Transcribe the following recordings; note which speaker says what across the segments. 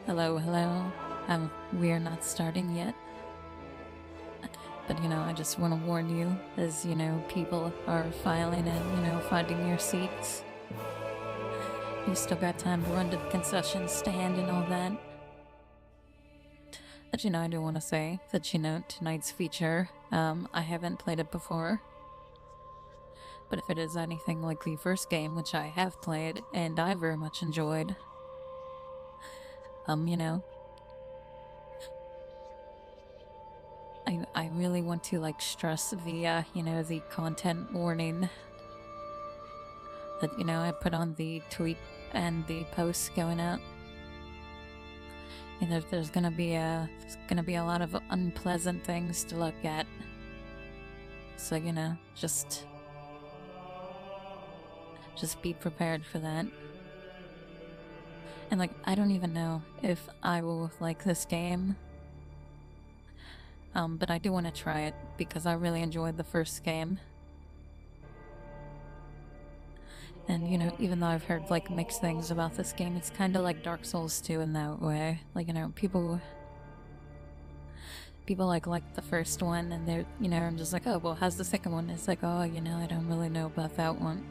Speaker 1: Hello, hello. We're not starting yet, but I just want to warn you as people are filing in, finding your seats. You still got time to run to the concession stand and all that. But I do want to say that tonight's feature, I haven't played it before. But if it is anything like the first game, which I have played and I very much enjoyed, I really want to stress the the content warning that I put on the tweet and the posts going out. There's gonna be a lot of unpleasant things to look at. So just be prepared for that. And I don't even know if I will like this game. But I do want to try it because I really enjoyed the first game. And even though I've heard mixed things about this game, it's kind of like Dark Souls 2 in that way. People like the first one, and they're I'm just like, oh well, how's the second one? It's like, oh I don't really know about that one.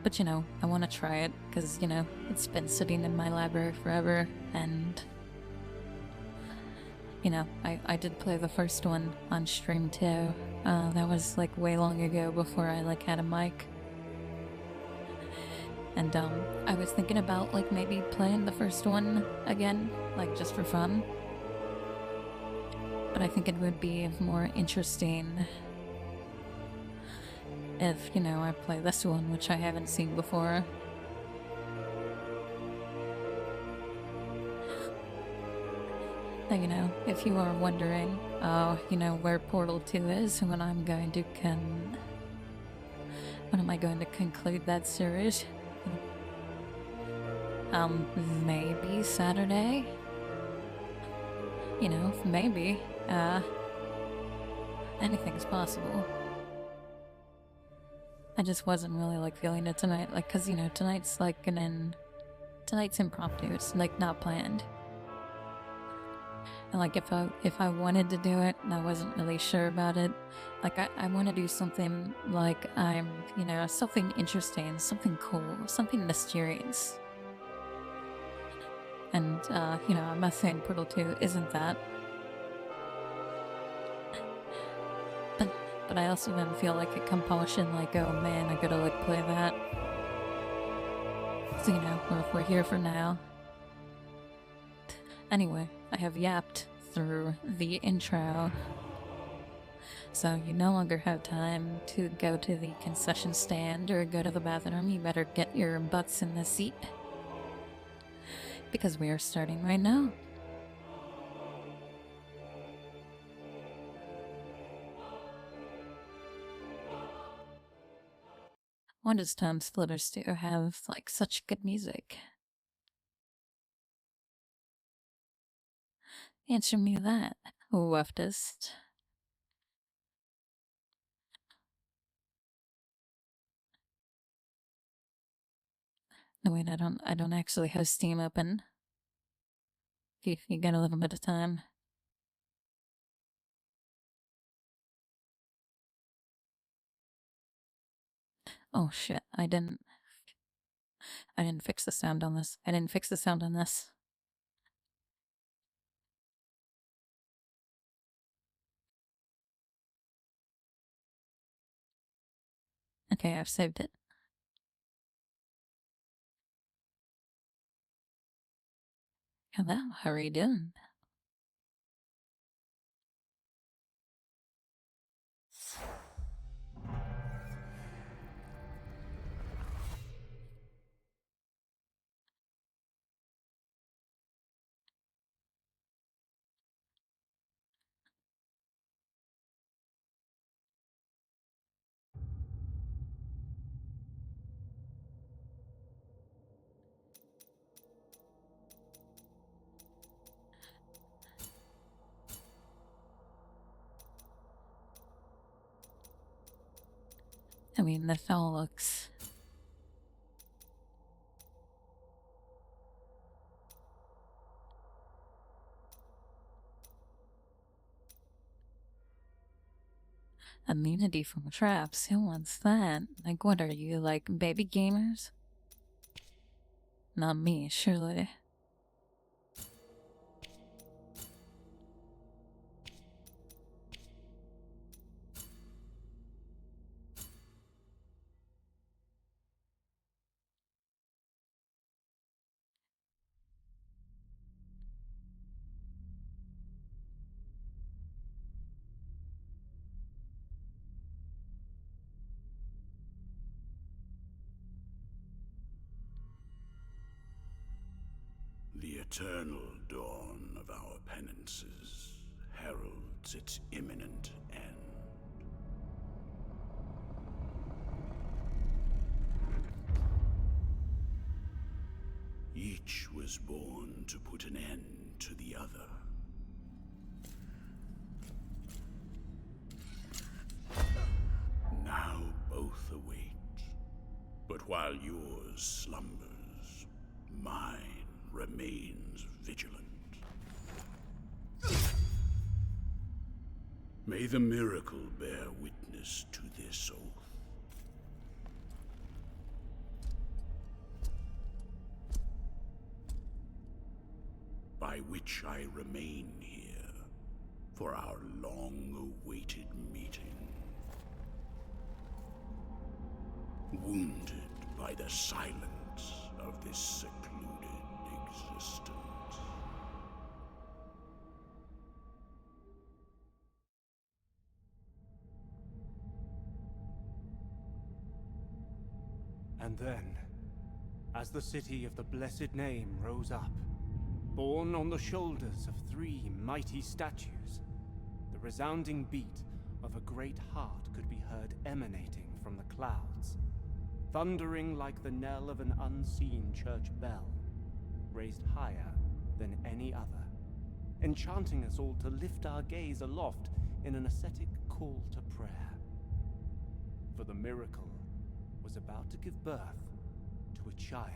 Speaker 1: But I want to try it because it's been sitting in my library forever, and I did play the first one on stream too. That was way long ago before I had a mic. And I was thinking about maybe playing the first one again, just for fun. But I think it would be more interesting if, I play this one, which I haven't seen before. Now, if you are wondering, where Portal 2 is when I'm going to when am I going to conclude that series? Maybe Saturday? Maybe. Anything's possible. I just wasn't really feeling it tonight, cause tonight's tonight's impromptu, it's not planned. And if I wanted to do it and I wasn't really sure about it, I want to do something I'm, something interesting, something cool, something mysterious. And, I'm not saying Portal 2 isn't that. But I also didn't feel a compulsion, oh man, I gotta play that. So, we're here for now. Anyway, I have yapped through the intro. So you no longer have time to go to the concession stand or go to the bathroom. You better get your butts in the seat. Because we are starting right now. Why does Time Splitter Stew have such good music? Answer me that, leftist. No wait, I don't actually have Steam open. If you got a little bit of time. Oh shit, I didn't fix the sound on this. I didn't fix the sound on this. Okay, I've saved it. Hello, how are you doing? I mean, this all looks Immunity from traps? Who wants that? Like, what are you, like, baby gamers? Not me, surely.
Speaker 2: The eternal dawn of our penances heralds its imminent end. Each was born to put an end to the other. Now both await. But while yours slumbers, mine remains vigilant. May the miracle bear witness to this oath. By which I remain here for our long-awaited meeting. Wounded by the silence of this secluded existence.
Speaker 3: And then, as the city of the blessed name rose up, borne on the shoulders of 3 mighty statues, the resounding beat of a great heart could be heard emanating from the clouds, thundering like the knell of an unseen church bell, raised higher than any other, enchanting us all to lift our gaze aloft in an ascetic call to prayer. For the miracle was about to give birth to a child.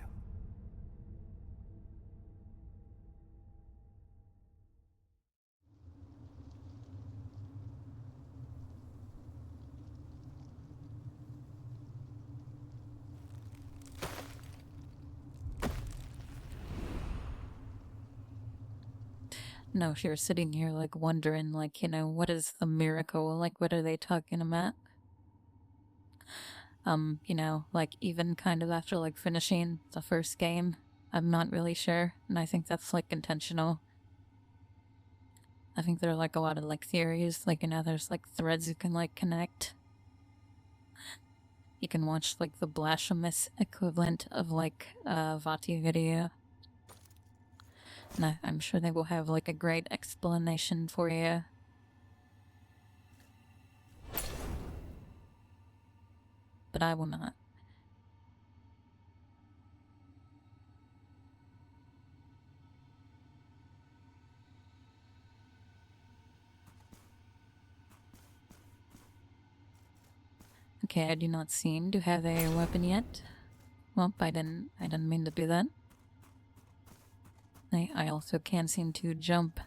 Speaker 1: No, if you're sitting here, like, wondering, like, what is the miracle? Like, what are they talking about? Like, even kind of after, like, finishing the first game, I'm not really sure, and I think that's, like, intentional. I think there are, like, a lot of, like, theories, like, there's, like, threads you can, like, connect. You can watch, like, the Blasphemous equivalent of, like, a Vati video. And I'm sure they will have, like, a great explanation for you. But I will not. Okay, I do not seem to have a weapon yet. Well, I didn't mean to do that. I also can't seem to jump.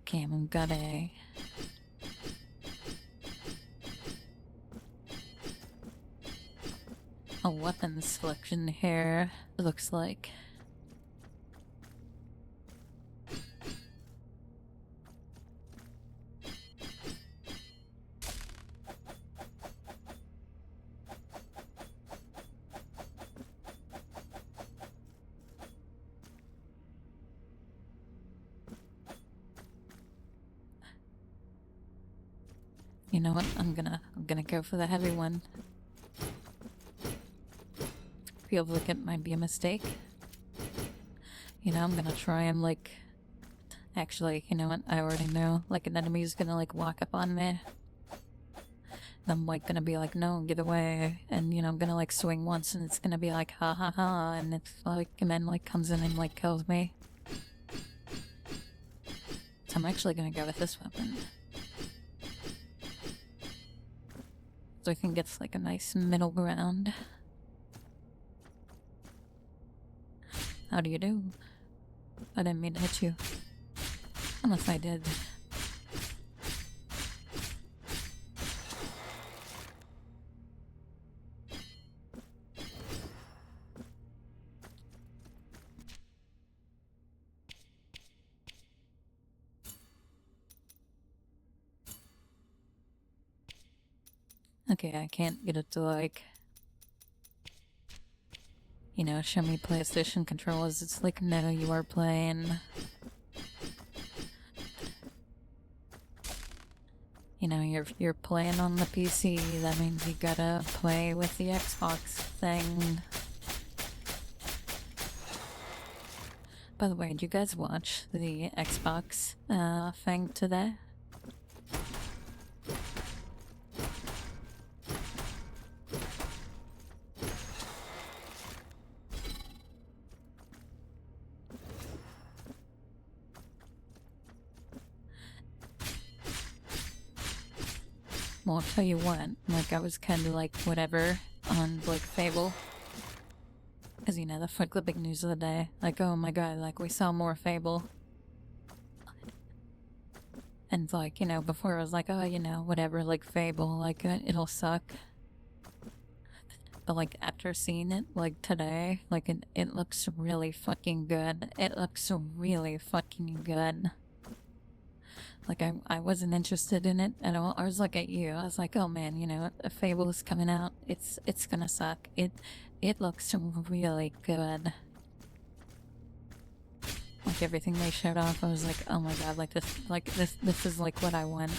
Speaker 1: Okay, I've got a weapon selection here, it looks like. You know what? I'm gonna go for the heavy one. Feels like it might be a mistake. I'm gonna try and, like... Actually, you know what? I already know. Like, an enemy's gonna, like, walk up on me. I'm like gonna be like, no, get away, and you know, I'm gonna like swing once and it's gonna be like ha ha ha, and it's like, and then like comes in and like kills me. So I'm actually gonna go with this weapon. So I think it's like a nice middle ground. How do you do? I didn't mean to hit you. Unless I did. Okay, I can't get it to like, you know, show me PlayStation controllers. It's like, no, you are playing. You know, you're playing on the PC. That means you gotta play with the Xbox thing. By the way, did you guys watch the Xbox thing today? Well, I'll tell you what, like, I was kind of like, whatever, on, like, Fable. Because, you know, that's like the big news of the day. Like, oh my god, like, we saw more Fable. And, like, you know, before I was like, oh, you know, whatever, like, Fable, like, it'll suck. But, like, after seeing it, like, today, like, it looks really fucking good. It looks really fucking good. Like, I wasn't interested in it at all. I was like at you. I was like, oh man, you know, a Fable is coming out. It's gonna suck. It looks really good. Like everything they showed off, I was like, oh my god, like this is like what I want.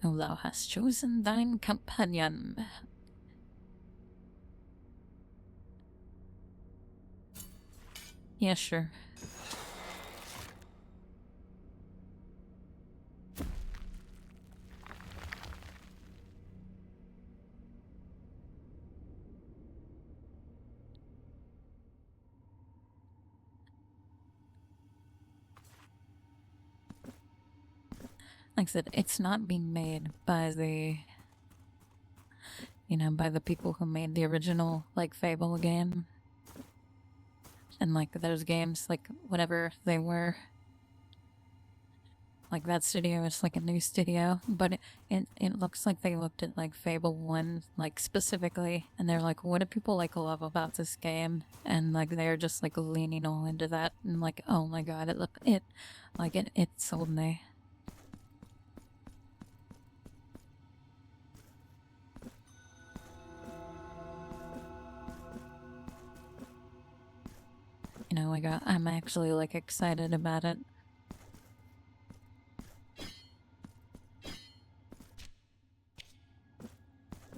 Speaker 1: Oh, thou hast chosen thine companion. Yeah, sure. Like I said, it's not being made by the, you know, by the people who made the original, like, Fable game. And, like, those games, like, whatever they were. Like, that studio is, like, a new studio. But it looks like they looked at, like, Fable 1, like, specifically. And they're like, what do people, like, love about this game? And, like, they're just, like, leaning all into that. And, like, oh my god, it sold me. You know, like, I'm actually, like, excited about it.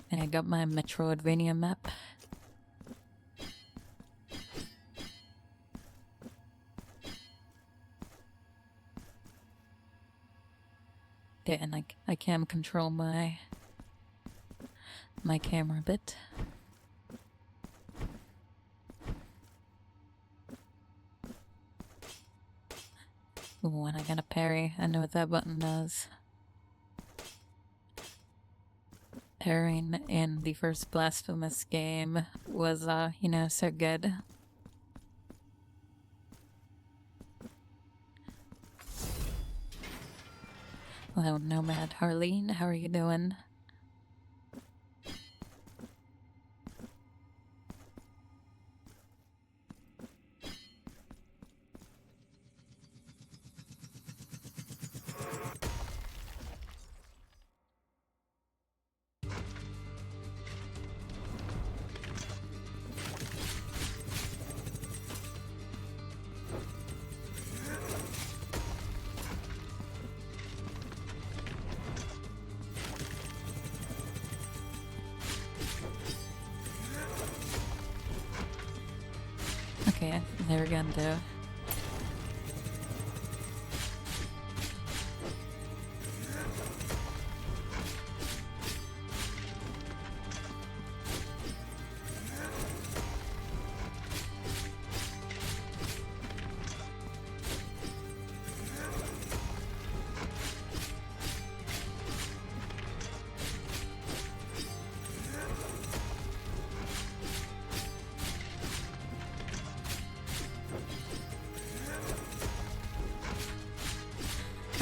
Speaker 1: And I got my Metroidvania map. Yeah, and I can control my camera a bit. Ooh, and I got a parry. I know what that button does. Parrying in the first Blasphemous game was, you know, so good. Hello, Nomad Harleen. How are you doing? Okay, there we go, though.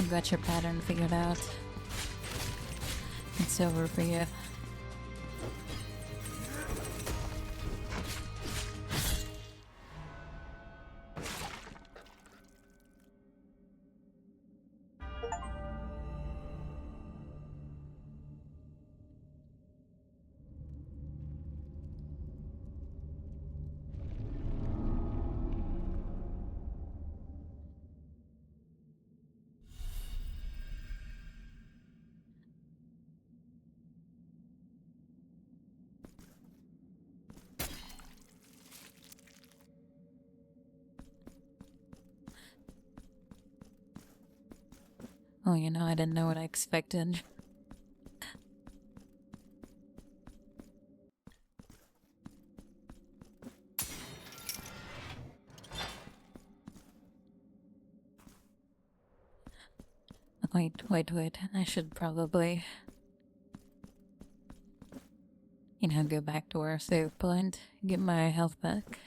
Speaker 1: got your pattern figured out. It's over for you. Oh, you know, I didn't know what I expected. Wait. I should probably, you know, go back to our save point, get my health back.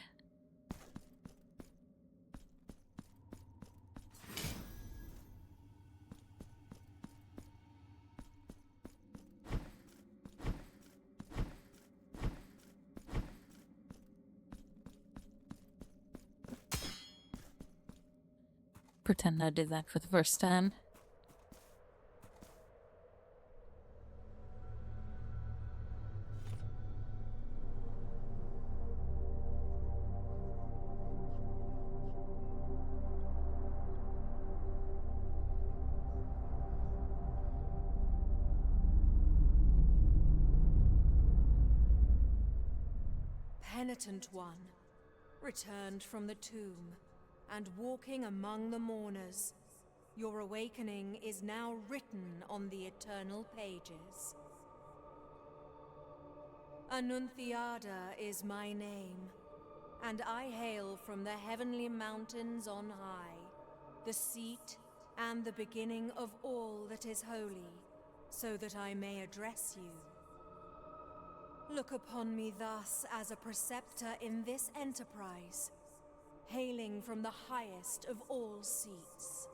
Speaker 1: Pretend I did that for the first time.
Speaker 4: Penitent one, returned from the tomb, and walking among the mourners. Your awakening is now written on the eternal pages. Annunciada is my name, and I hail from the heavenly mountains on high, the seat and the beginning of all that is holy, so that I may address you. Look upon me thus as a preceptor in this enterprise, hailing from the highest of all seats.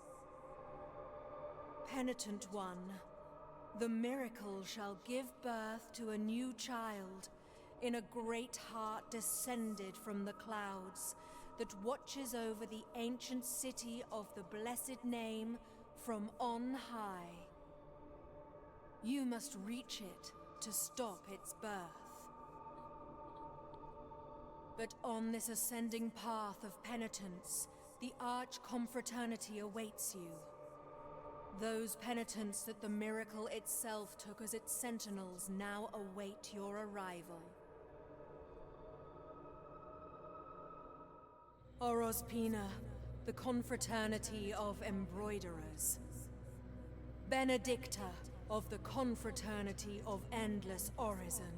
Speaker 4: Penitent one, the miracle shall give birth to a new child in a great heart descended from the clouds that watches over the ancient city of the blessed name from on high. You must reach it to stop its birth. But on this ascending path of penitence, the arch-confraternity awaits you. Those penitents that the miracle itself took as its sentinels now await your arrival. Orospina, the confraternity of embroiderers. Benedicta, of the confraternity of endless orison.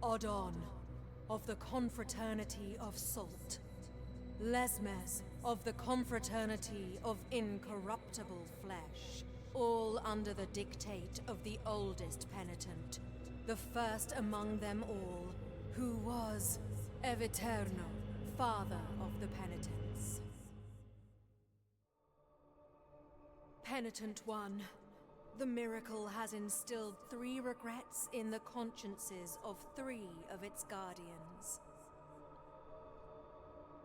Speaker 4: Odon, of the confraternity of salt. Lesmes, of the confraternity of incorruptible flesh, all under the dictate of the oldest penitent, the first among them all, who was Aeternam, father of the penitents. Penitent one, the miracle has instilled 3 regrets in the consciences of 3 of its guardians.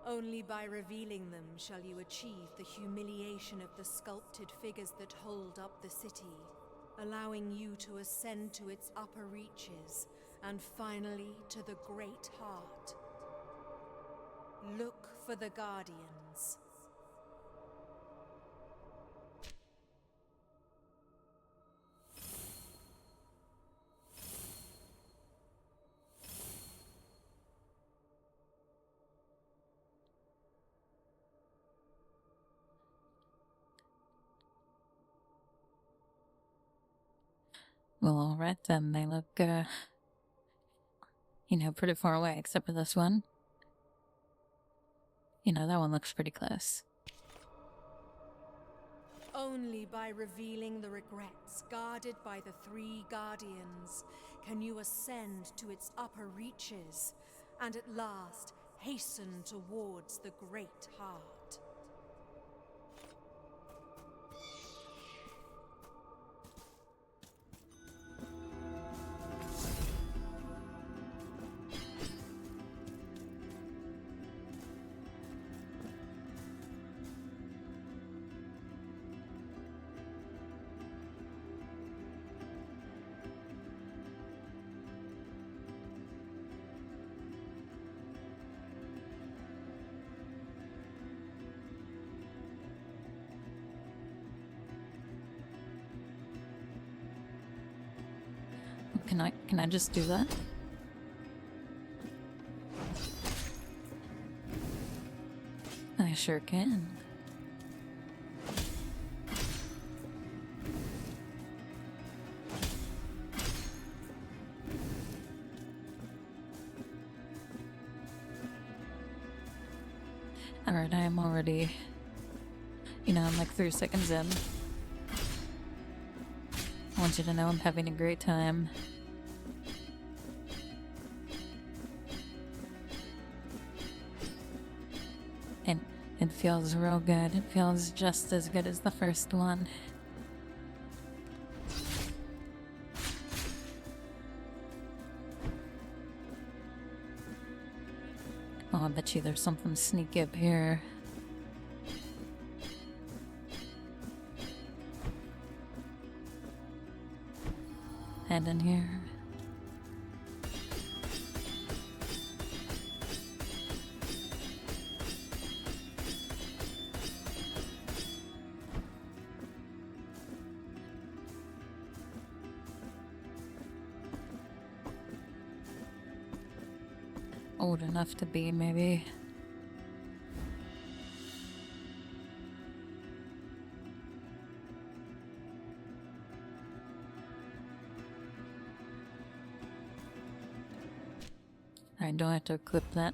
Speaker 4: Only by revealing them shall you achieve the humiliation of the sculpted figures that hold up the city, allowing you to ascend to its upper reaches, and finally to the great heart. Look for the guardians.
Speaker 1: Well, alright then, they look, you know, pretty far away, except for this one. You know, that one looks pretty close.
Speaker 4: Only by revealing the regrets guarded by the 3 guardians can you ascend to its upper reaches, and at last hasten towards the great heart.
Speaker 1: Can I just do that? I sure can. Alright, I am already... You know, I'm like 3 seconds in. I want you to know I'm having a great time. And it feels real good. It feels just as good as the first one. Oh, I bet you there's something sneaky up here. And in here. Old enough to be, maybe. I don't have to equip that.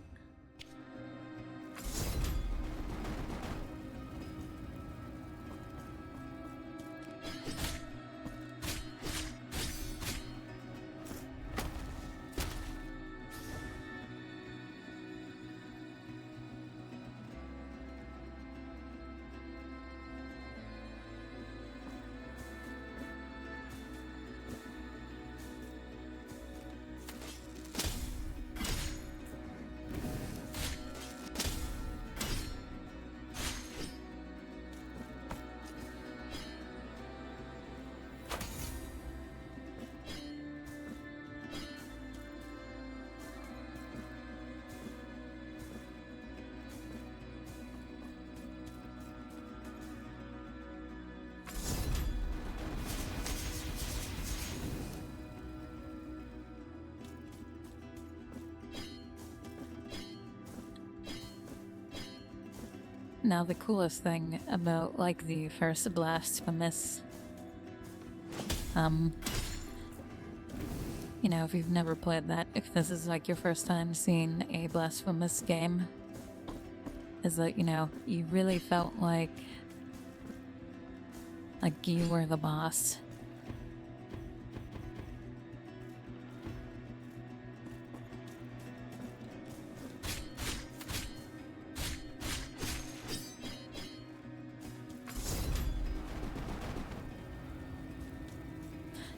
Speaker 1: Now the coolest thing about like the first Blasphemous, you know, if you've never played that, if this is like your first time seeing a Blasphemous game, is that, you know, you really felt like you were the boss.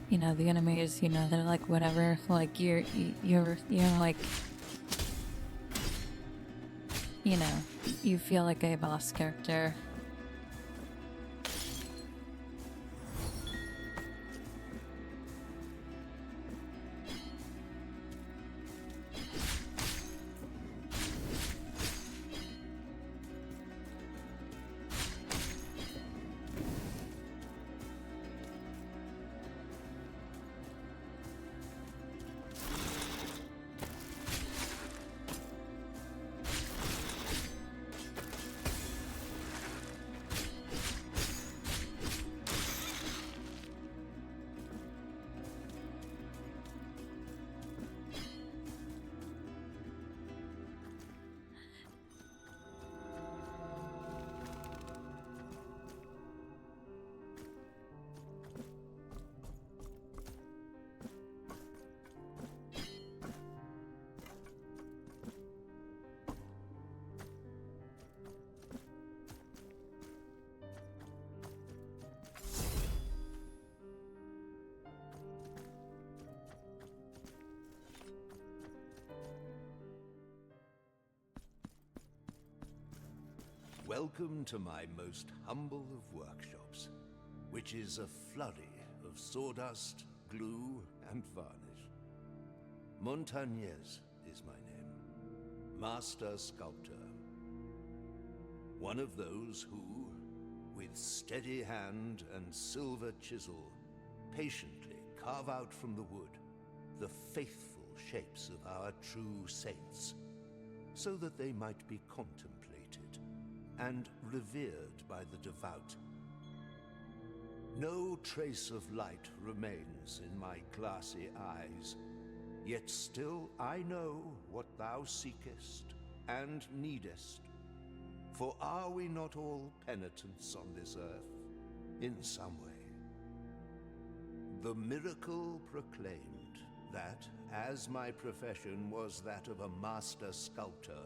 Speaker 1: You know, the enemies, you know, they're like whatever, like you're like, you know, you feel like a boss character.
Speaker 5: Welcome to my most humble of workshops, which is a flurry of sawdust, glue, and varnish. Montagnez is my name, Master Sculptor. One of those who, with steady hand and silver chisel, patiently carve out from the wood the faithful shapes of our true saints, so that they might be contemplated and revered by the devout. No trace of light remains in my glassy eyes, yet still I know what thou seekest and needest. For are we not all penitents on this earth, in some way? The miracle proclaimed that, as my profession was that of a master sculptor,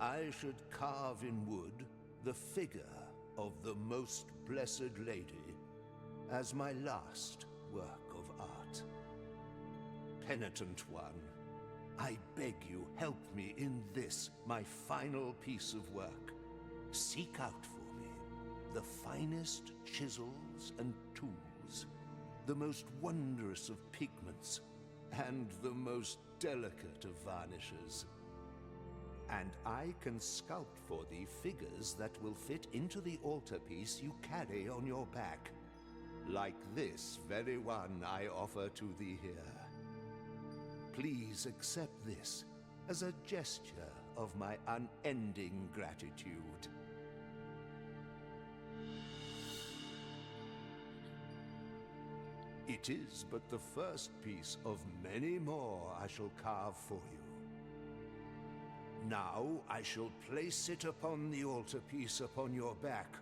Speaker 5: I should carve in wood the figure of the Most Blessed Lady as my last work of art. Penitent one, I beg you, help me in this, my final piece of work. Seek out for me the finest chisels and tools, the most wondrous of pigments, and the most delicate of varnishes. And I can sculpt for thee figures that will fit into the altarpiece you carry on your back, like this very one I offer to thee here. Please accept this as a gesture of my unending gratitude. It is but the first piece of many more I shall carve for you. Now I shall place it upon the altarpiece upon your back,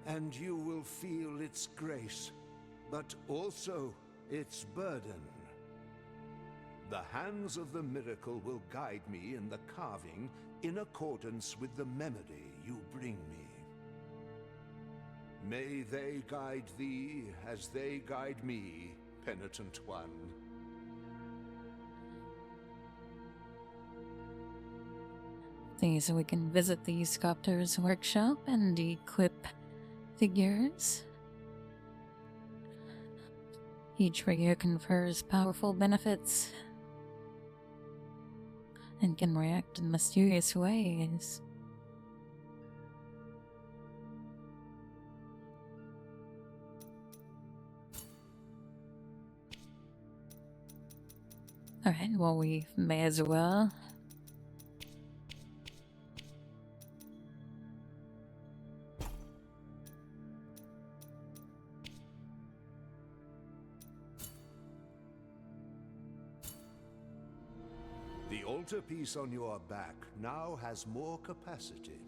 Speaker 5: and you will feel its grace, but also its burden. The hands of the miracle will guide me in the carving in accordance with the memory you bring me. May they guide thee as they guide me, penitent one.
Speaker 1: See, so we can visit the sculptor's workshop and equip figures. Each figure confers powerful benefits and can react in mysterious ways. Alright, well, we may as well.
Speaker 5: The altarpiece on your back now has more capacity.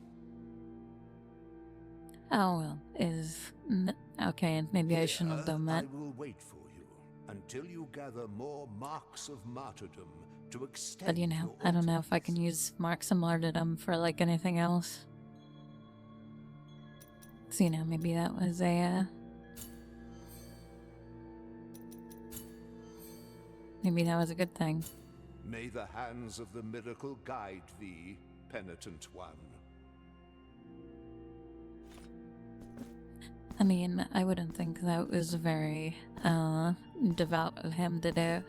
Speaker 1: Oh, well, okay, maybe I shouldn't have done that.
Speaker 5: I will wait for you until you gather more marks of martyrdom to extend.
Speaker 1: But you know, I don't know if I can use marks of martyrdom for like anything else. So, you know, maybe that was maybe that was a good thing.
Speaker 5: May the hands of the miracle guide thee, penitent one.
Speaker 1: I mean, I wouldn't think that was very, devout of him to do.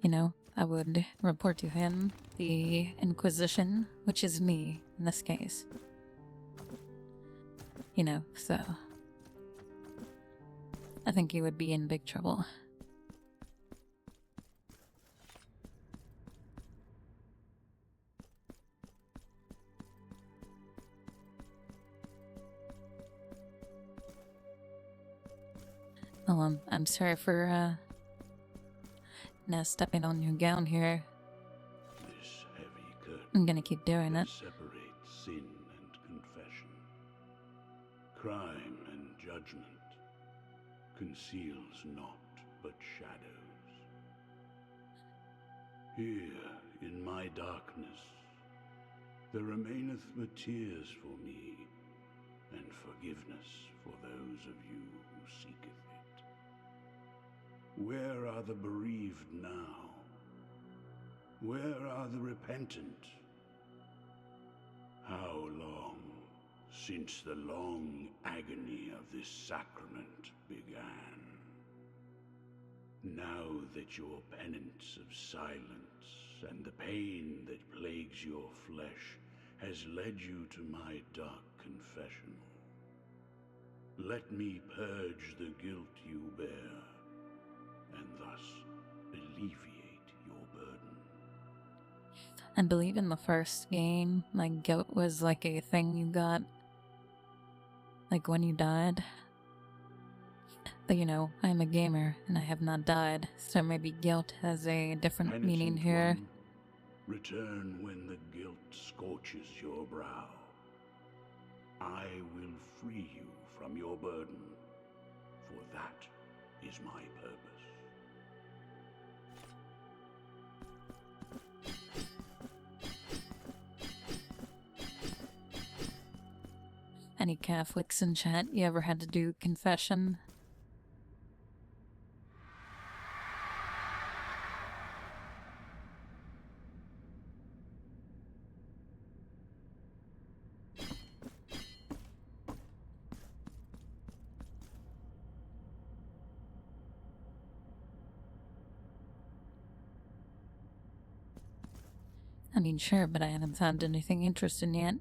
Speaker 1: You know, I would report to him the Inquisition, which is me, in this case. You know, so... I think he would be in big trouble. Well, I'm sorry for, stepping on your gown here.
Speaker 2: This heavy curtain
Speaker 1: I'm gonna keep doing
Speaker 2: that
Speaker 1: it.
Speaker 2: separates sin and confession, crime and judgment, conceals naught but shadows. Here, in my darkness, there remaineth tears for me, and forgiveness for those of you who seeketh it. Where are the bereaved now? Where are the repentant? How long since the long agony of this sacrament began? Now that your penance of silence and the pain that plagues your flesh has led you to my dark confessional, let me purge the guilt you bear and thus alleviate your burden.
Speaker 1: I believe in the first game, like, guilt was like a thing you got, like, when you died. But you know, I'm a gamer, and I have not died, so maybe guilt has a different meaning
Speaker 2: Penitent
Speaker 1: here.
Speaker 2: one, return when the guilt scorches your brow. I will free you from your burden, for that is my purpose.
Speaker 1: Any Catholics in chat, you ever had to do confession? I mean, sure, but I haven't found anything interesting yet.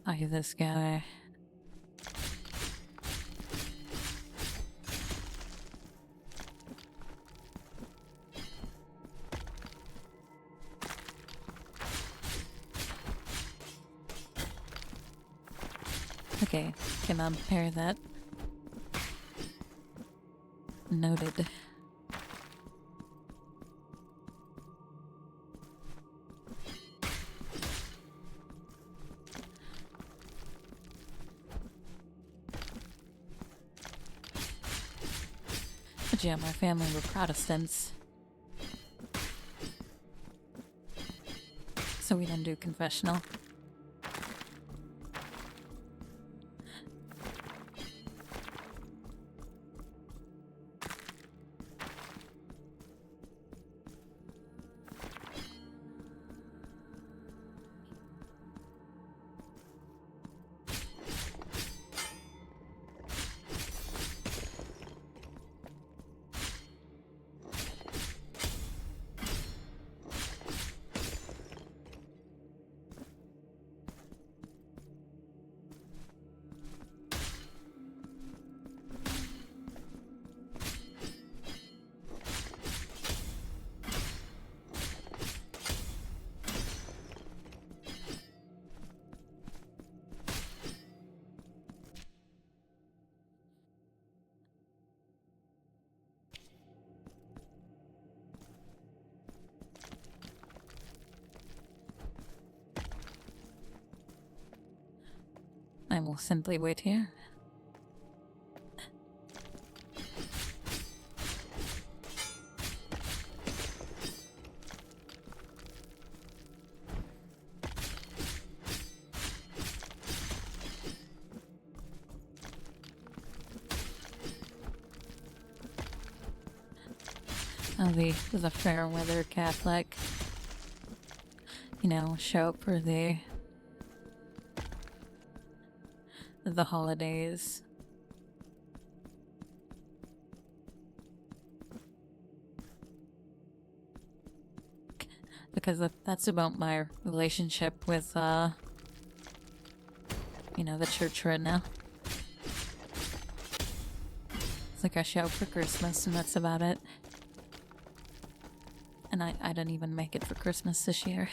Speaker 1: I this guy. Okay, can I pair that? Noted. But yeah, my family were Protestants. So we didn't do confessional. I will simply wait here. I'll be the fair weather Catholic. You know, show up for the holidays. Because that's about my relationship with, you know, the church right now. It's like I show up for Christmas and that's about it. And I didn't even make it for Christmas this year.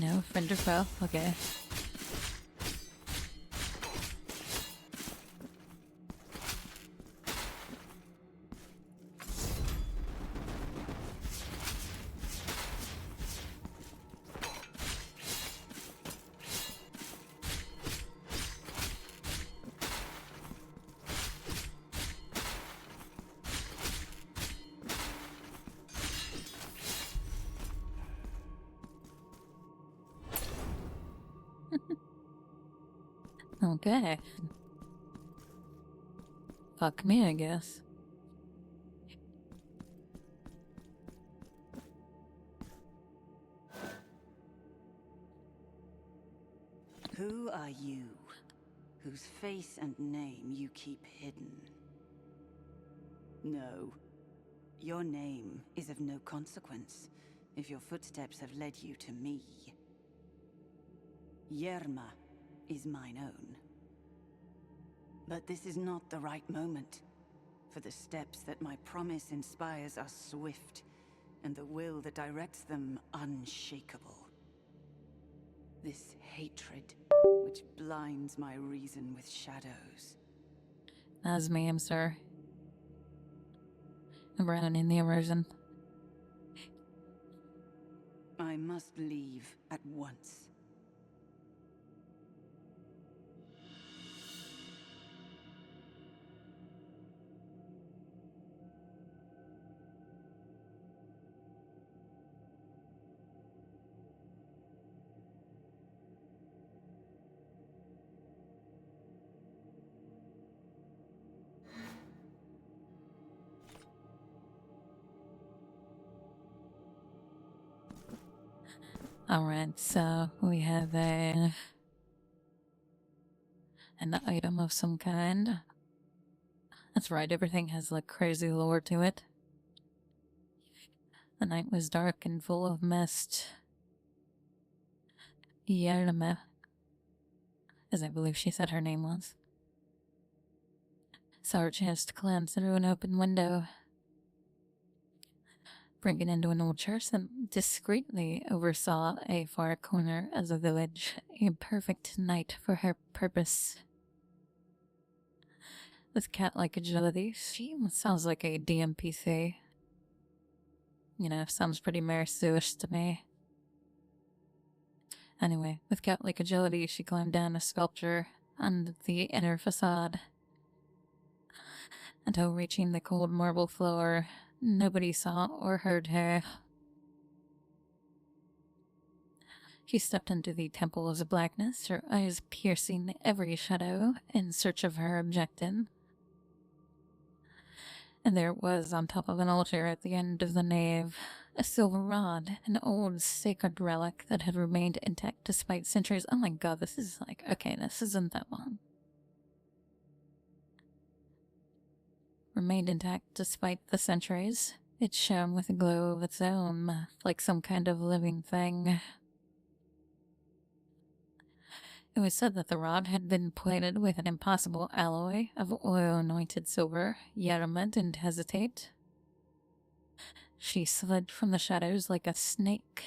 Speaker 1: know, friend or foe. Okay. Okay. Fuck me, I guess.
Speaker 6: Who are you, whose face and name you keep hidden? No. Your name is of no consequence if your footsteps have led you to me. Yerma is mine own. But this is not the right moment, for the steps that my promise inspires are swift, and the will that directs them unshakable. This hatred, which blinds my reason with shadows.
Speaker 1: That's me, I'm sorry. I'm running in the immersion.
Speaker 6: I must leave at once.
Speaker 1: Alright, so we have an item of some kind. That's right, everything has like crazy lore to it. The night was dark and full of mist. Aeternam, as I believe she said her name was, saw her chance to glance through an open window, bringing into an old church that discreetly oversaw a far corner of the village, a perfect night for her purpose. With cat-like agility, she sounds like a DMPC. You know, sounds pretty Mare-Suish to me. Anyway, with cat-like agility, she climbed down a sculpture on the inner facade. Until reaching the cold marble floor, nobody saw or heard her. She stepped into the temple of blackness, her eyes piercing every shadow in search of her objective. And there it was, on top of an altar at the end of the nave, a silver rod, an old sacred relic that had remained intact despite centuries. Oh my god, this is like, okay, this isn't that long. Remained intact despite the centuries. It shone with a glow of its own, like some kind of living thing. It was said that the rod had been plated with an impossible alloy of oil-anointed silver. Yerma didn't hesitate. She slid from the shadows like a snake.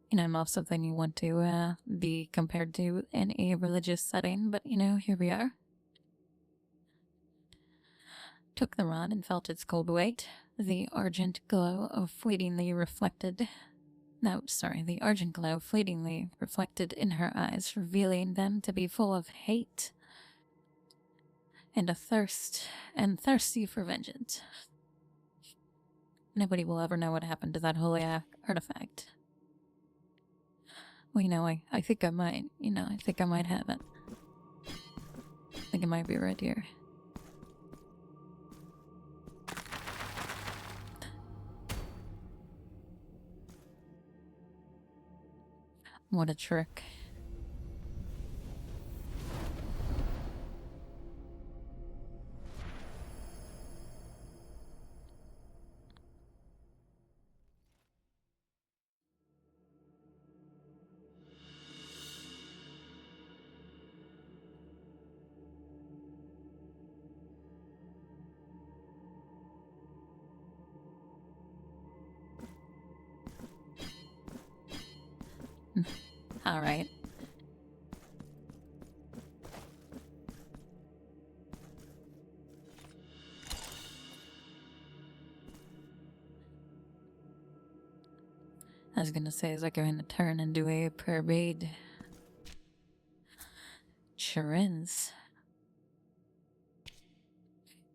Speaker 1: You know, not something you want to be compared to in a religious setting, but you know, here we are. Took the rod and felt its cold weight. The argent glow fleetingly reflected in her eyes, revealing them to be full of hate and thirsty for vengeance. Nobody will ever know what happened to that holy artifact. Well, you know, I think I might, I think I might have it. I think it might be right here. What a trick. Alright. I was gonna say, is I going to turn into a purebred Chirins?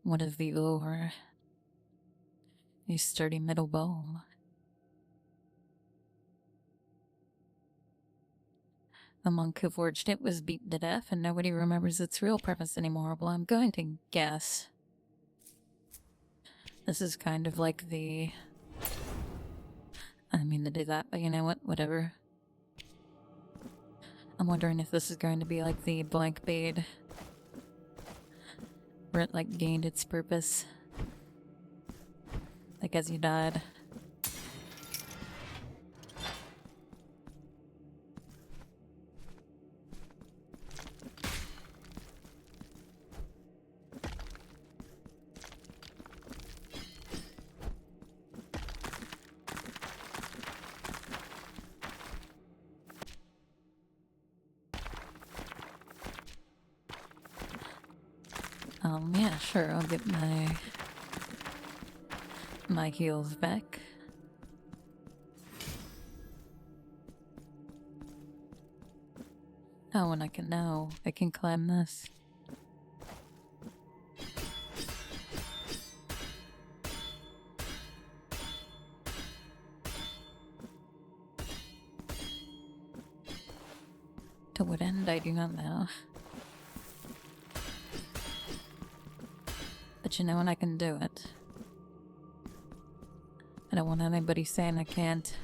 Speaker 1: What is the lure? A sturdy middle bow. The monk who forged it was beaten to death, and nobody remembers its real purpose anymore. Well, I'm going to guess this is kind of like the... I mean to do that, but you know what? Whatever. I'm wondering if this is going to be like the blank bead, where it like gained its purpose, like as you died. Yeah, sure, I'll get my heals back. Oh, and I can climb this. To what end, I do not know. But you know what, I can do it. I don't want anybody saying I can't.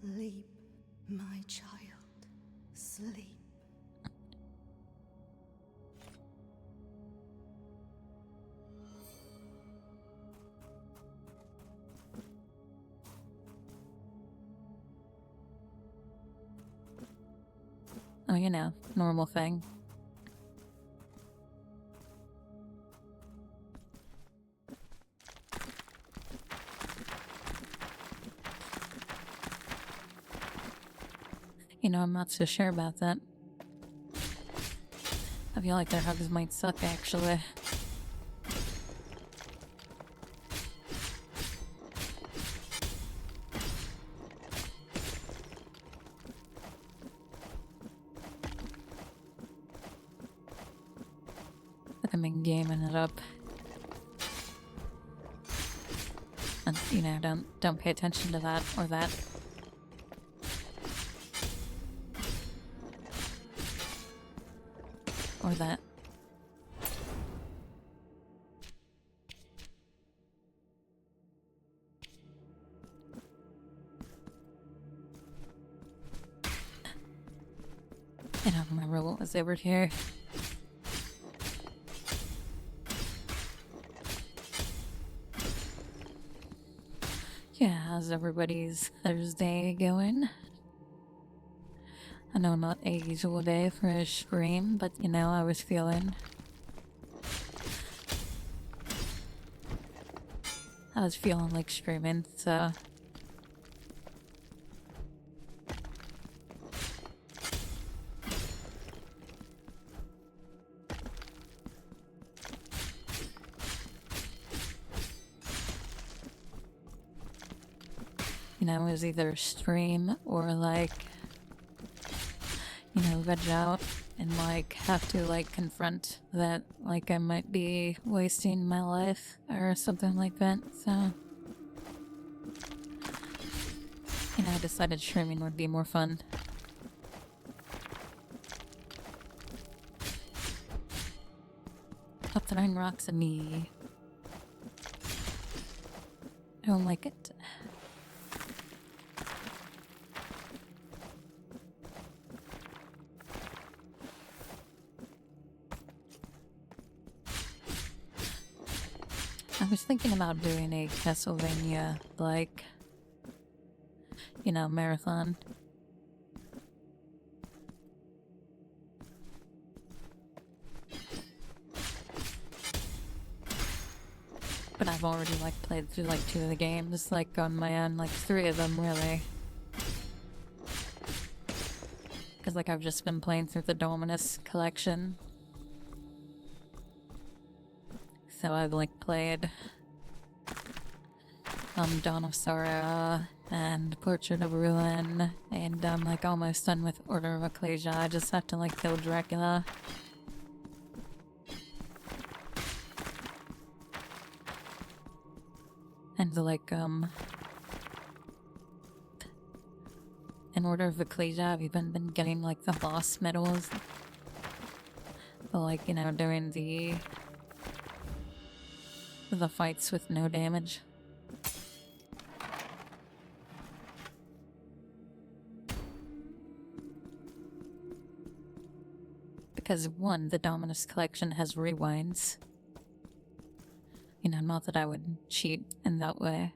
Speaker 6: Sleep, my child. Sleep.
Speaker 1: Oh, you know, normal thing. You know, I'm not so sure about that. I feel like their hugs might suck, actually. Look, I've been gaming it up. And, you know, don't pay attention to that or that. Or that. I don't remember what was over here. Yeah, how's everybody's Thursday going? I know not a usual day for a stream, but you know, I was feeling like streaming, so you know, it was either stream or like, you know, veg out and like have to like confront that like I might be wasting my life or something like that, so you know, I decided streaming would be more fun. Stop throwing rocks at me. I don't like it. I was thinking about doing a Castlevania, like, you know, marathon. But I've already like played through like 2 of the games, like on my own, like 3 of them really. Because like I've just been playing through the Dominus collection. So I've like played Dawn of Sorrow and Portrait of Ruin, and I'm like almost done with Order of Ecclesia. I just have to like kill Dracula. And like in Order of Ecclesia, I've even been getting like the boss medals. But like, you know, doing the fights with no damage. Because one, the Dominus collection has rewinds. You know, not that I would cheat in that way.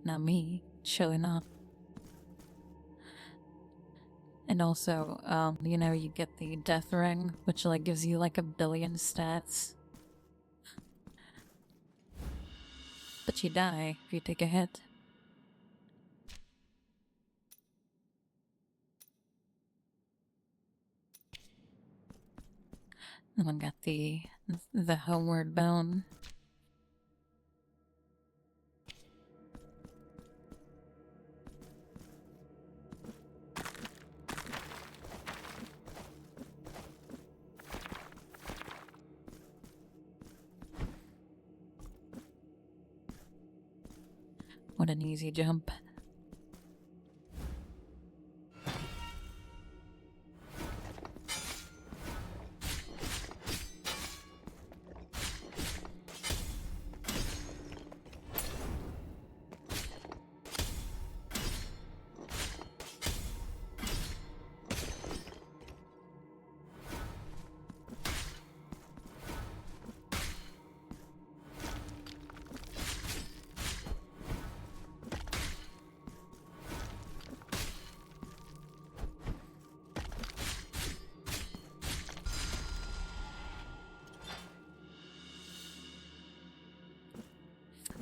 Speaker 1: Not me, showing off. And also, you know, you get the death ring, which like gives you like 1 billion stats. But you die if you take a hit. And then got the homeward bone. What an easy jump.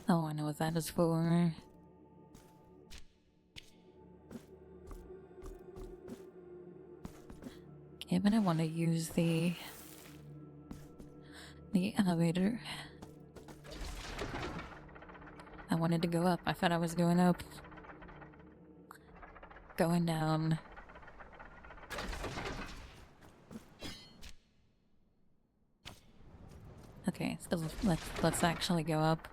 Speaker 1: Oh, I know what that is for. Okay, but I want to use the elevator. I wanted to go up. I thought I was going up. Going down. Okay, so let's actually go up.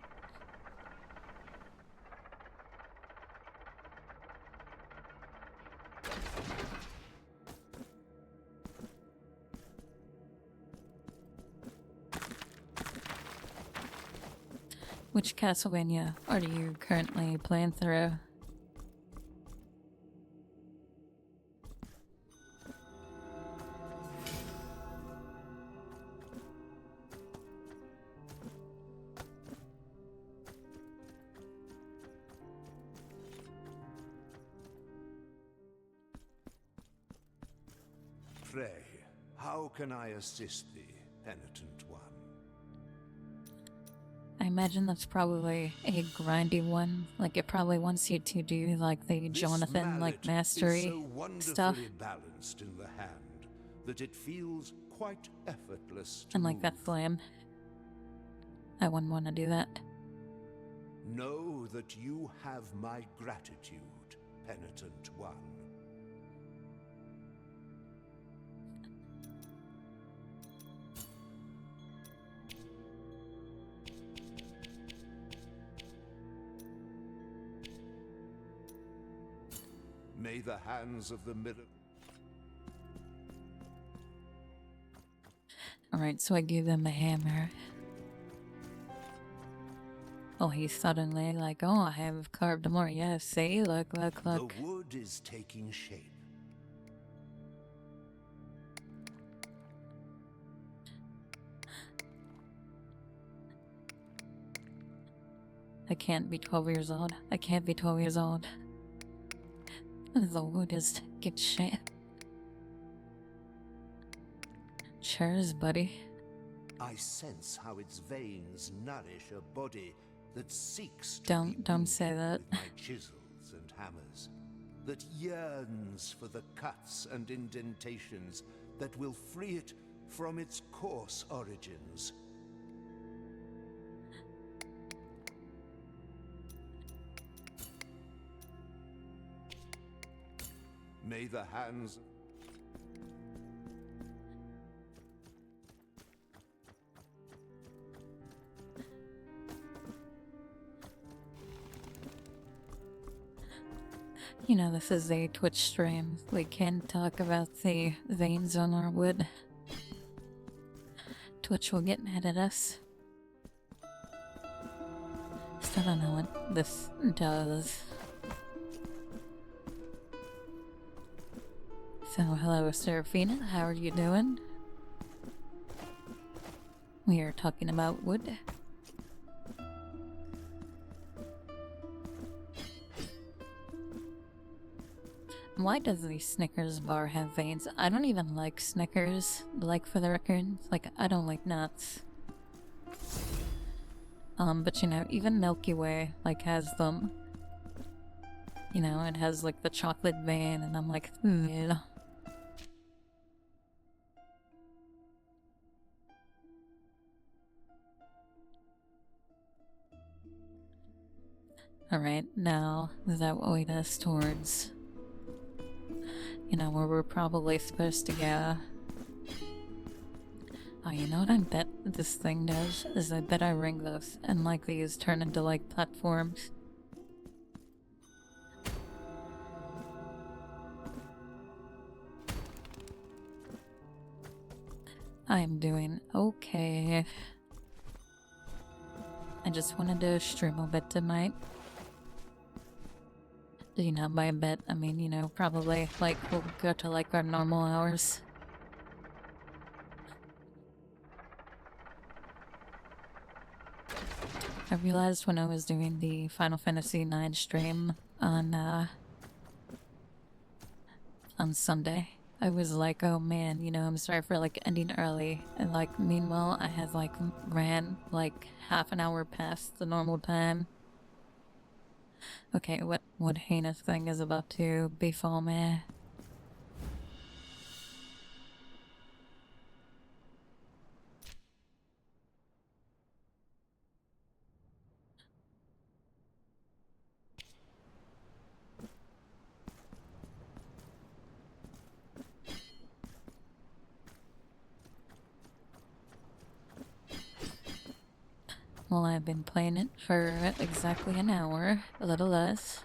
Speaker 1: Which Castlevania are you currently playing through?
Speaker 5: Pray, how can I assist thee, penitent one?
Speaker 1: I imagine that's probably a grindy one. Like, it probably wants you to do, like, the
Speaker 5: This
Speaker 1: Jonathan, like,
Speaker 5: mallet
Speaker 1: mastery
Speaker 5: is so wonderfully
Speaker 1: stuff.
Speaker 5: balanced in the hand that it feels quite effortless to
Speaker 1: And, like, that
Speaker 5: move.
Speaker 1: flame. I wouldn't want to do that.
Speaker 5: Know that you have my gratitude, penitent one. May the hands of the mirror...
Speaker 1: Alright, so I gave them a hammer. Oh, he's suddenly like, oh, I have carved more. Yeah, see? Look.
Speaker 5: The wood is taking shape.
Speaker 1: I can't be 12 years old. I can't be 12 years old. The wood is taking shape. Cheers, buddy.
Speaker 5: I sense how its veins nourish a body that seeks to
Speaker 1: Don't say that.
Speaker 5: with my chisels and hammers, that yearns for the cuts and indentations that will free it from its coarse origins. May the hands...
Speaker 1: You know, this is a Twitch stream. We can't talk about the veins on our wood. Twitch will get mad at us. Still don't know what this does. So, hello, Seraphina. How are you doing? We are talking about wood. Why does the Snickers bar have veins? I don't even like Snickers, like, for the record. Like, I don't like nuts. But you know, even Milky Way, like, has them. You know, it has, like, the chocolate vein, and I'm like, yeah. Alright, now that will lead us towards, you know, where we're probably supposed to go. Oh, you know what I bet this thing does? Is I bet I ring this, and like these turn into like platforms. I'm doing okay. I just wanted to stream a bit tonight. You know, by a bit, I mean, you know, probably, like, we'll go to, like, our normal hours. I realized when I was doing the Final Fantasy IX stream on Sunday, I was like, oh man, you know, I'm sorry for, like, ending early. And, like, meanwhile, I had, like, ran, like, half an hour past the normal time. Okay, what heinous thing is about to befall me? Well, I've been playing it for exactly an hour, a little less.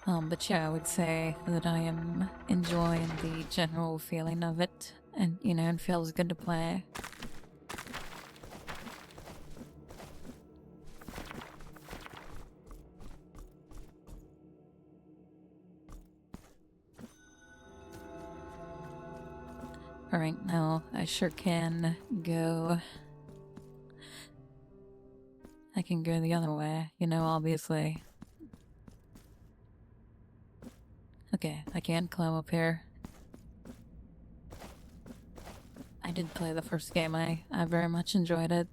Speaker 1: But yeah, I would say that I am enjoying the general feeling of it, and, you know, it feels good to play. Alright, now I sure can go. I can go the other way, you know, obviously. Okay, I can climb up here. I did play the first game, I very much enjoyed it.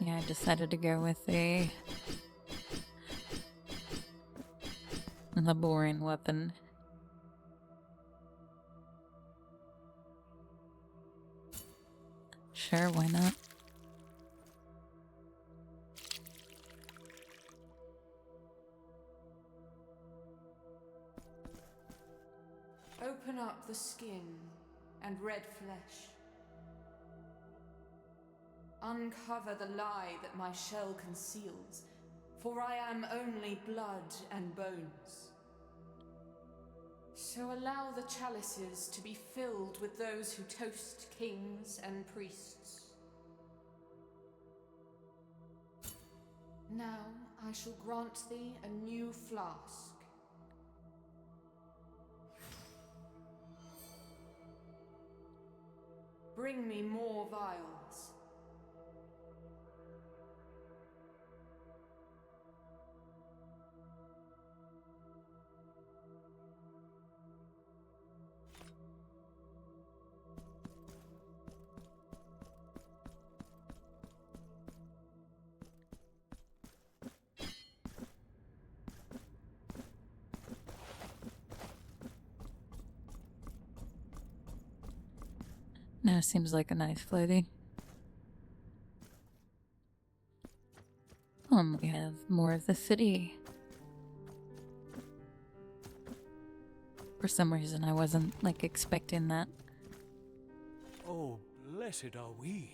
Speaker 1: Yeah, I decided to go with the boring weapon. Sure, why not?
Speaker 7: Open up the skin and red flesh. Uncover the lie that my shell conceals, for I am only blood and bones. So allow the chalices to be filled with those who toast kings and priests. Now I shall grant thee a new flask, Bring me more vials.
Speaker 1: Now seems like a nice lady. We have more of the city. For some reason, I wasn't, like, expecting that.
Speaker 8: Oh, blessed are we,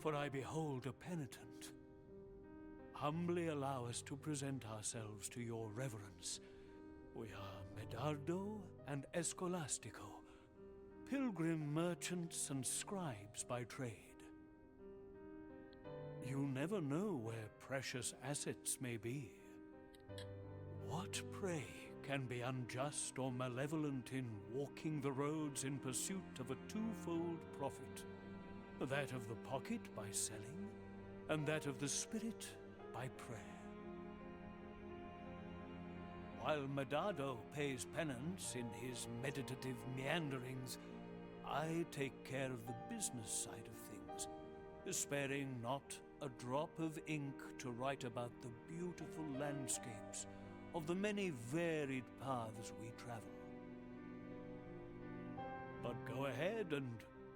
Speaker 8: for I behold a penitent. Humbly allow us to present ourselves to your reverence. We are Medardo and Escolastico, pilgrim merchants and scribes by trade. You never know where precious assets may be. What, pray, can be unjust or malevolent in walking the roads in pursuit of a twofold profit? That of the pocket by selling, and that of the spirit by prayer. While Medardo pays penance in his meditative meanderings, I take care of the business side of things, sparing not a drop of ink to write about the beautiful landscapes of the many varied paths we travel. But go ahead and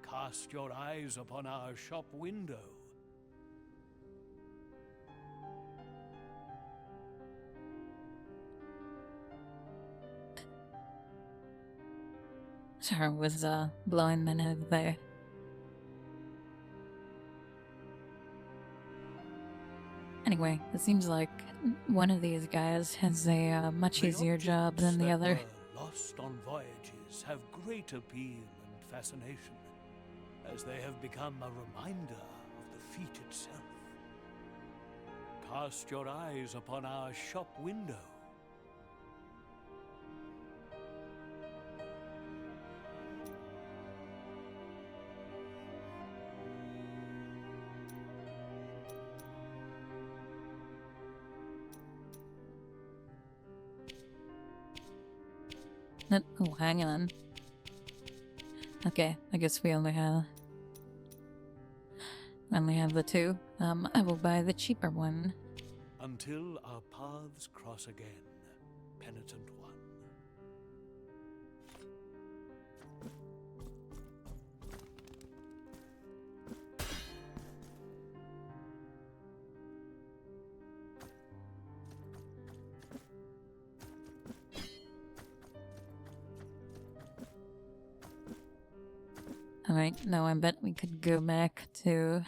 Speaker 8: cast your eyes upon our shop window.
Speaker 1: Sure was blowing men over there. Anyway, it seems like one of these guys has a much easier job than the other.
Speaker 8: Were lost on voyages have great appeal and fascination, as they have become a reminder of the feat itself. Cast your eyes upon our shop window.
Speaker 1: Oh, hang on. Okay, I guess we only have the two. I will buy the cheaper one.
Speaker 8: Until our paths cross again, penitent one.
Speaker 1: Alright, now I bet we could go back to...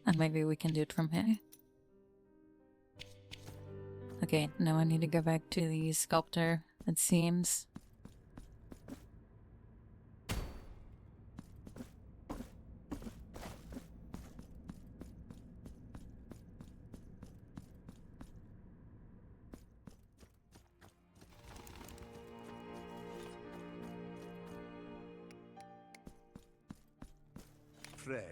Speaker 1: And maybe we can do it from here. Okay, now I need to go back to the sculptor, it seems.
Speaker 5: Pray.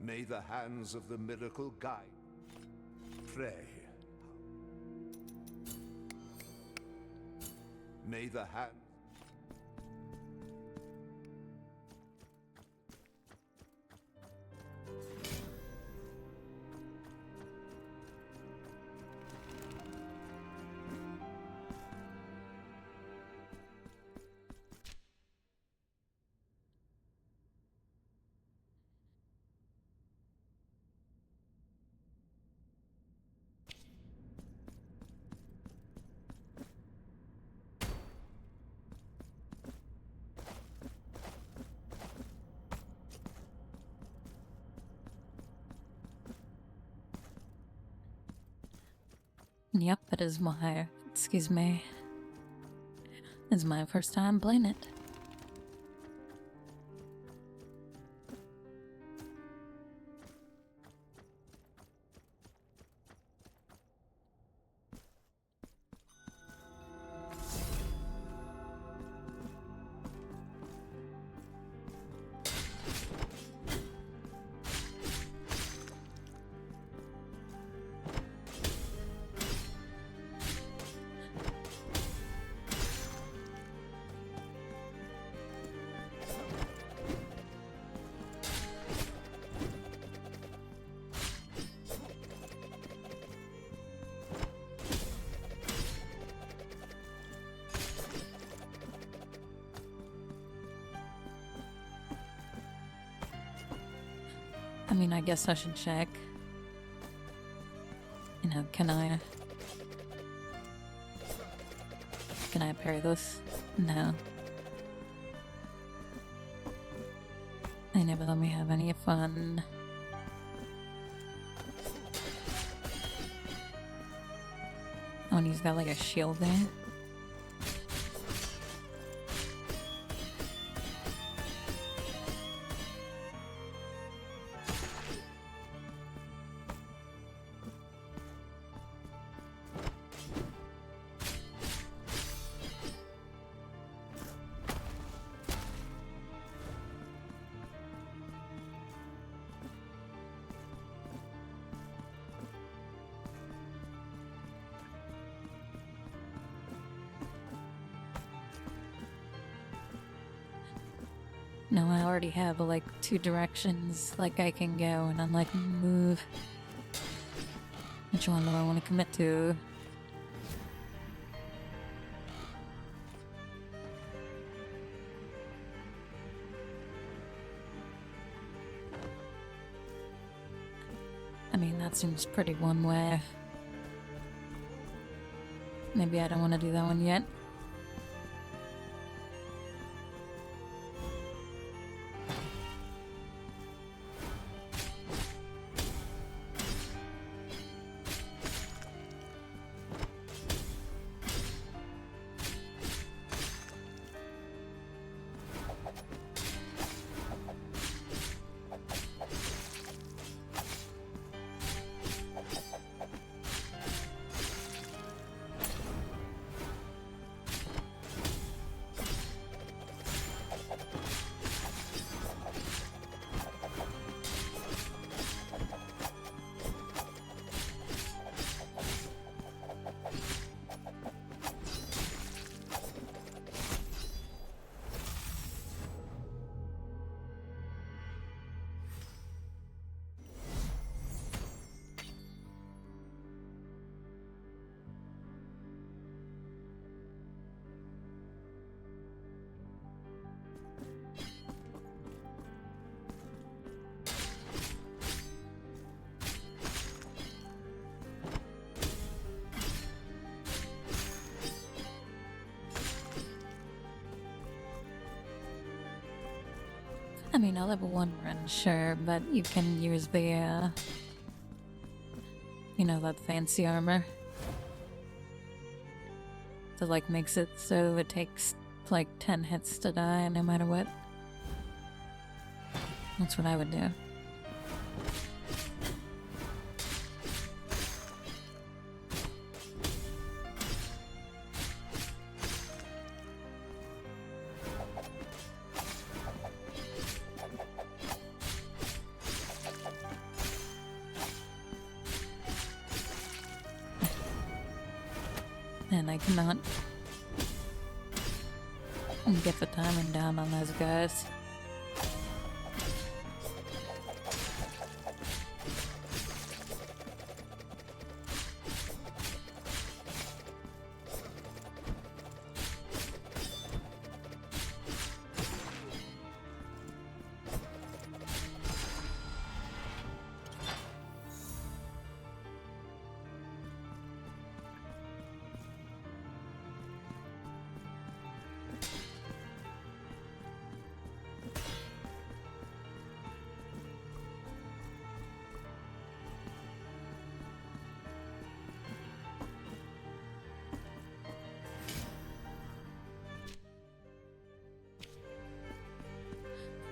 Speaker 5: May the hands of the miracle guide. Pray. May the hand...
Speaker 1: Yep, it is my... excuse me. It's my first time playing it. I mean, I guess I should check. You know, can I parry this? No. They never let me have any fun. Oh, and he's got like a shield there. No, I already have like 2 directions like I can go, and I'm like, move. Which one do I want to commit to? I mean, that seems pretty one way. Maybe I don't want to do that one yet. I mean, a level 1 run, sure, but you can use the, you know, that fancy armor. That, like, makes it so it takes, like, 10 hits to die, no matter what. That's what I would do. And I cannot get the timing down on those guys.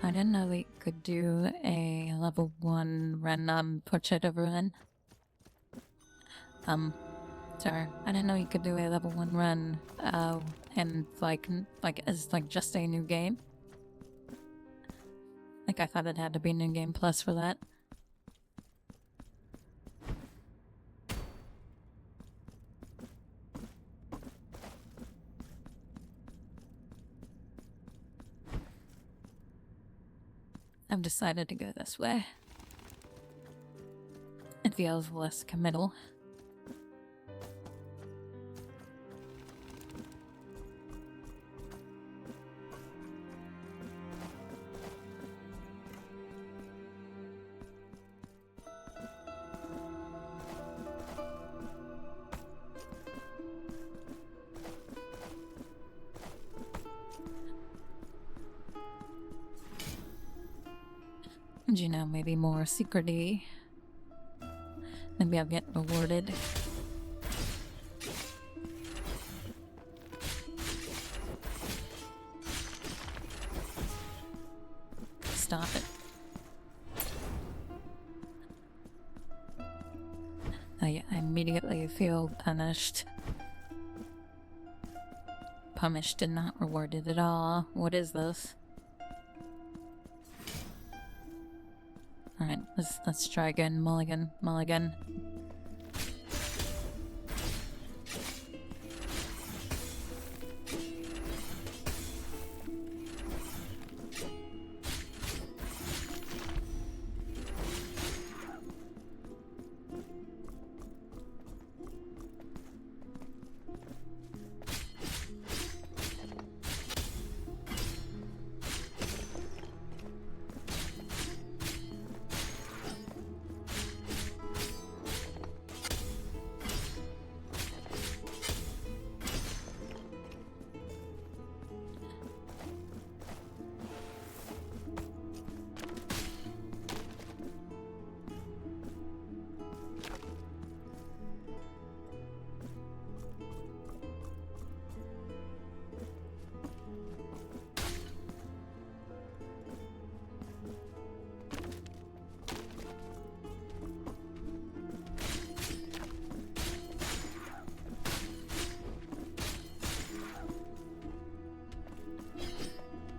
Speaker 1: I didn't know we could do a level 1 run, portrait of run. Sorry, I didn't know you could do a level 1 run, and like as like just a new game. Like I thought it had to be New Game Plus for that. I've decided to go this way. It feels less committal. You know, maybe more secret-y. Maybe I'll get rewarded. Stop it. I immediately feel punished. Punished and not rewarded at all. What is this? Alright, let's try again. Mulligan, mulligan.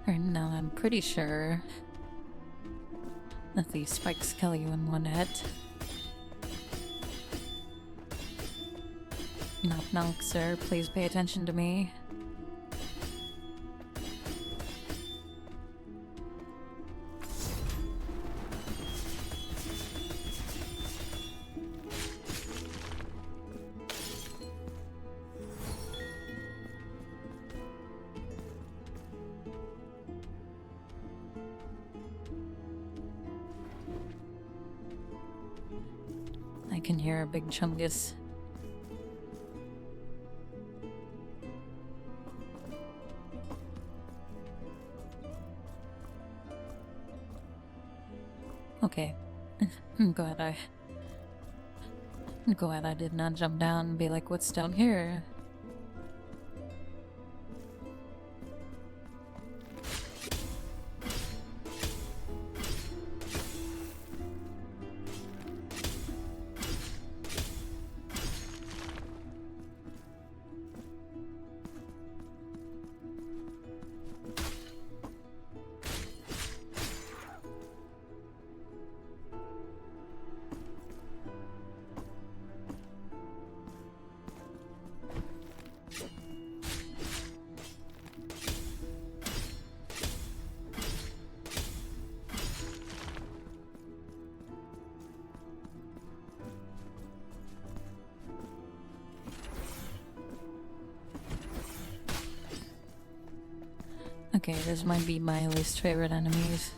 Speaker 1: Or no, I'm pretty sure that these spikes kill you in one hit. Knock knock, sir. Please pay attention to me. I can hear a big chungus. Okay. I'm glad I did not jump down and be like, what's down here? Okay, this might be my least favorite enemies.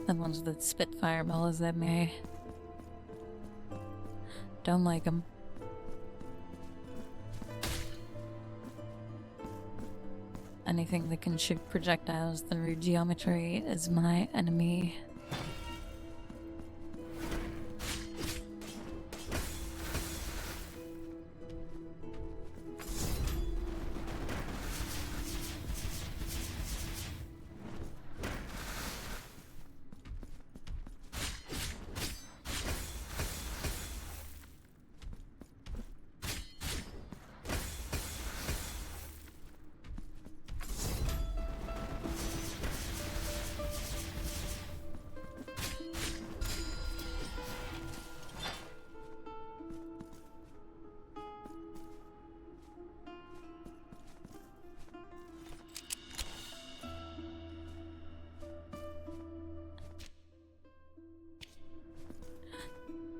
Speaker 1: The ones that spit fireballs at me. Don't like them. Anything that can shoot projectiles through geometry is my enemy.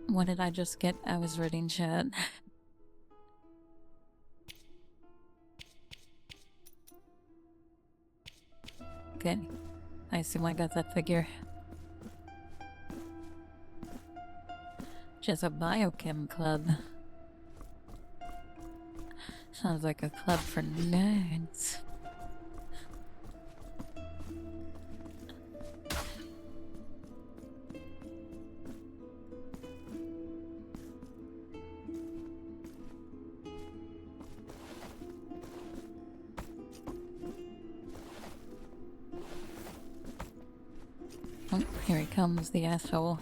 Speaker 1: What did I just get? I was reading chat. Okay. I assume I got that figure. Just a biochem club. Sounds like a club for nerds. Oh, here he comes, the asshole.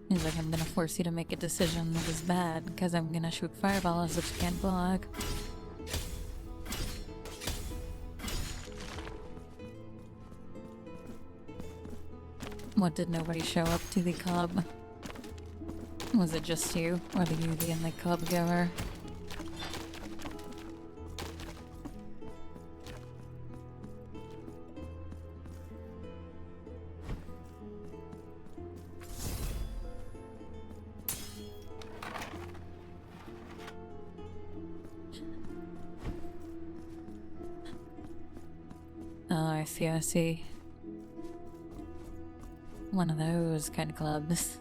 Speaker 1: He's like, I'm gonna force you to make a decision that is bad, because I'm gonna shoot fireballs that you can't block. What, did nobody show up to the club? Was it just you, or were you the only club goer? Oh, I see, I see. One of those kind of clubs.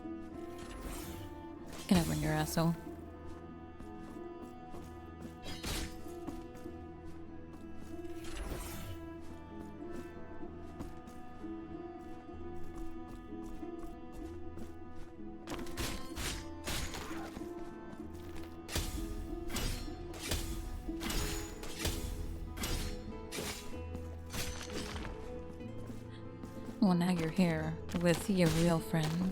Speaker 1: Can I bring your asshole? Well, now you're here with your real friend.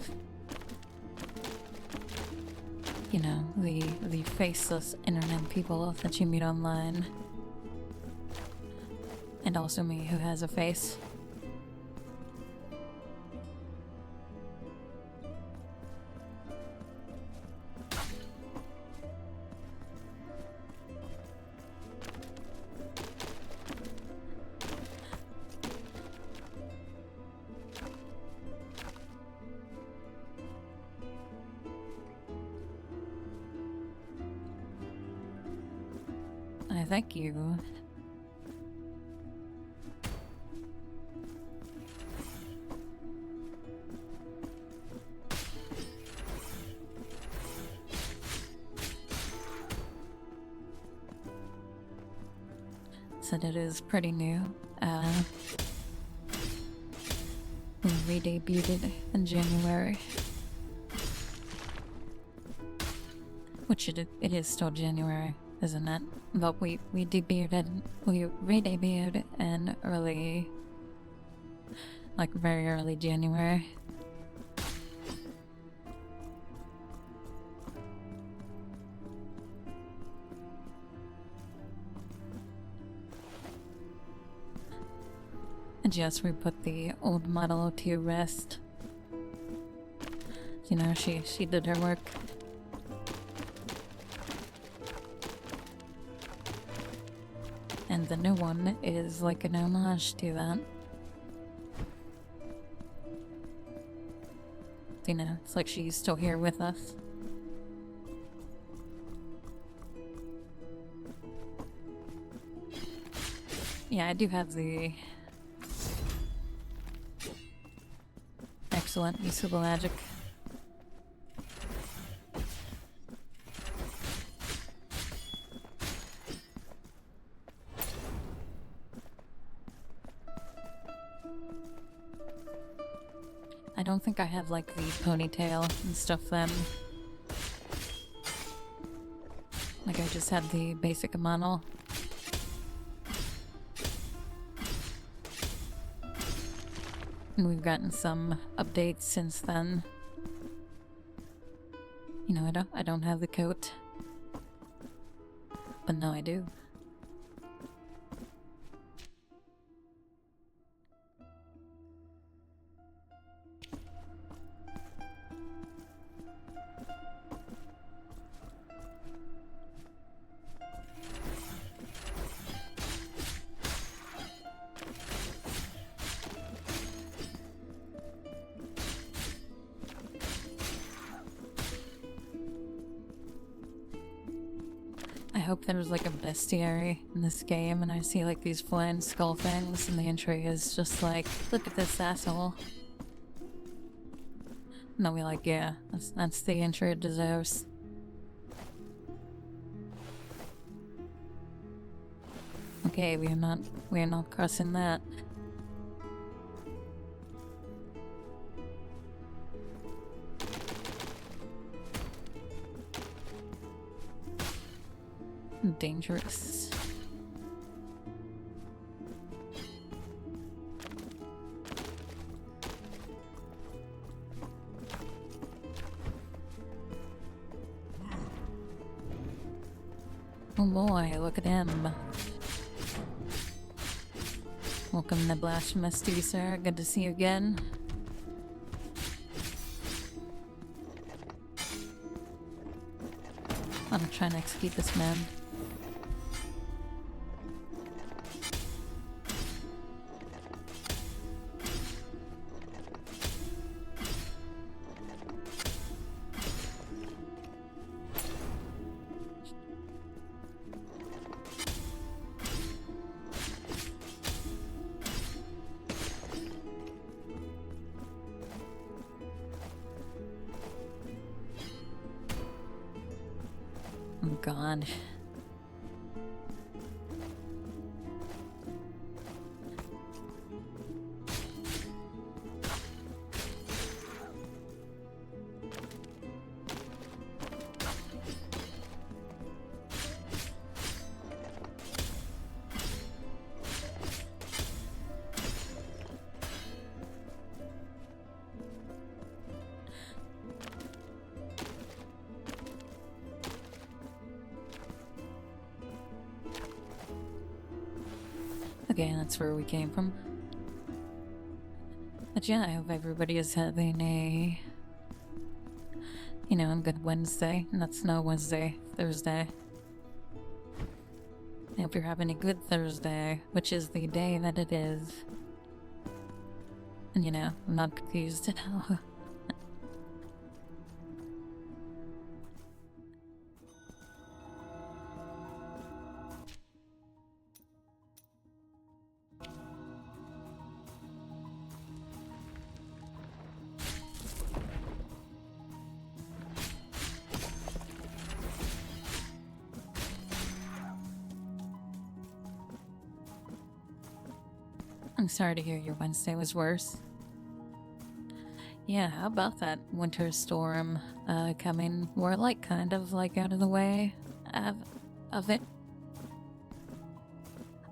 Speaker 1: You know, the faceless internet people that you meet online. And also me, who has a face. I thank you. Said it is pretty new. We re-debuted it in January. Which it is still January, isn't it? But we re-debuted in early, like very early January. And yes, we put the old model to rest. You know, she did her work. And the new one is like an homage to that. You know, it's like she's still here with us. Yeah, I do have the excellent use of the magic. I don't think I have like the ponytail and stuff then. Like I just had the basic model. And we've gotten some updates since then. You know, I don't have the coat. But now I do. I hope there's like a bestiary in this game and I see like these flying skull things and the entry is just like, look at this asshole. And I'll be like, yeah, that's the entry it deserves. Okay, we're not crossing that. Dangerous. Oh boy, look at him. Welcome to Blasphemous, sir. Good to see you again. I'm trying to execute this man. Oh god. Okay, that's where we came from. But yeah, I hope everybody is having a, a good Wednesday. And that's no Wednesday, Thursday. I hope you're having a good Thursday, which is the day that it is. And I'm not confused at all. I'm sorry to hear your Wednesday was worse. Yeah, how about that winter storm coming? We're like kind of like out of the way of it.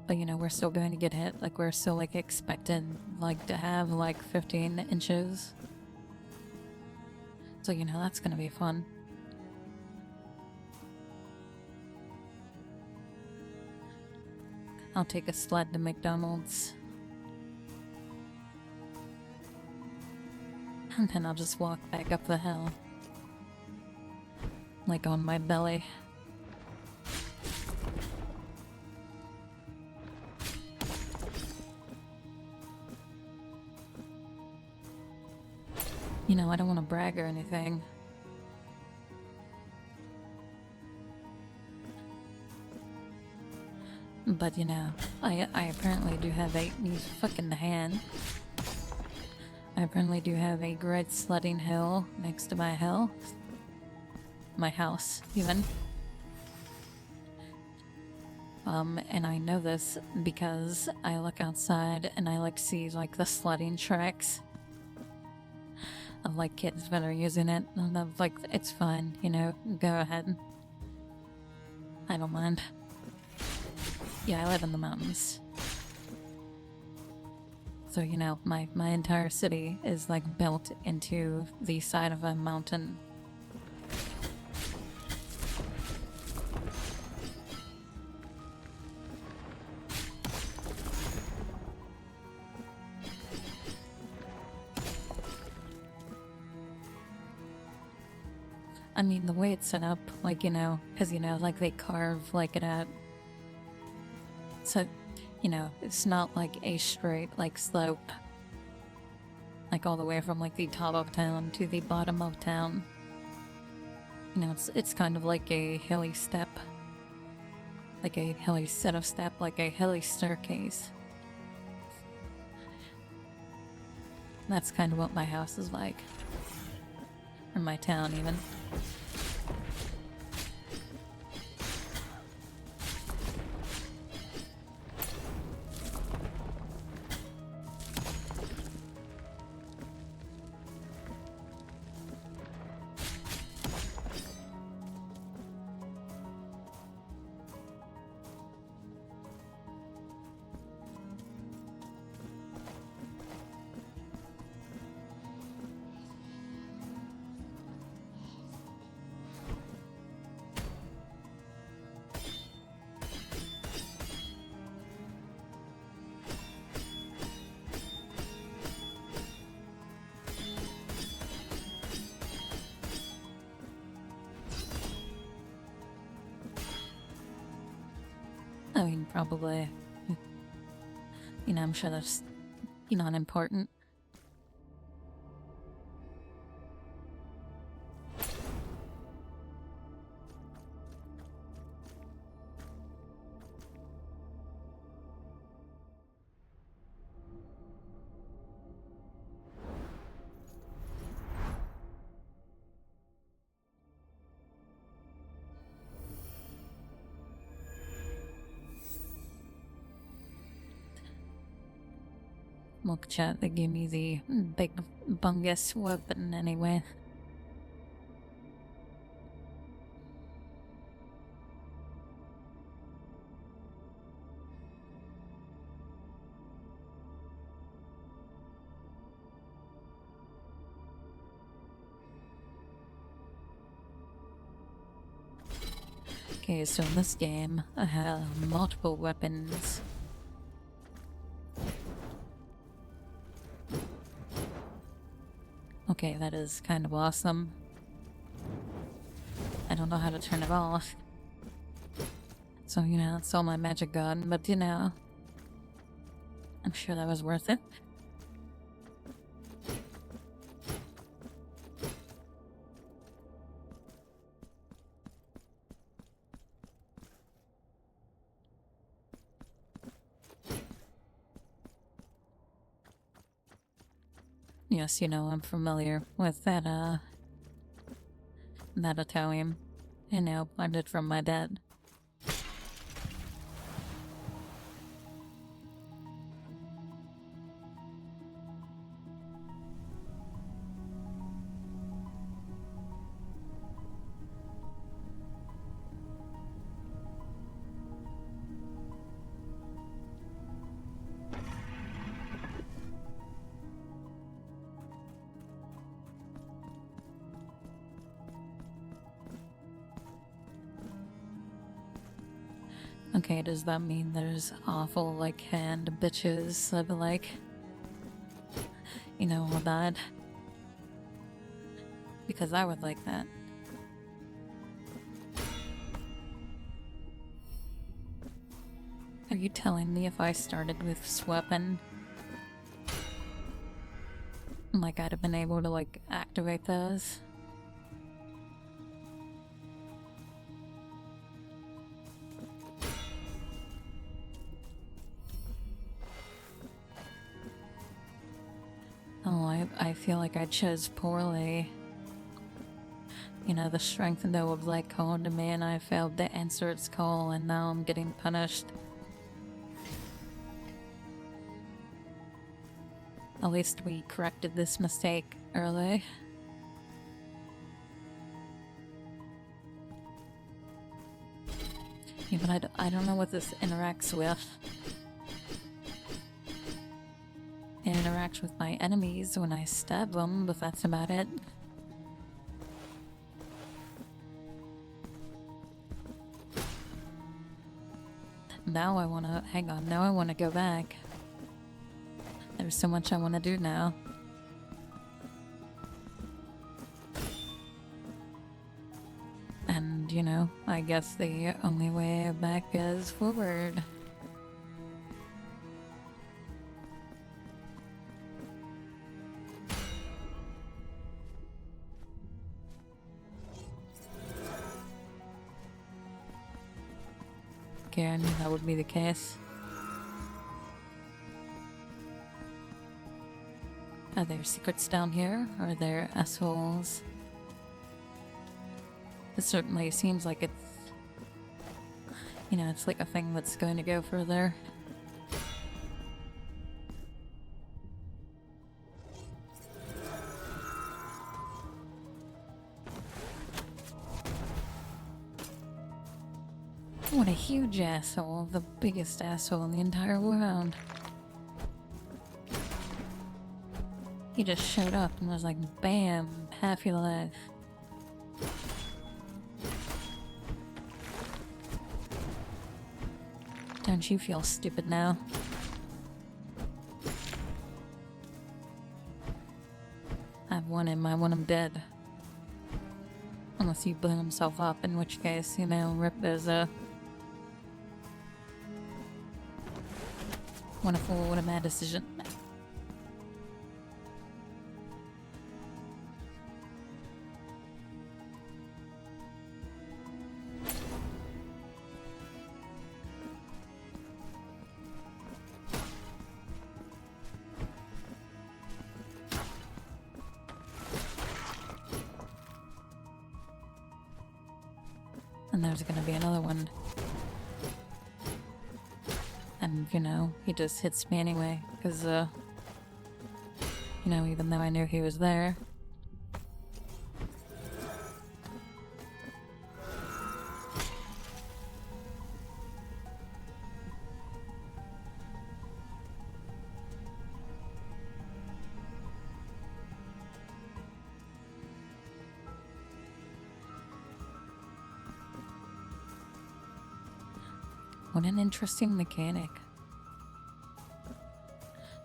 Speaker 1: But we're still going to get hit. Like we're still like expected like to have like 15 inches. So that's gonna be fun. I'll take a sled to McDonald's. And then I'll just walk back up the hill. Like on my belly. I don't want to brag or anything. But I apparently do have a fucking hand. I apparently do have a great sledding hill next to my hill. My house, even. And I know this because I look outside and I see the sledding tracks of kids that are using it. And I'm it's fine, go ahead. I don't mind. Yeah, I live in the mountains. So, my entire city is built into the side of a mountain. I mean, the way it's set up, because, they carve, it out. So, it's not a straight, slope. All the way from, the top of town to the bottom of town. It's kind of like a hilly step. Like a hilly set of steps, like a hilly staircase. That's kind of what my house is like. Or my town, even. I mean, probably. You know, I'm sure that's not important. Look, chat, they gave me the big bungus weapon anyway. Okay, so in this game, I have multiple weapons. Okay, that is kind of awesome. I don't know how to turn it off. So, you know, it's all my magic gun, but you know, I'm sure that was worth it. Yes, you know, I'm familiar with that Aeternam, you know, planted from my dad. Okay, does that mean there's awful, like, hand bitches that be like, you know, all that? Because I would like that. Are you telling me if I started with this weapon, like, I'd have been able to, like, activate those? Oh, I feel like I chose poorly. You know, the strength though of like called to me and I failed to answer its call and now I'm getting punished. At least we corrected this mistake early. Yeah, but I don't know what this interacts with. It interacts with my enemies when I stab them, but that's about it. Now I wanna, hang on, now I wanna go back. There's so much I wanna do now. And, you know, I guess the only way back is forward. Okay, I knew that would be the case. Are there secrets down here? Are there assholes? It certainly seems like it's... You know, it's like a thing that's going to go further. What a huge asshole. The biggest asshole in the entire world. He just showed up and was like, bam, half your life. Don't you feel stupid now? I've won him, I want him dead. Unless he blew himself up, in which case, you know, rip there's a... What a fool, what a mad decision. And there's gonna be another one. And, you know, he just hits me anyway, because, you know, even though I knew he was there. What an interesting mechanic.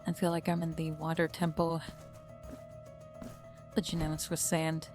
Speaker 1: I feel like I'm in the water temple. But you know, it's with sand.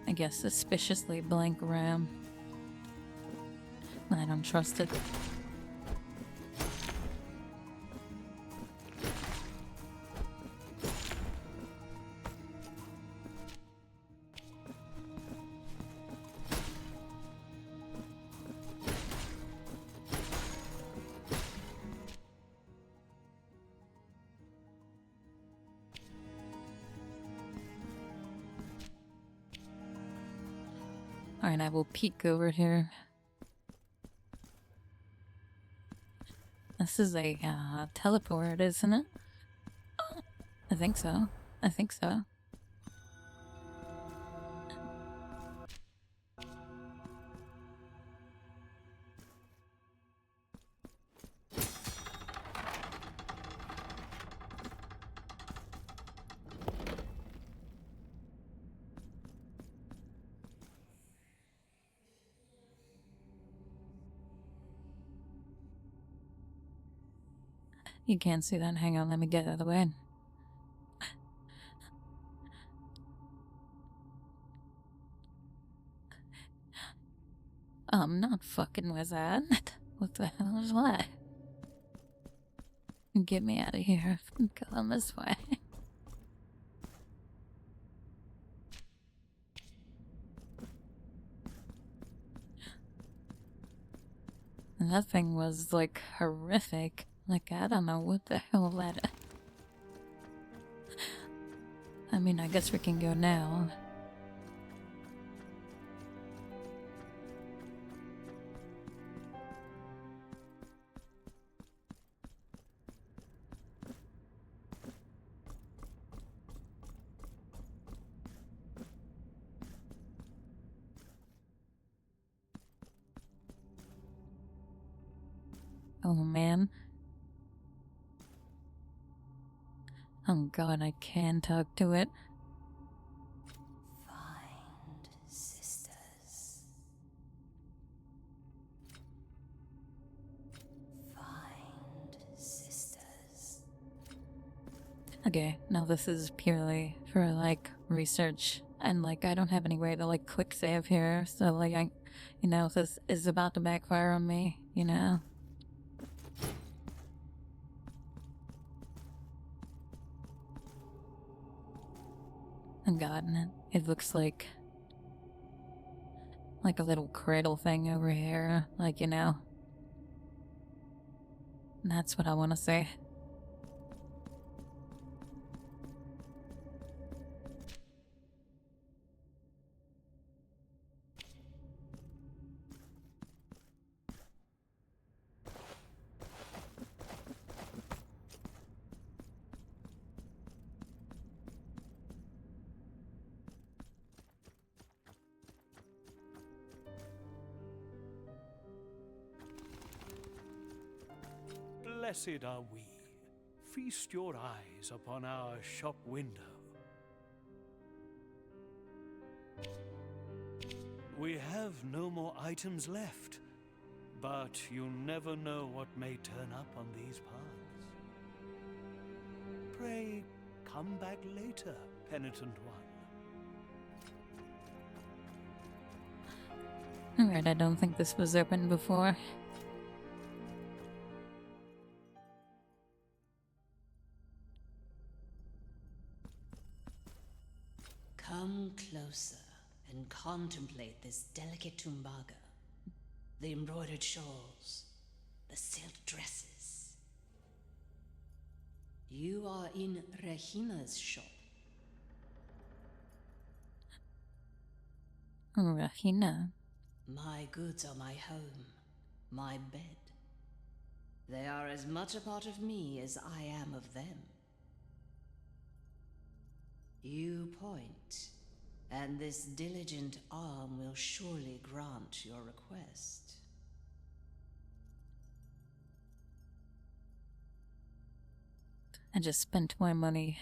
Speaker 1: I guess suspiciously blank RAM. I don't trust it. Alright, I will peek over here. This is a teleport, isn't it? I think so. I think so. You can't see that. Hang on, let me get out of the way. I'm not fucking with that. What the hell is that? Get me out of here. Going this way. And that thing was, like, horrific. Like, I don't know what the hell that... I mean, I guess we can go now. Oh man. Oh god, I can talk to it.
Speaker 9: Find sisters. Find sisters.
Speaker 1: Okay, now this is purely for, like, research. And, like, I don't have any way to, like, quick save here. So, like, you know, this is about to backfire on me, you know? Oh god, and it looks like a little cradle thing over here, like, you know. That's what I want to say.
Speaker 8: Blessed are we. Feast your eyes upon our shop window. We have no more items left, but you never know what may turn up on these paths. Pray, come back later, penitent one.
Speaker 1: Alright, I don't think this was open before.
Speaker 9: Come closer and contemplate this delicate tumbaga. The embroidered shawls, the silk dresses. You are in Regina's shop.
Speaker 1: Regina.
Speaker 9: My goods are my home, my bed. They are as much a part of me as I am of them. You point, and this diligent arm will surely grant your request.
Speaker 1: I just spent my money.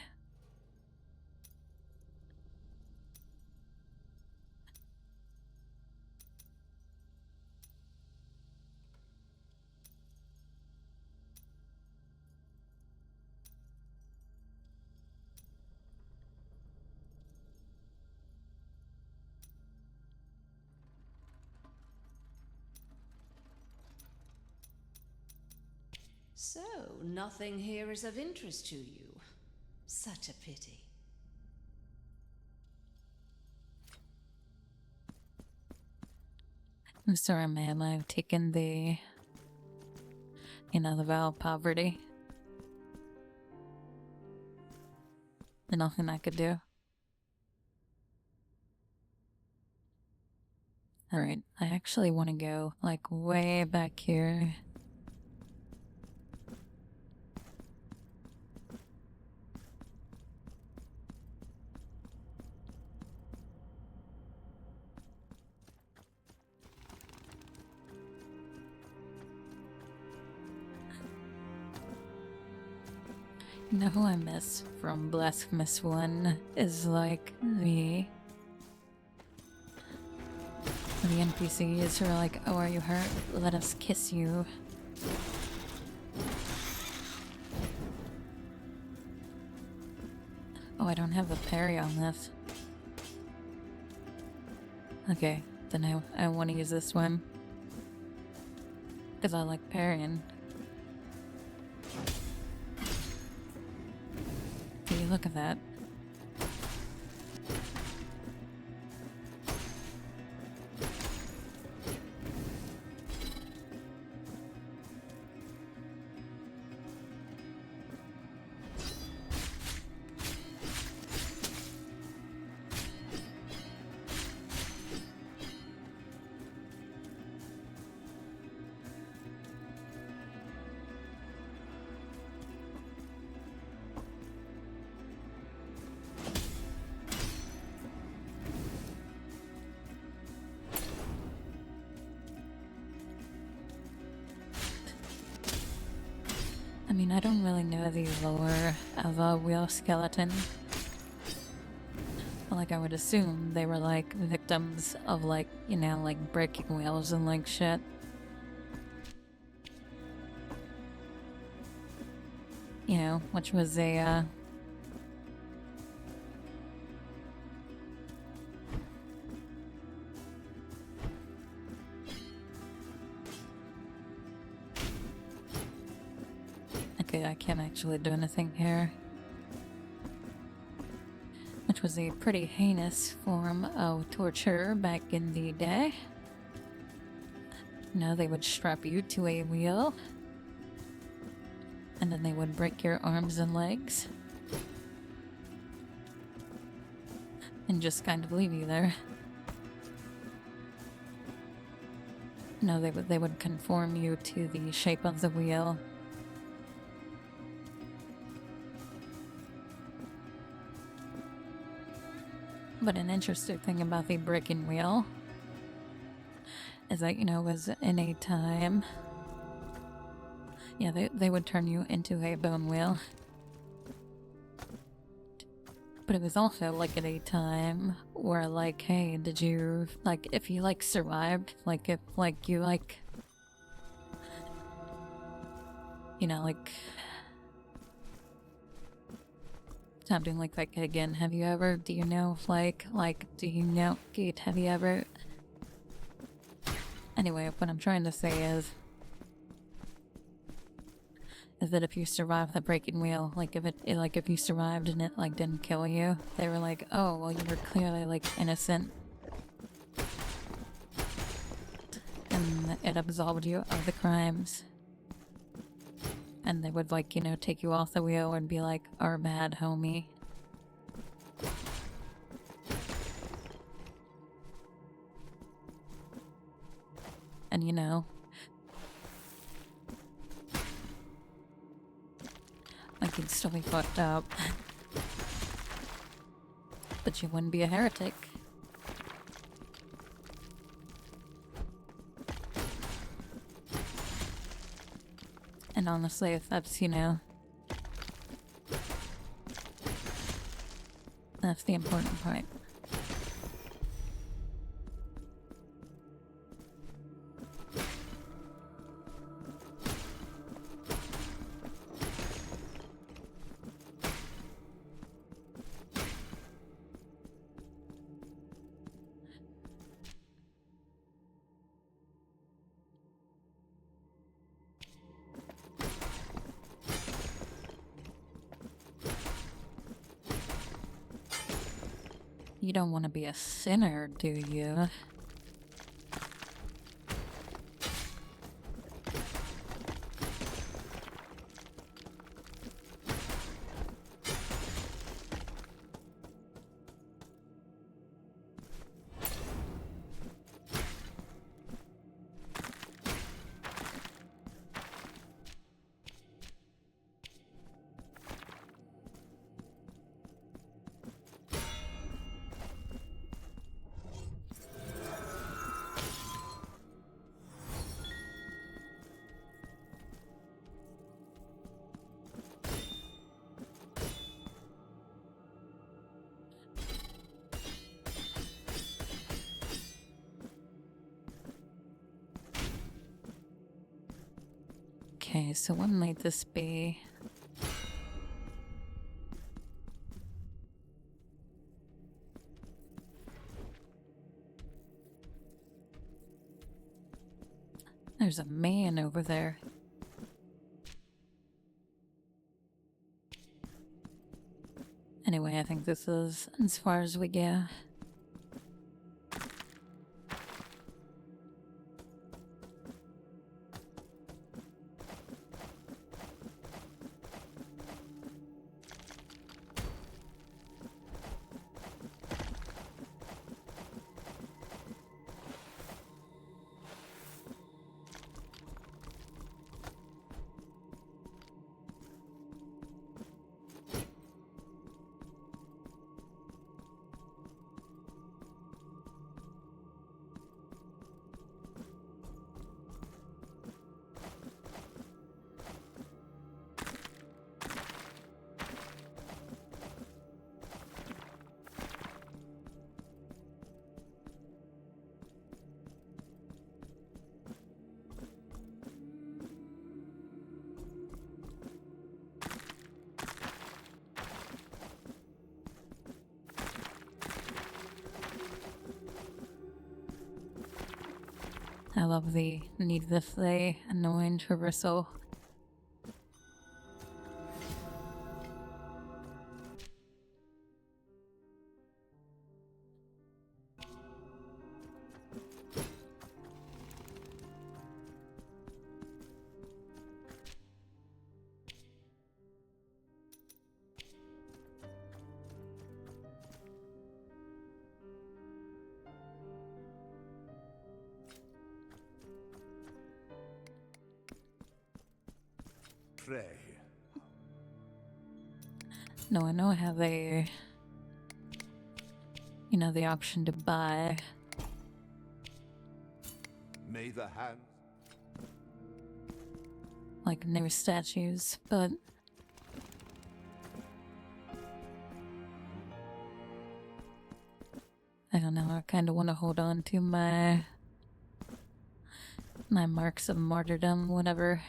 Speaker 9: So, nothing here is of interest to you. Such a pity.
Speaker 1: I'm sorry, man. I've taken the, you know, the vow of poverty. There's nothing I could do. Alright, I actually want to go, like, way back here. You know who I miss from Blasphemous 1 is, like, the NPCs who are like, oh, are you hurt? Let us kiss you. Oh, I don't have a parry on this. Okay, then I want to use this one. Because I like parrying. See, look at that. I mean, I don't really know the lore of a wheel skeleton. But, like, I would assume they were, like, victims of, like, you know, like, breaking wheels and, like, shit. You know, which was a, Okay, I can't actually do anything here. Which was a pretty heinous form of torture back in the day. Now they would strap you to a wheel. And then they would break your arms and legs. And just kind of leave you there. No, they would conform you to the shape of the wheel. But an interesting thing about the breaking wheel is that, you know, was in a time... Yeah, they would turn you into a bone wheel. But it was also, like, at a time where, like, hey, did you... Like, if you, like, survived, like, if, like, you, like... You know, like... Stop doing like that again. Have you ever, do you know, do you know, Gate, have you ever... Anyway, what I'm trying to say is that if you survive the breaking wheel, like if you survived and it like didn't kill you, they were like, oh, well, you were clearly like innocent. And it absolved you of the crimes. And they would, like, you know, take you off the wheel and be like, our bad, homie. And, you know, like, you'd still be fucked up. But you wouldn't be a heretic. And honestly, if that's, you know, that's the important part. You don't want to be a sinner, do you? Okay, so what might this be? There's a man over there. Anyway, I think this is as far as we go. I love the needlessly annoying traversal.
Speaker 5: Pray.
Speaker 1: No, I know I have a, you know, the option to buy.
Speaker 5: May the hand
Speaker 1: Like new statues, but I don't know, I kind of want to hold on to my marks of martyrdom, whatever.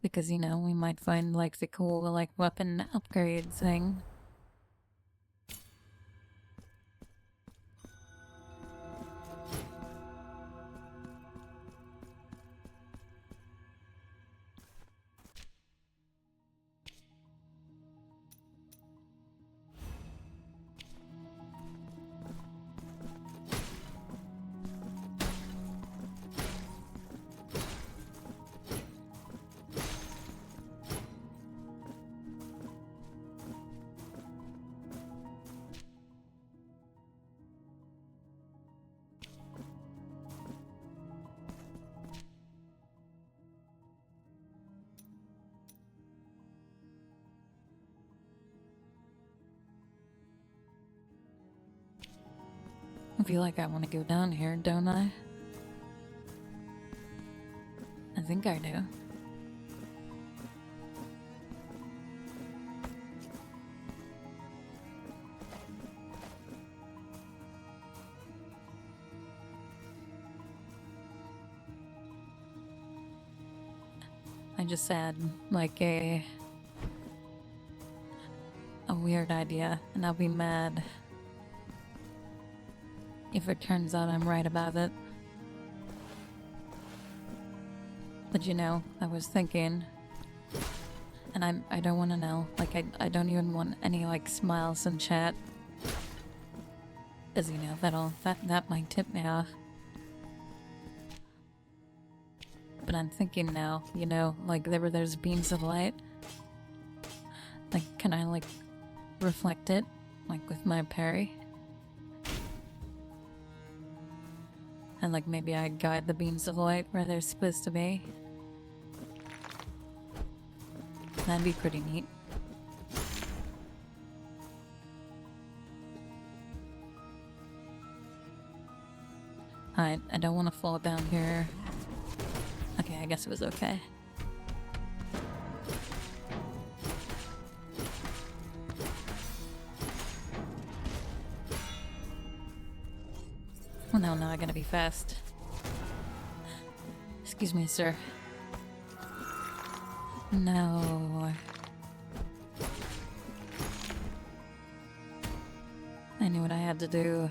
Speaker 1: Because, you know, we might find like the cool like weapon upgrade thing. I feel like I want to go down here, don't I? I think I do. I just had like a weird idea, and I'll be mad if it turns out I'm right about it. But you know, I was thinking, and I don't want to know, like I don't even want any like smiles in chat, because you know that might tip me off. But I'm thinking now, you know, like there were those beams of light. Like, can I like reflect it, like with my parry? And like maybe I guide the beams of light where they're supposed to be. That'd be pretty neat. I don't want to fall down here. Okay, I guess it was okay. Oh no, I gotta be fast. Excuse me, sir. No. I knew what I had to do.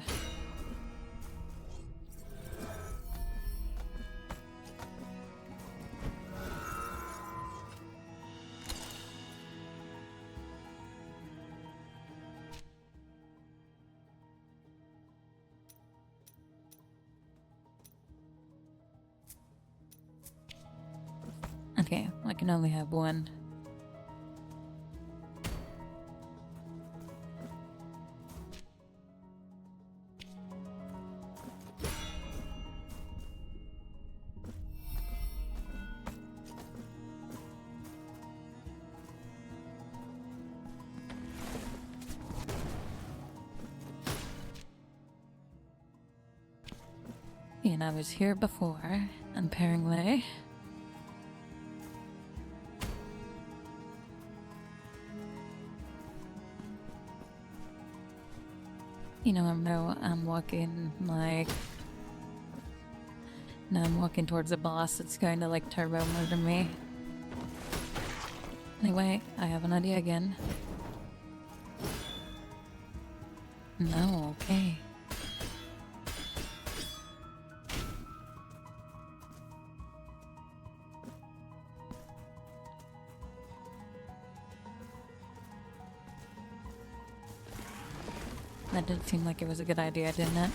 Speaker 1: Okay, I can only have one. And I was here before, apparently. You know, I'm walking like... Now I'm walking towards a boss that's going to like turbo murder me. Anyway, I have an idea again. No, okay. That did seem like it was a good idea, didn't it?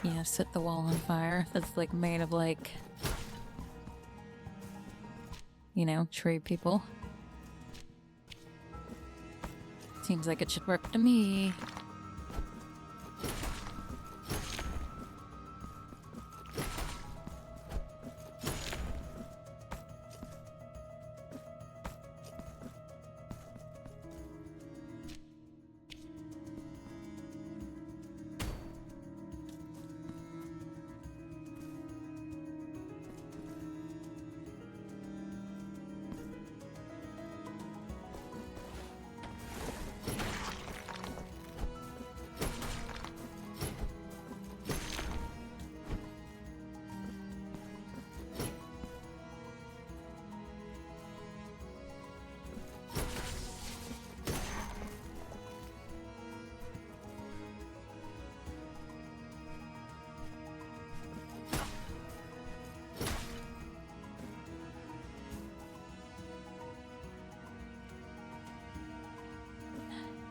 Speaker 1: Yeah, set the wall on fire. That's like made of like... You know, tree people. Seems like it should work to me.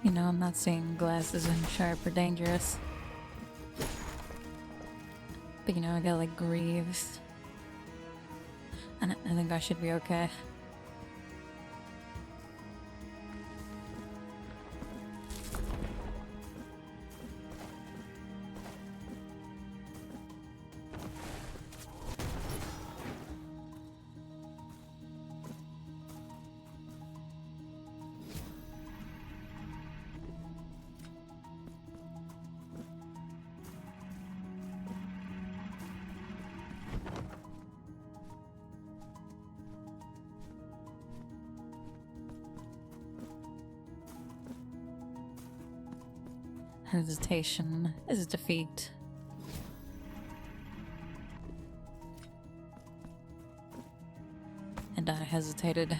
Speaker 1: You know, I'm not saying glass isn't sharp or dangerous. But you know, I got like greaves. And I think I should be okay. Hesitation is defeat. And I hesitated.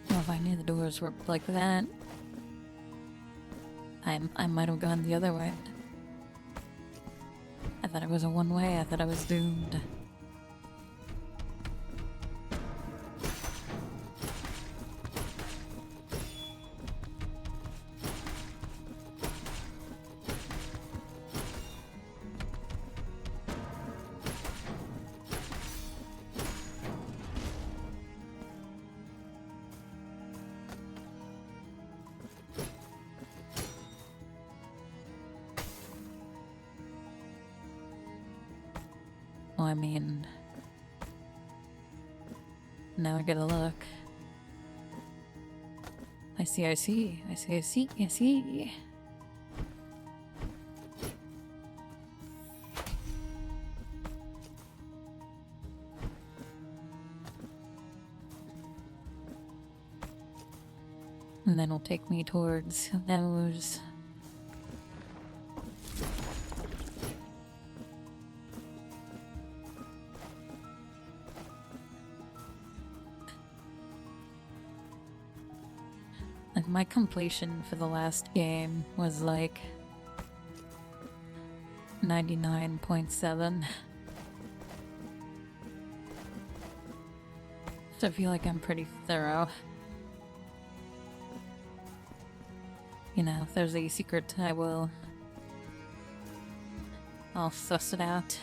Speaker 1: Well, if I knew the doors were like that, I might have gone the other way. I thought it was a one-way. I thought I was doomed. Well, I mean, now I gotta look. I see. And then it'll take me towards those. Like, my completion for the last game was like 99.7. So I feel like I'm pretty thorough. You know, if there's a secret, I'll suss it out.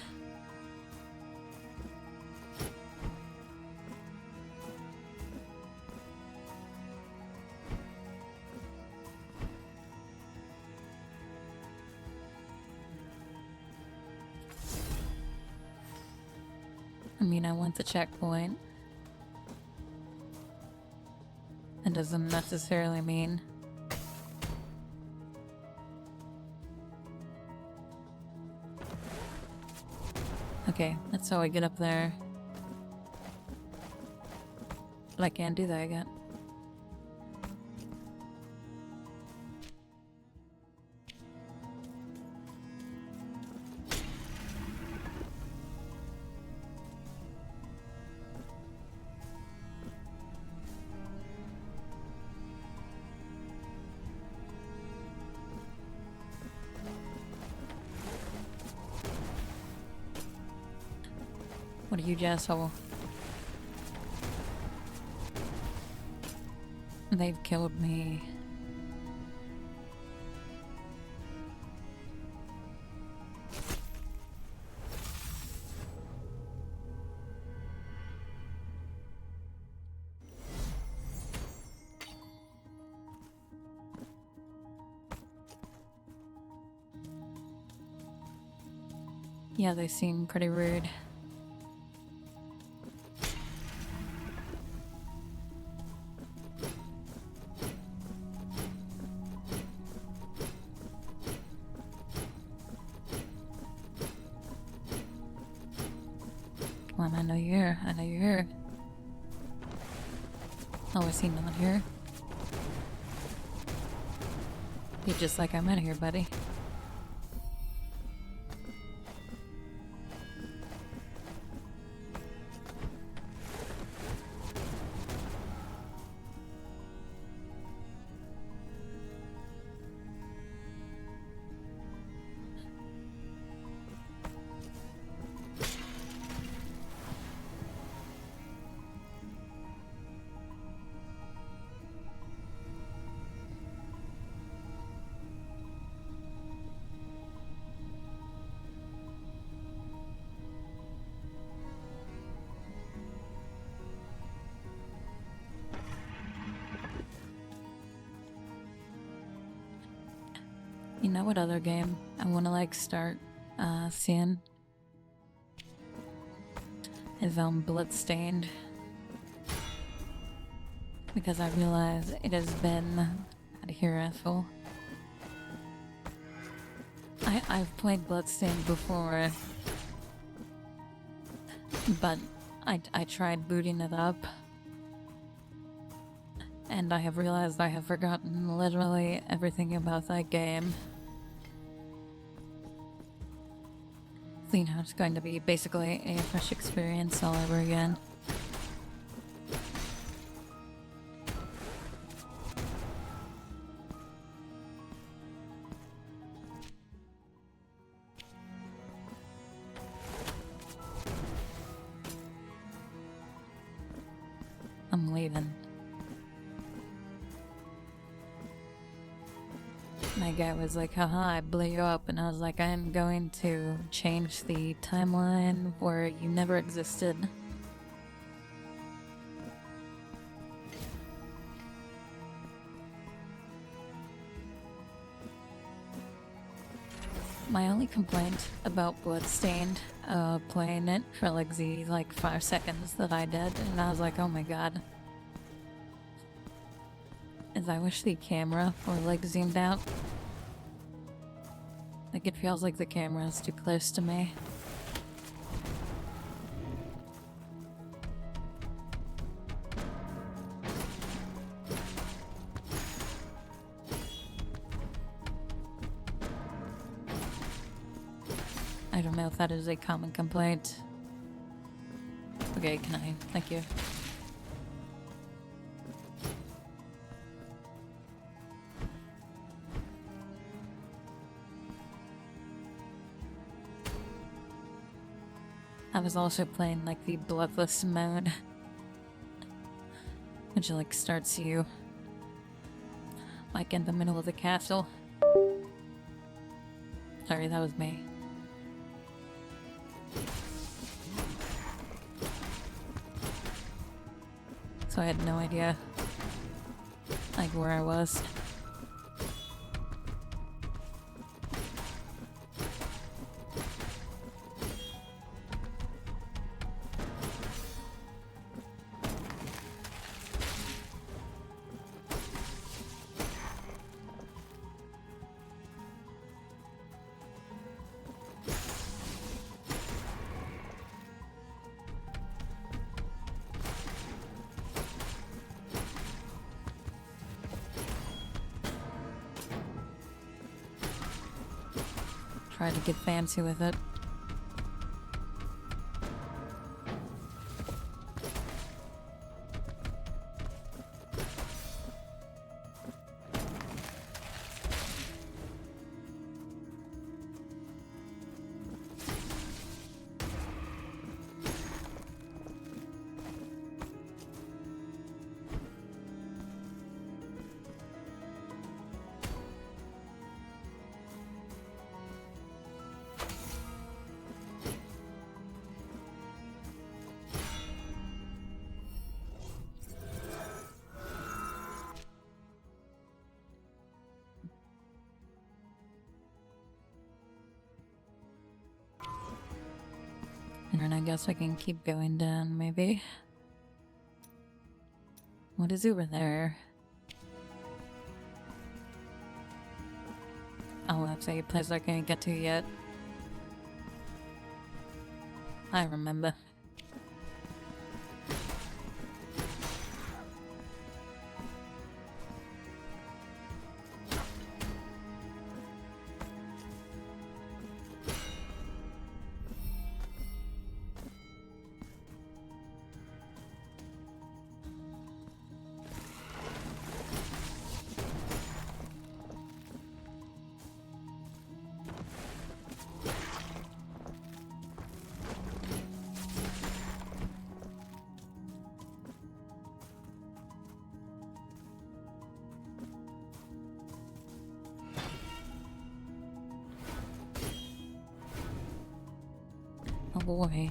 Speaker 1: I mean, I want the checkpoint. It doesn't necessarily mean okay, that's how I get up there. But I can't do that again. What are you, asshole? They've killed me. Yeah, they seem pretty rude. Come on, I know you're here. I know you're here. Oh, I see nothing here. You're just like I'm out of here, buddy. You know what other game I want to like start seeing? Is Bloodstained. Because I realize it has been out of here, asshole. I've played Bloodstained before, but I tried booting it up, and I have realized I have forgotten literally everything about that game. So, you know, it's going to be basically a fresh experience all over again. I'm leaving. My guy was like, haha, I blew you up, and I was like, I'm going to change the timeline where you never existed. My only complaint about Bloodstained, playing it for like the 5 seconds that I did, and I was like, oh my god, is I wish the camera were like zoomed out. Like, it feels like the camera is too close to me. I don't know if that is a common complaint. Okay, can I? Thank you. I was also playing like the bloodless mode. Angelic starts you, like, in the middle of the castle. Sorry, that was me. So I had no idea, like, where I was. Try to get fancy with it. And then I guess I can keep going down, maybe. What is over there? Oh, that's a place I can't get to yet. I remember. Oh boy.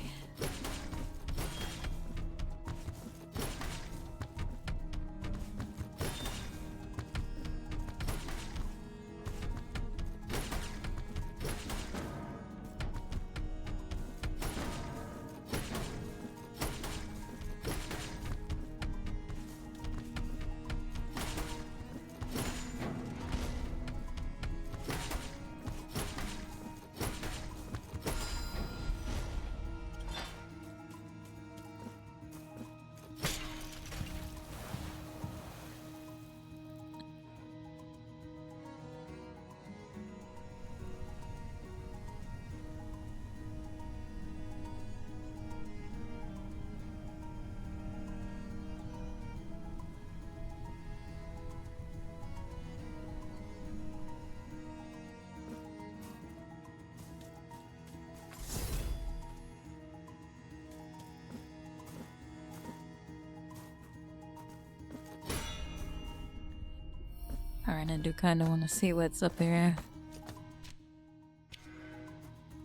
Speaker 1: Alright, I do kind of want to see what's up here.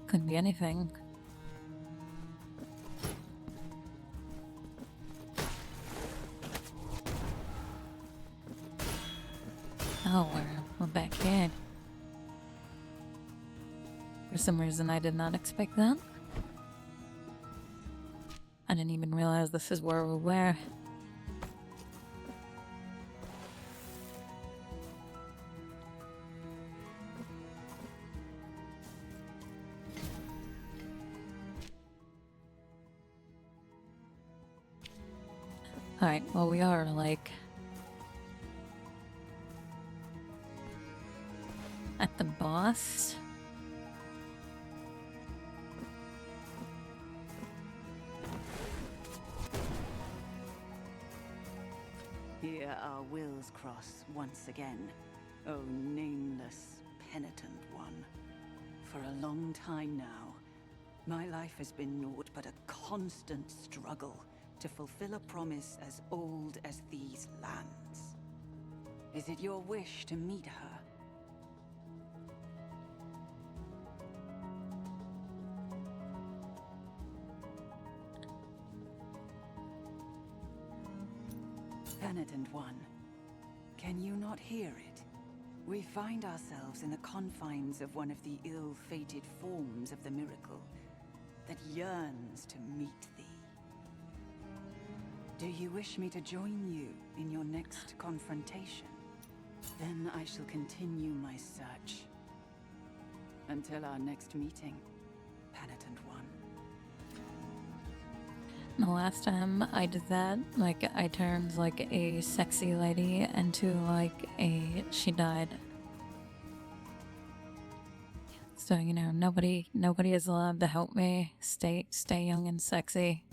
Speaker 1: Could be anything. Oh, we're back here. For some reason, I did not expect that. I didn't even realize this is where we were. Alright, well, we are, like, at the boss.
Speaker 6: Here our wills cross once again, O nameless, penitent one. For a long time now, my life has been naught but a constant struggle to fulfill a promise as old as these lands. Is it your wish to meet her? Penitent one, can you not hear it? We find ourselves in the confines of one of the ill-fated forms of the miracle that yearns to meet thee. Do you wish me to join you in your next confrontation? Then I shall continue my search. Until our next meeting, Penitent one.
Speaker 1: The last time I did that, like, I turned, like, a sexy lady into, like, she died. So, you know, nobody is allowed to help me stay young and sexy.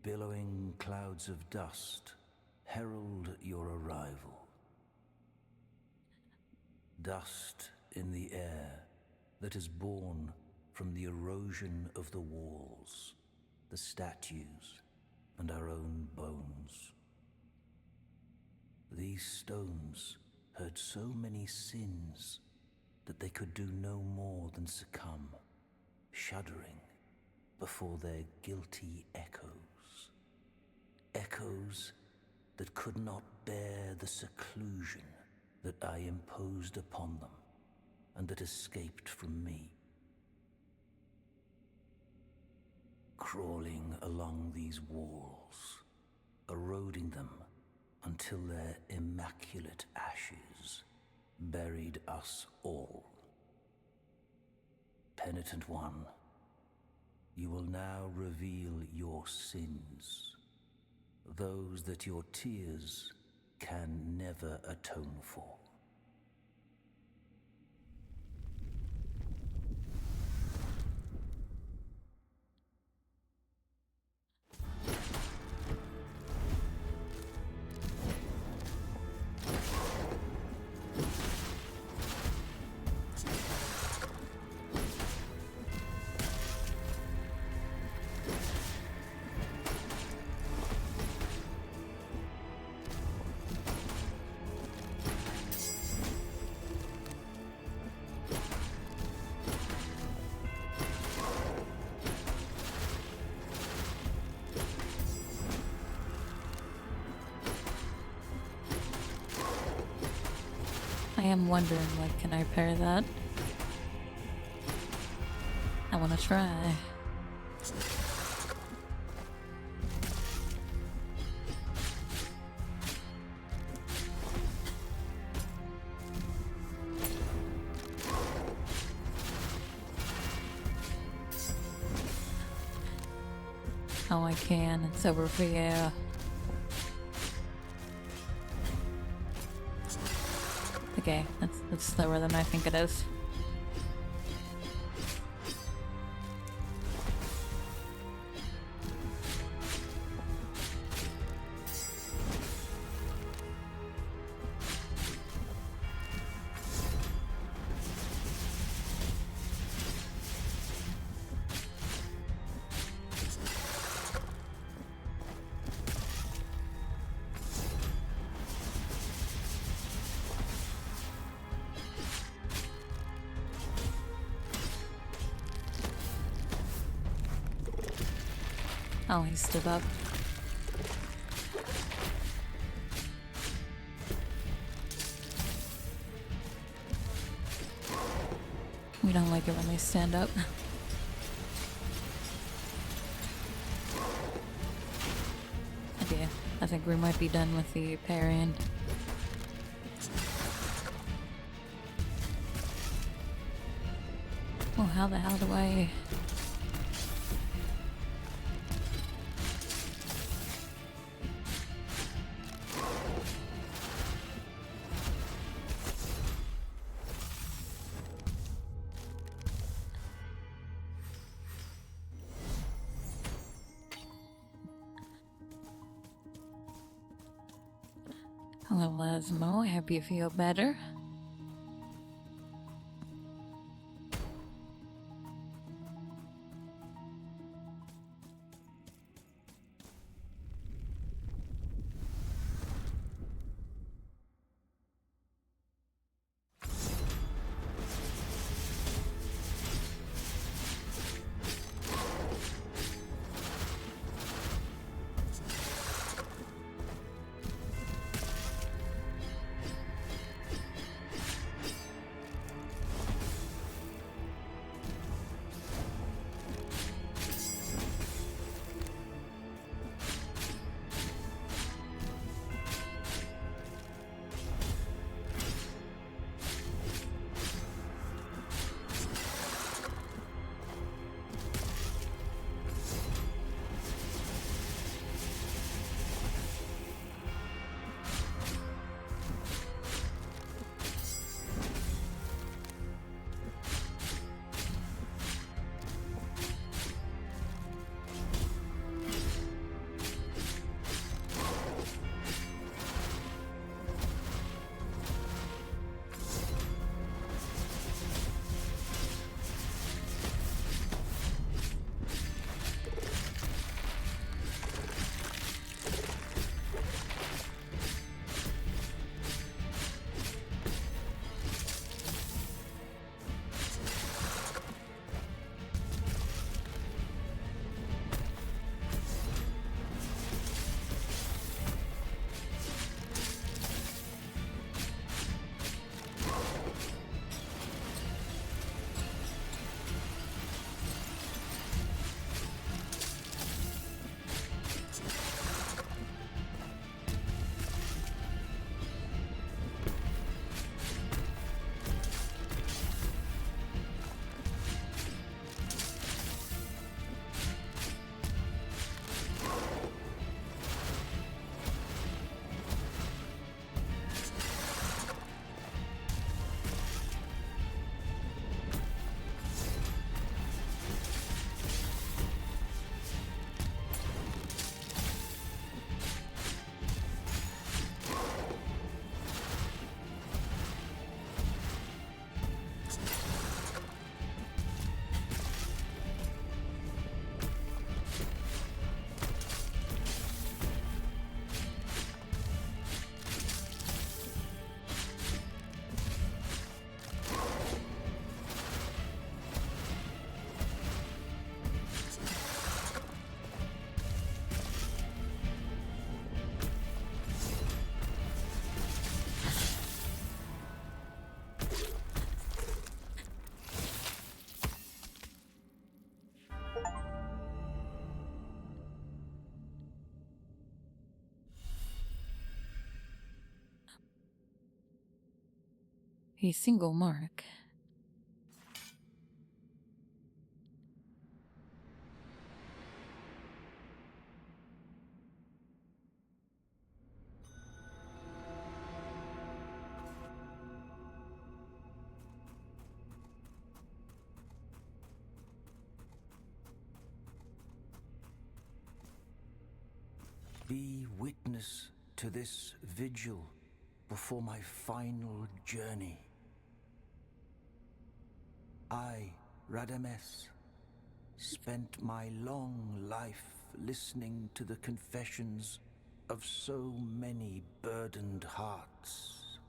Speaker 10: Billowing clouds of dust herald your arrival. Dust in the air that is born from the erosion of the walls, the statues, and our own bones. These stones heard so many sins that they could do no more than succumb, shuddering before their guilty echoes. Echoes that could not bear the seclusion that I imposed upon them and that escaped from me. Crawling along these walls, eroding them until their immaculate ashes buried us all. Penitent one, you will now reveal your sins, those that your tears can never atone for.
Speaker 1: I am wondering, like, can I pair that? I wanna try. Oh, I can. It's over for you. Okay, that's slower than I think it is. Oh, he stood up. We don't like it when they stand up. Okay, I think we might be done with the parrying. Oh, how the hell do I... Hello, Lasmo. I hope you feel better. a single mark.
Speaker 10: Be witness to this vigil before my final journey. I, Radames, spent my long life listening to the confessions of so many burdened hearts.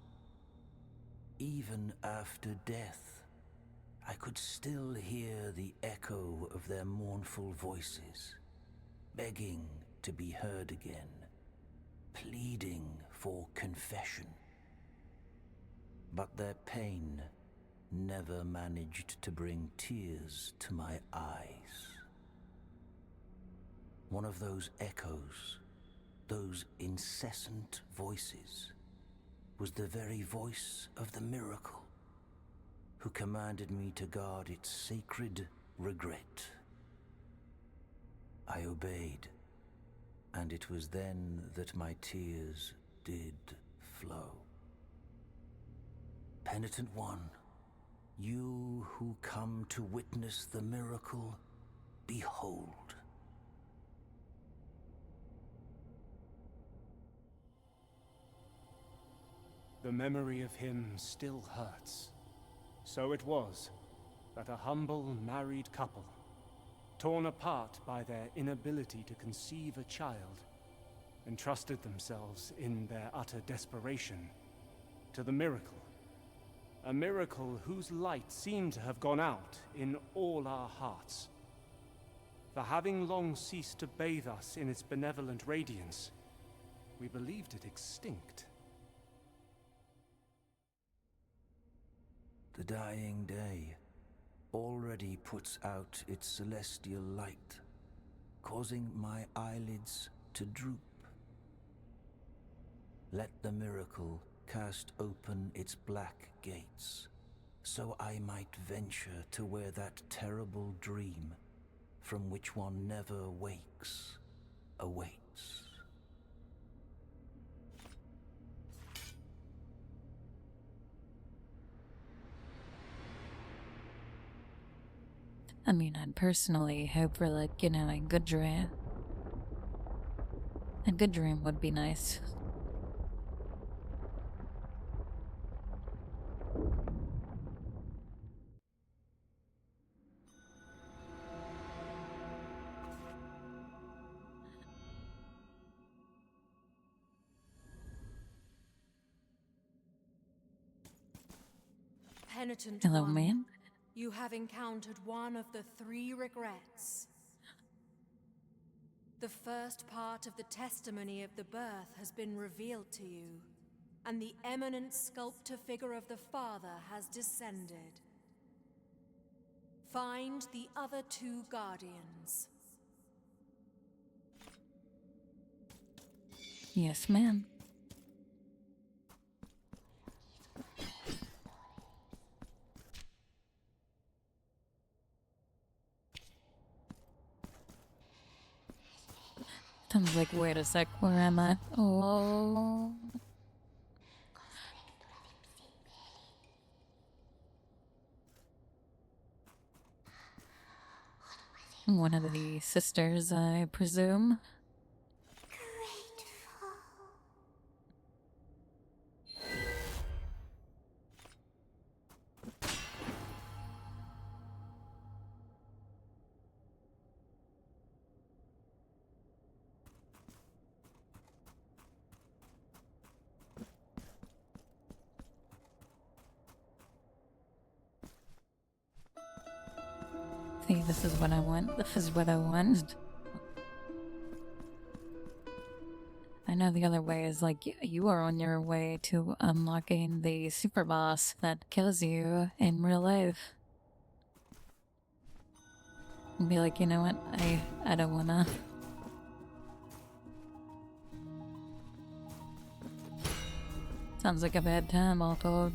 Speaker 10: Even after death, I could still hear the echo of their mournful voices, begging to be heard again, pleading for confession. But their pain never managed to bring tears to my eyes. One of those echoes, those incessant voices, was the very voice of the miracle, who commanded me to guard its sacred regret. I obeyed, and it was then that my tears did flow. Penitent one, you who come to witness the miracle, behold.
Speaker 3: The memory of him still hurts. So it was that a humble married couple, torn apart by their inability to conceive a child, entrusted themselves in their utter desperation to the miracle. A miracle whose light seemed to have gone out in all our hearts. For having long ceased to bathe us in its benevolent radiance, we believed it extinct.
Speaker 10: The dying day already puts out its celestial light, causing my eyelids to droop. Let the miracle cast open its black gates, so I might venture to where that terrible dream, from which one never wakes, awaits.
Speaker 1: I mean, I'd personally hope for, like, you know, a good dream. A good dream would be nice.
Speaker 4: Penitent
Speaker 1: Hello,
Speaker 4: one,
Speaker 1: ma'am.
Speaker 4: you have encountered one of the 3 regrets. The first part of the testimony of the birth has been revealed to you, and the eminent sculptor figure of the Father has descended. Find the other 2 guardians.
Speaker 1: Yes, ma'am. Tom's like, wait a sec, where am I? Oh. One of the sisters, I presume. See, this is what I want. This is what I want. I know the other way is like you are on your way to unlocking the super boss that kills you in real life. And be like, you know what? I don't wanna. Sounds like a bad time, all told.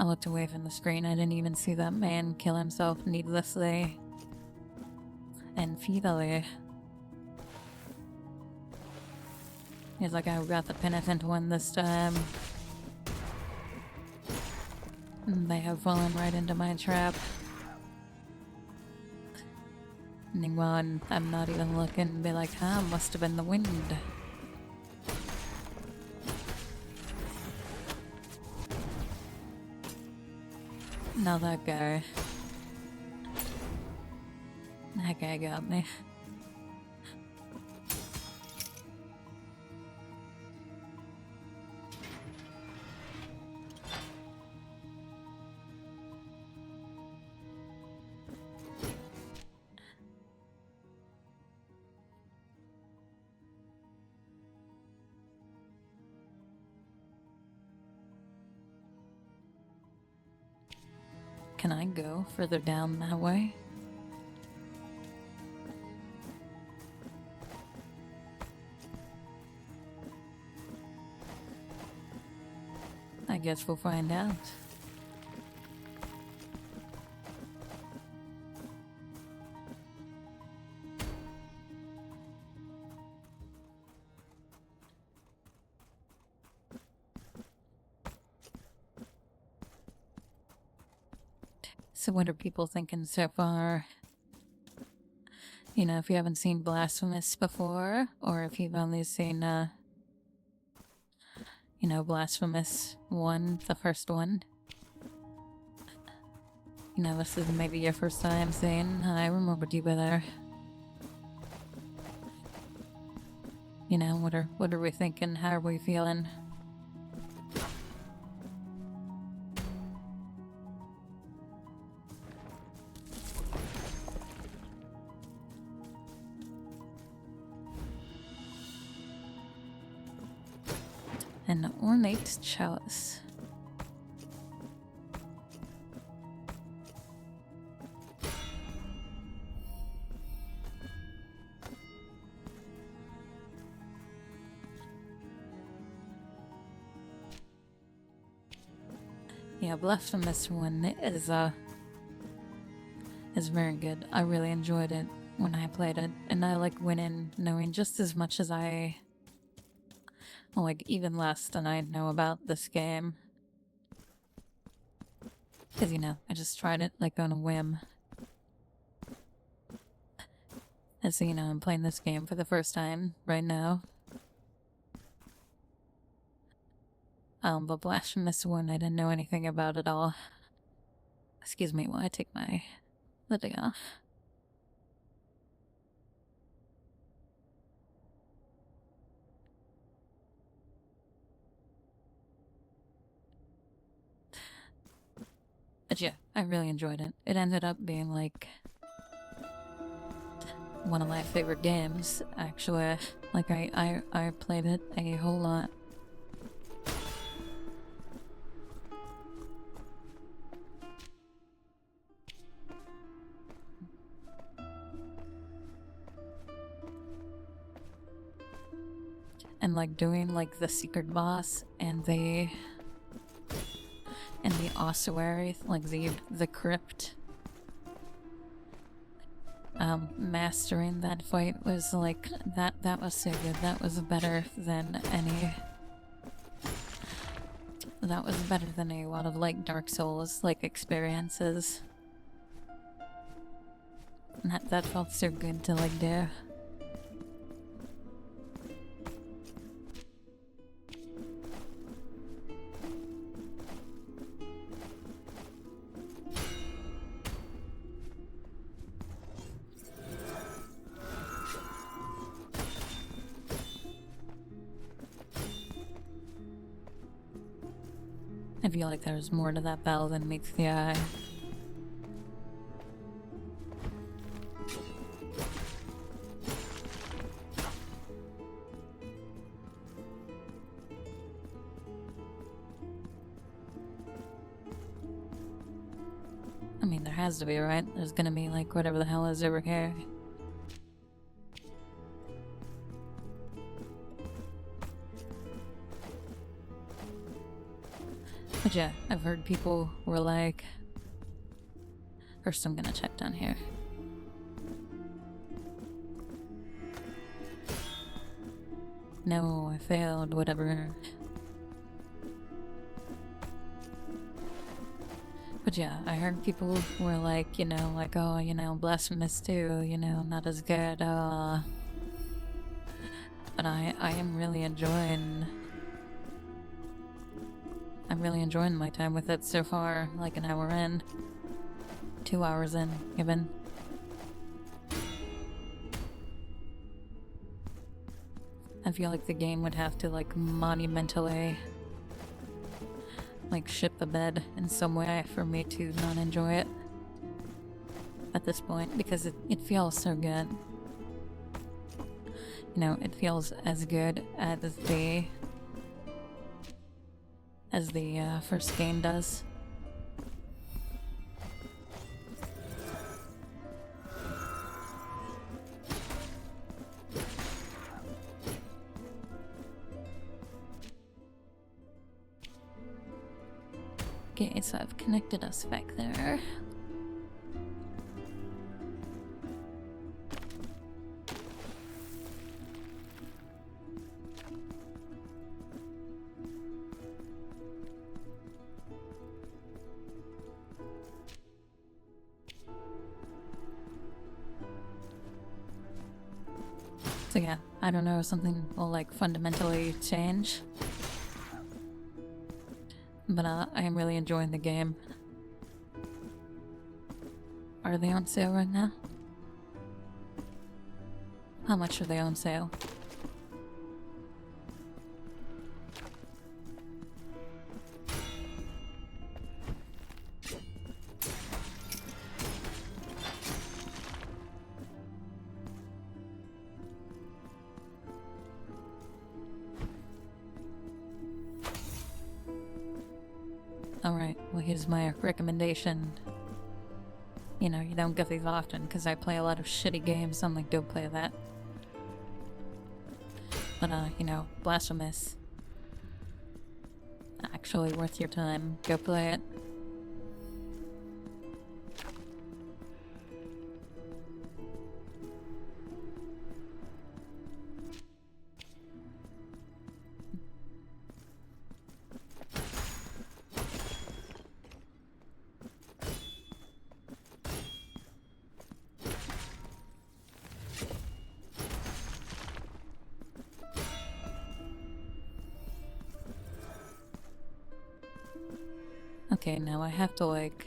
Speaker 1: I looked away from the screen. I didn't even see that man kill himself needlessly and futilely. He's like, I got the penitent one this time. And they have fallen right into my trap. And I'm not even looking and be like, huh, must have been the wind. Now that guy got me. Can I go further down that way? I guess we'll find out. So what are people thinking so far? You know, if you haven't seen Blasphemous before, or if you've only seen, you know, Blasphemous 1, the first one. You know, this is maybe your first time seeing, I remembered you were there. You know, what are we thinking? How are we feeling? An ornate chalice. Yeah, Blasphemous one is very good. I really enjoyed it when I played it, and I like went in knowing just as much as like even less than I know about this game. Because, you know, I just tried it like on a whim. And so, you know, I'm playing this game for the first time right now. But Blasphemous 1, I didn't know anything about at all. Excuse me while I take my hoodie off. But yeah, I really enjoyed it. It ended up being like one of my favorite games, actually. Like I played it a whole lot. And like doing like the secret boss and the ossuary, like the crypt. Mastering that fight was like that was so good. That was better than a lot of like Dark Souls like experiences. And that felt so good to like do. I feel like there's more to that bell than meets the eye. I mean, there has to be, right? There's gonna be, like, whatever the hell is over here. But yeah, I've heard people were like... First I'm gonna check down here. No, I failed, whatever. But yeah, I heard people were like, you know, like, oh, you know, Blasphemous 2, you know, not as good, But I am really enjoying... I'm really enjoying my time with it so far, like an hour in. 2 hours in, even. I feel like the game would have to, like, monumentally, like, shit the bed in some way for me to not enjoy it at this point, because it feels so good. You know, it feels as good as the first game does. Okay, so I've connected us back there. So yeah, I don't know if something will like fundamentally change. But I am really enjoying the game. Are they on sale right now? How much are they on sale? Alright, well here's my recommendation. You know, you don't get these often because I play a lot of shitty games, so I'm like, don't play that. But you know, Blasphemous. Actually worth your time. Go play it. Okay, now I have to like...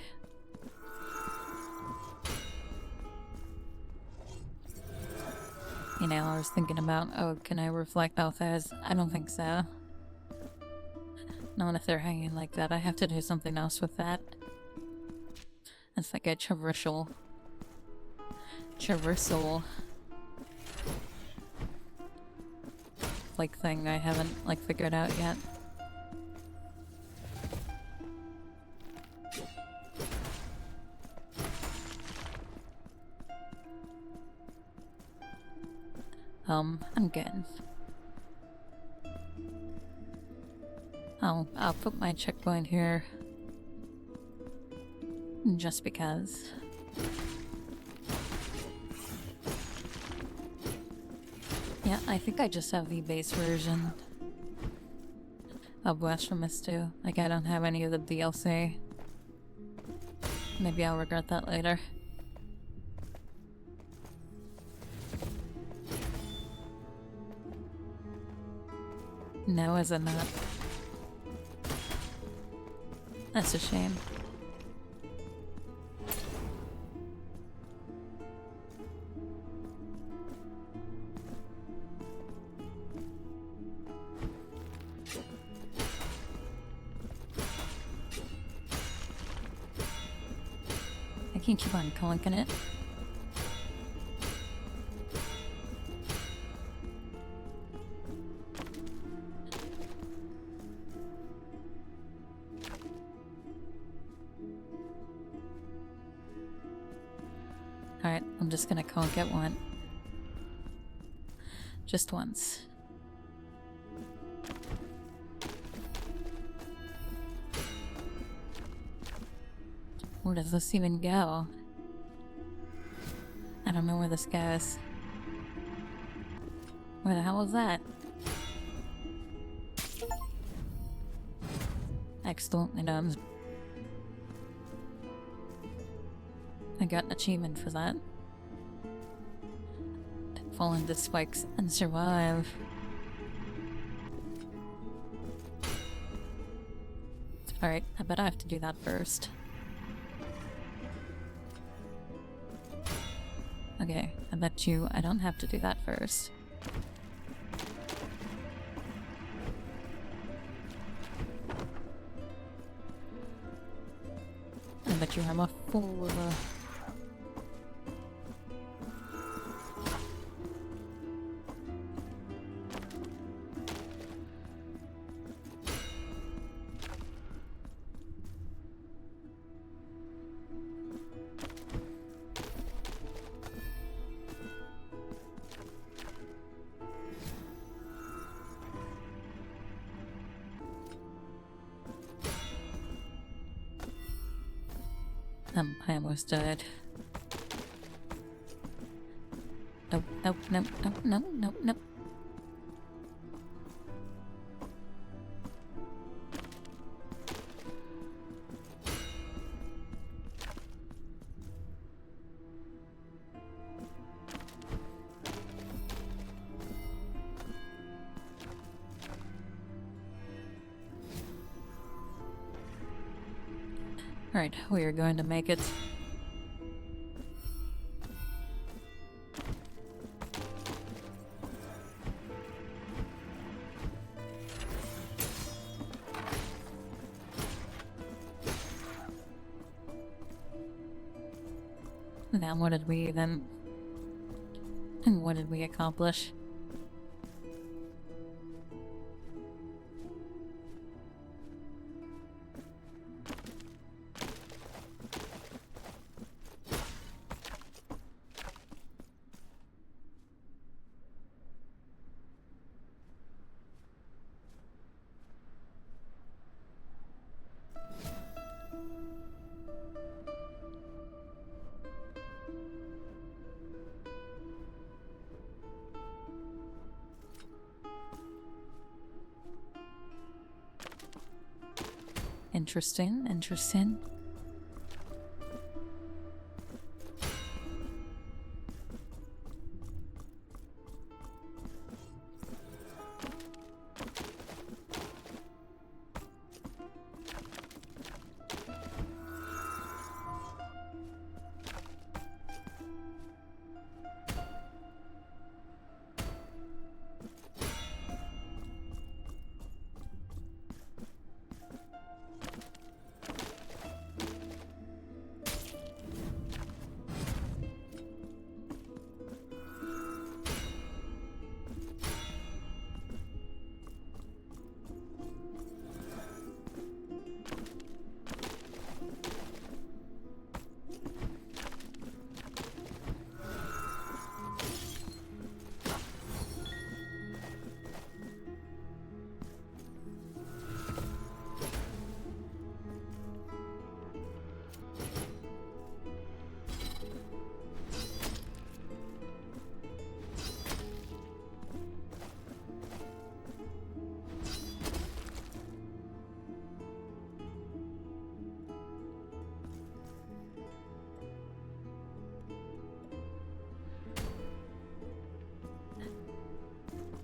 Speaker 1: You know, I was thinking about, oh, can I reflect off as? I don't think so. Not if they're hanging like that. I have to do something else with that. It's like a traversal, like thing I haven't like figured out yet. I'm good. I'll put my checkpoint here. Just because. Yeah, I think I just have the base version of Blasphemous 2. Like, I don't have any of the DLC. Maybe I'll regret that later. No, is it not? That's a shame. I can keep on clinking it. Alright, I'm just gonna conk it one. Just once. Where does this even go? I don't know where this goes. Where the hell was that? Excellent items. I got an achievement for that. Fall into spikes and survive. Alright, I bet I have to do that first. Okay, I bet you I don't have to do that first. I bet you I'm a fool. I almost died. Nope, nope, nope, nope, nope, nope, nope. Alright, we are going to make it. Now what did we then... And what did we accomplish? Interesting, interesting.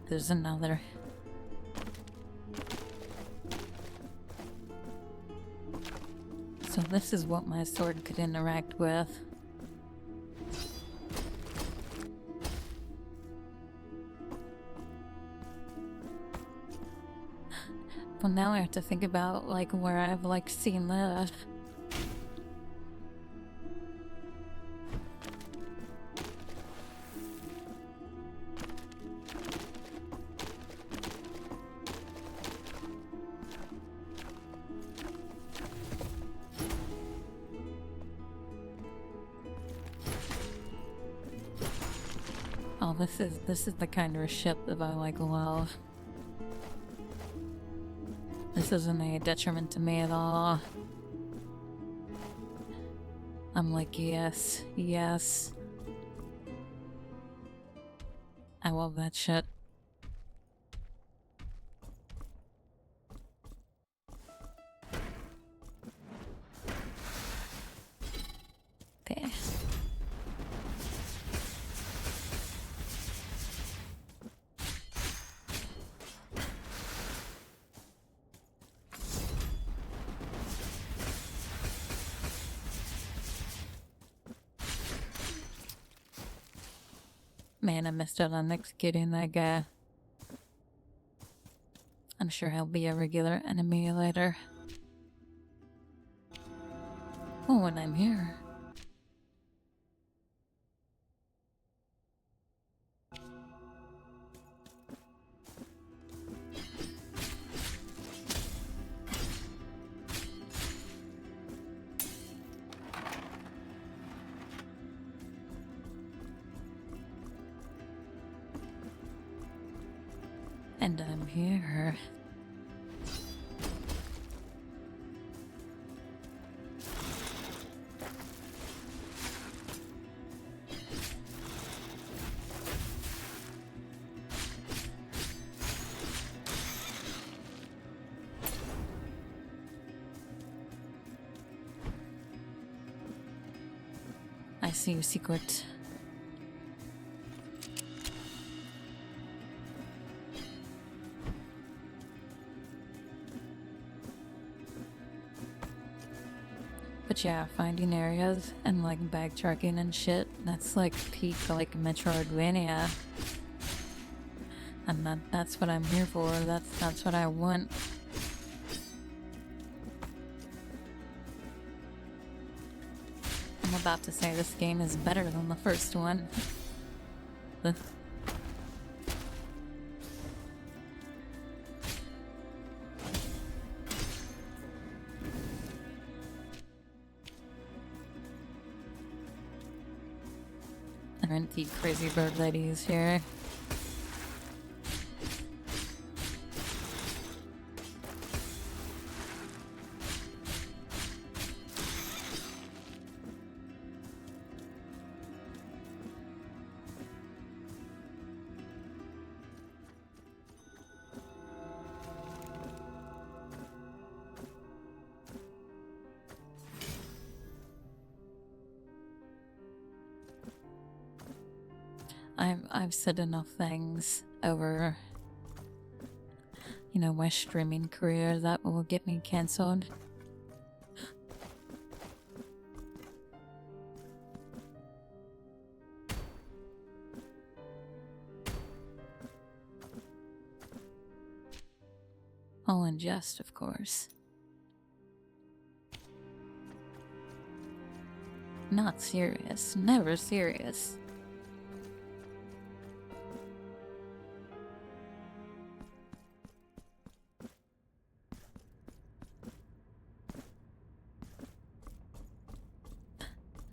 Speaker 1: There's another. So this is what my sword could interact with. Well, now I have to think about, like, where I've, like, seen that. Oh, this is the kind of ship that I, like, love. This isn't a detriment to me at all. I'm like, yes, yes. I love that shit. Okay. Man, I missed out on executing that guy. I'm sure he'll be a regular enemy later. Oh, when I'm here. And I'm here. I see your secret. But yeah, finding areas and like backtracking and shit, that's like peak like Metroidvania. And that's what I'm here for. That's what I want. I'm about to say this game is better than the first one. Aren't the crazy bird ladies here? I've said enough things over, you know, my streaming career that will get me cancelled. All in jest, of course. Not serious. Never serious.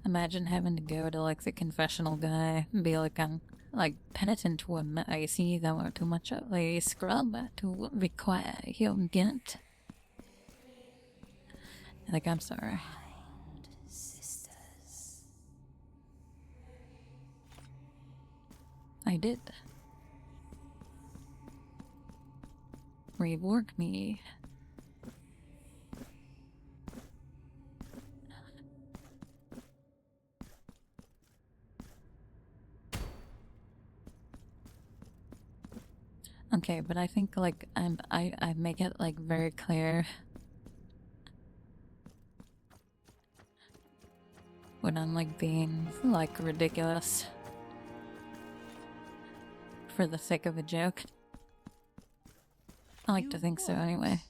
Speaker 1: Imagine having to go to like the confessional guy and be like, I'm like penitent one. I see that were too much of a scrub to require him get. Like, I'm sorry.
Speaker 9: Sisters.
Speaker 1: I did. Rework me. Okay, but I think like I make it like very clear when I'm like being like ridiculous for the sake of a joke. I like to think so anyway.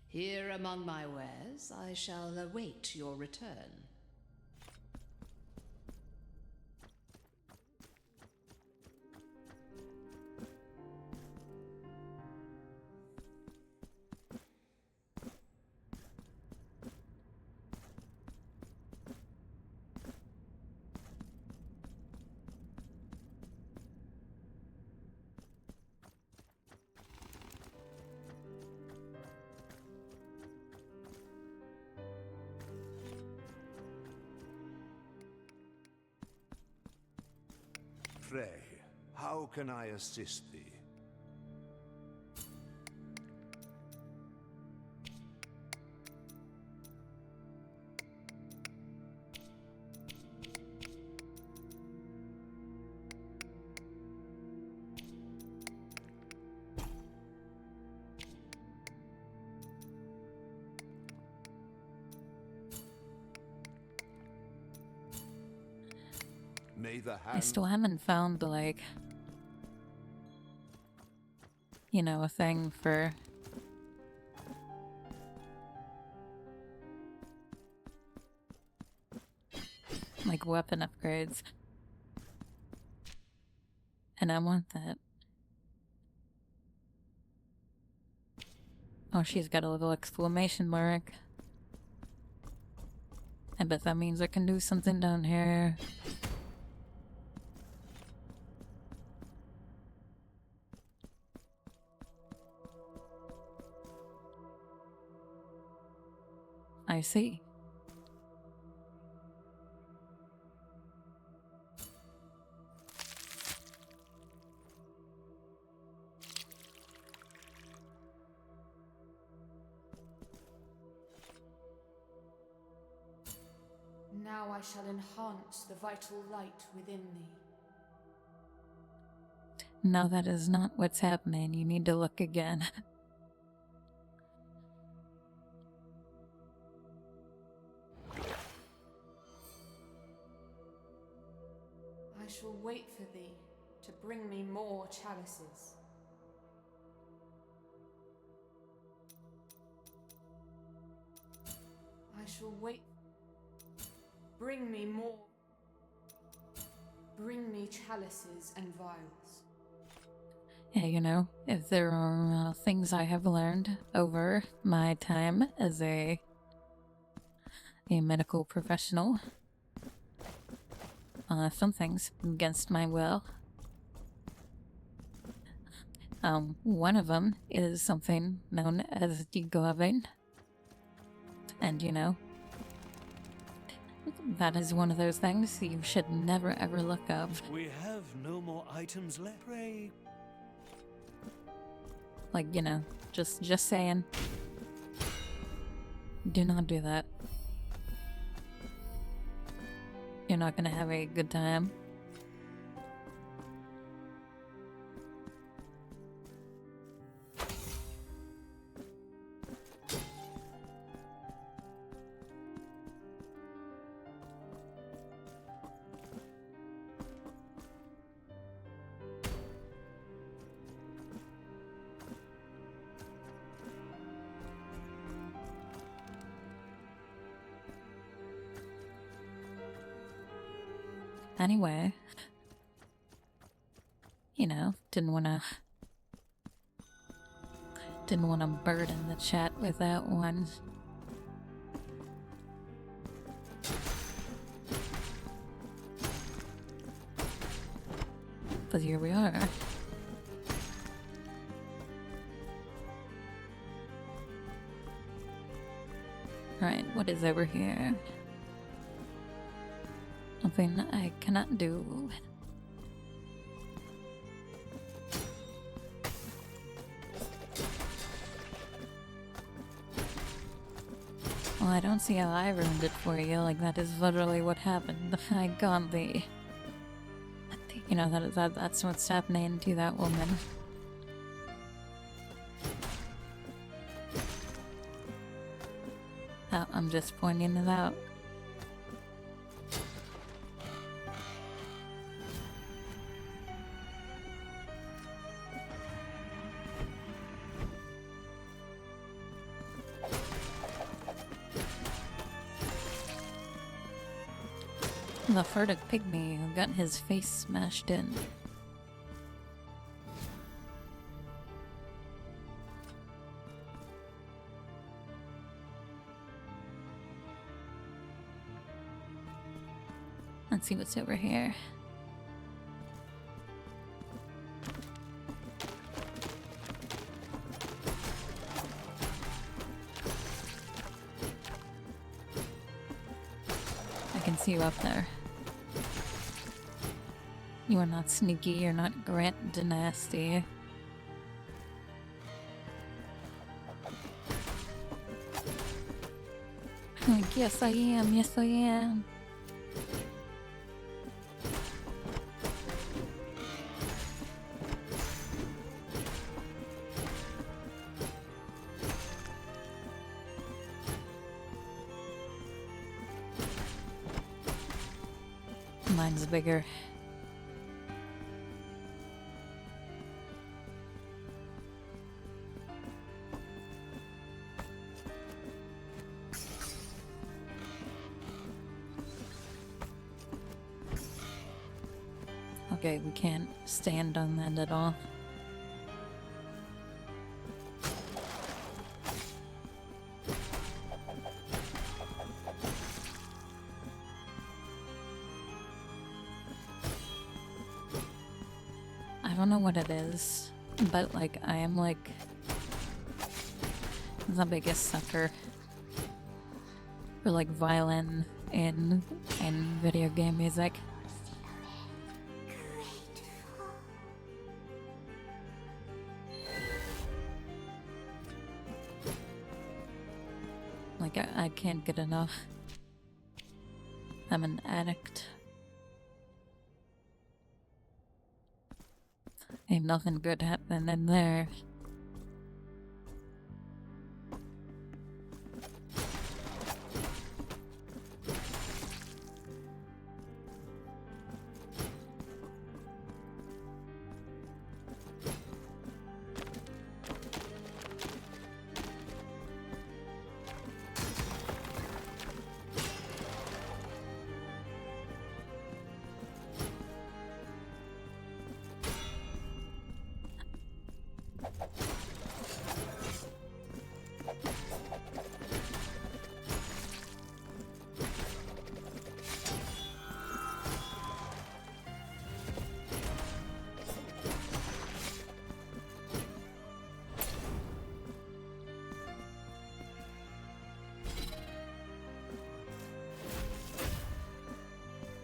Speaker 9: Here among my wares, I shall await your return.
Speaker 5: Pray, how can I assist thee? May the
Speaker 1: I
Speaker 5: hand
Speaker 1: still haven't found, like, you know, a thing for like weapon upgrades. And I want that. Oh, she's got a little exclamation mark. I bet that means I can do something down here. I see.
Speaker 7: Now I shall enhance the vital light within thee.
Speaker 1: No, that is not what's happening. You need to look again.
Speaker 7: I shall wait for thee to bring me more chalices. I shall wait. Bring me more. Bring me chalices and vials.
Speaker 1: Yeah, you know, if there are things I have learned over my time as a medical professional, some things against my will. One of them is something known as degloving, and you know, that is one of those things you should never ever look up.
Speaker 8: We have no more items left. Pray.
Speaker 1: Like, you know, just saying. Do not do that. You're not gonna have a good time. Anyway, you know, didn't wanna burden the chat with that one. But here we are. Right, what is over here? Something I cannot do. Well, I don't see how I ruined it for you. Like, that is literally what happened. I got the... You know, that's what's happening to that woman. I'm just pointing it out. The furtive pygmy who got his face smashed in. Let's see what's over here. I can see you up there. You are not sneaky, you're not Grant Dynasty. Like, yes I am, yes I am. Mine's bigger. Okay, we can't stand on that at all. I don't know what it is, but like I am like the biggest sucker for like violin in video game music. Like I can't get enough. I'm an addict. Ain't nothing good happening in there.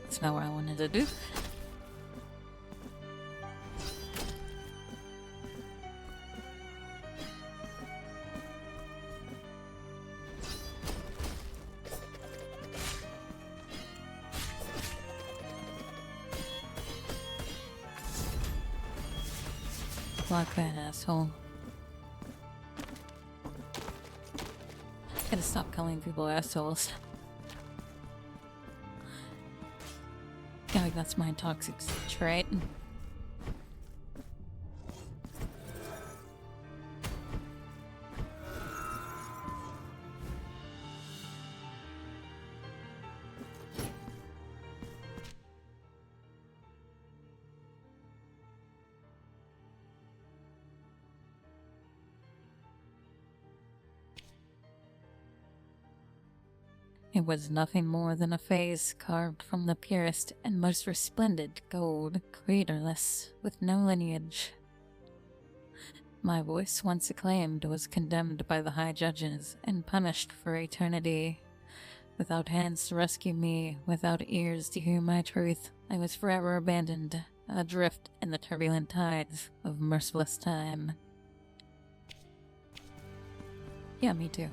Speaker 1: That's not what I wanted to do. Block that asshole. Gotta stop calling people assholes. Yeah, like that's my toxic trait. It was nothing more than a face carved from the purest and most resplendent gold, creatorless, with no lineage. My voice, once acclaimed, was condemned by the high judges and punished for eternity. Without hands to rescue me, without ears to hear my truth, I was forever abandoned, adrift in the turbulent tides of merciless time. Yeah, me too.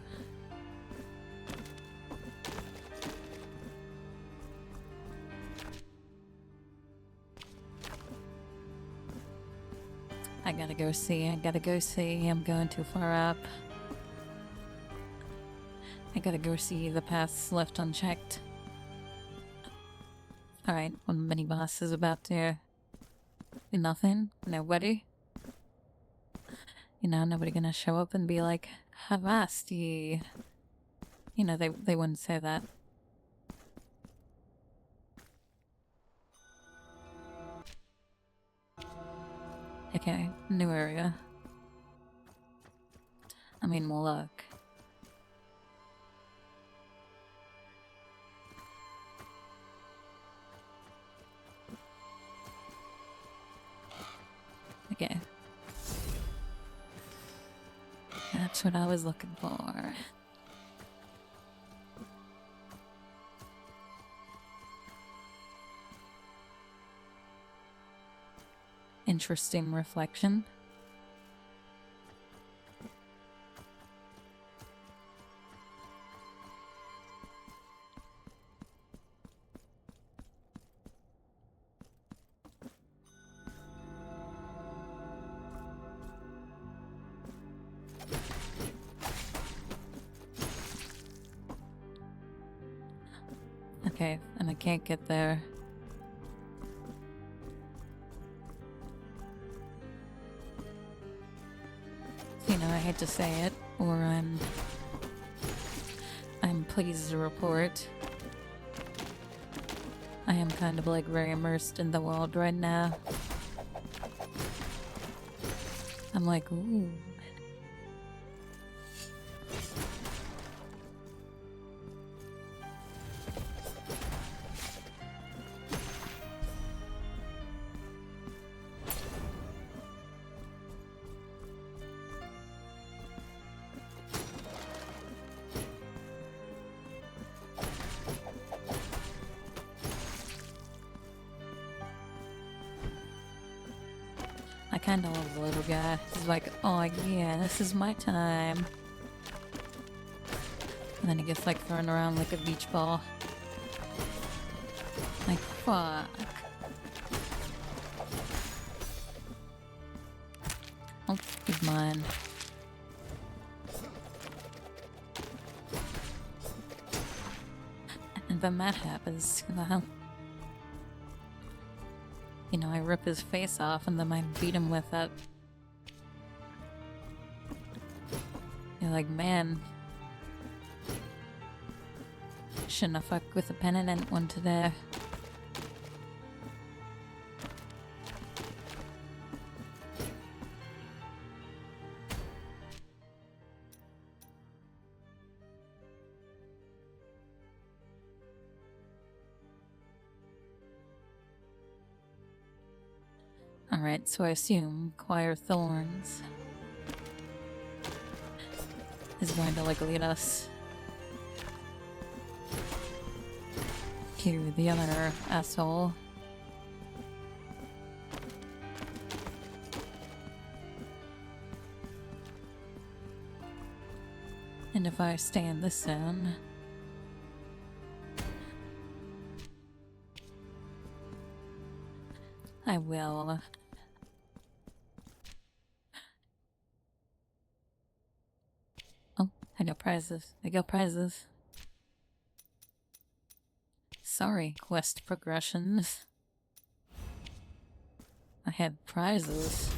Speaker 1: I gotta go see, I'm going too far up. I gotta go see the paths left unchecked. Alright, one mini boss is about to do nothing, nobody. You know, nobody gonna show up and be like, Havasti. You know, they wouldn't say that. Okay, new area. I mean, well, look. Okay. That's what I was looking for. interesting reflection. Okay, and I can't get there. You know, I hate to say it, or I'm pleased to report I am kind of like very immersed in the world right now. I'm like, ooh. I kind of love the little guy. He's like, oh yeah, this is my time. And then he gets like thrown around like a beach ball. Like, fuck. Oh, he's mine. And then that happens. Well, you know, I rip his face off and then I beat him with it. You're like, man, shouldn't have fucked with a penitent one today. Alright, so I assume Choir Thorns is going to like lead us to the other asshole. And if I stay in this zone, I will. Oh, I got prizes. I got prizes. Sorry, quest progressions. I had prizes.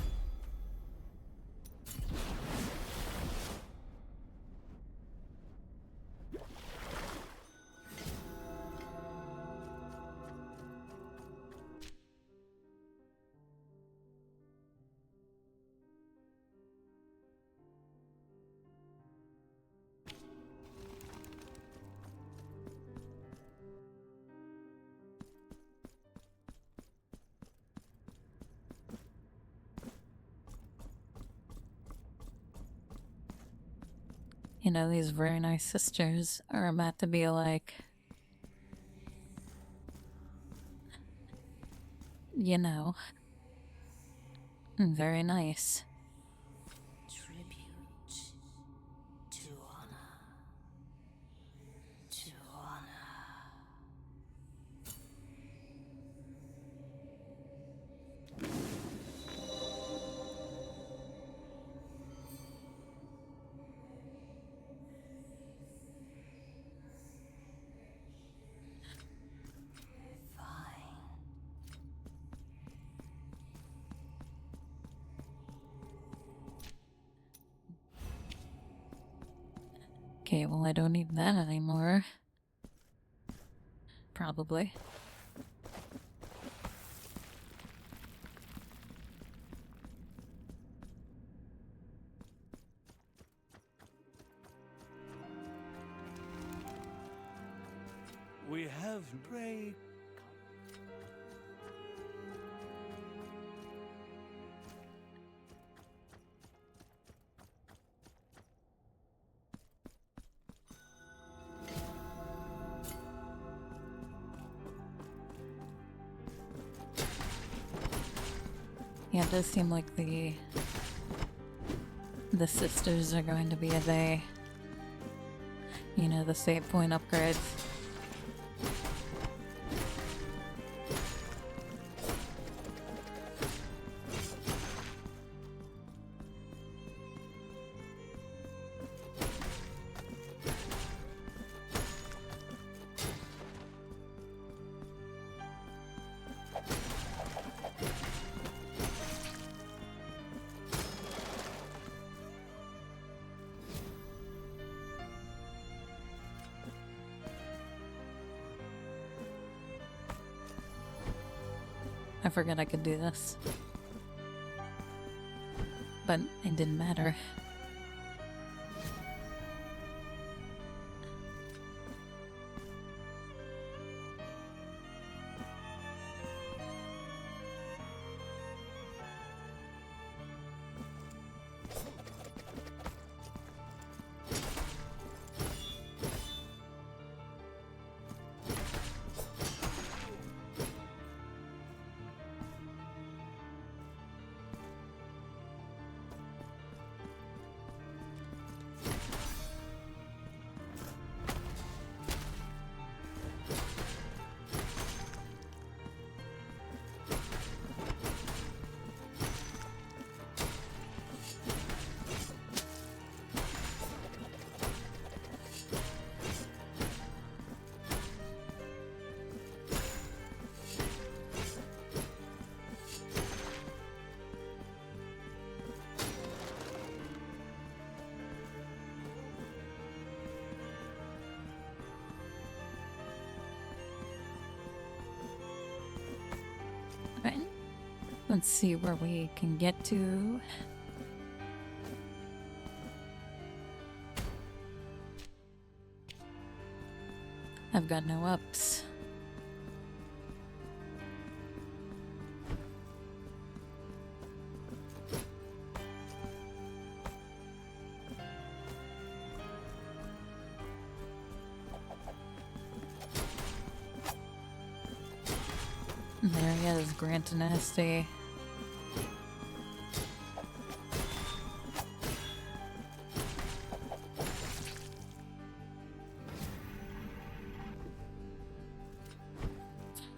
Speaker 1: You know, these very nice sisters are about to be like, you know, very nice.
Speaker 9: Tribute to honor. To honor.
Speaker 1: Okay, well, I don't need that anymore. Probably.
Speaker 8: We have pray.
Speaker 1: Yeah, it does seem like the sisters are going to be they. You know, the save point upgrades. I forgot I could do this. But it didn't matter. Right. Let's see where we can get to. I've got no ups. There he is, Grant Nasty.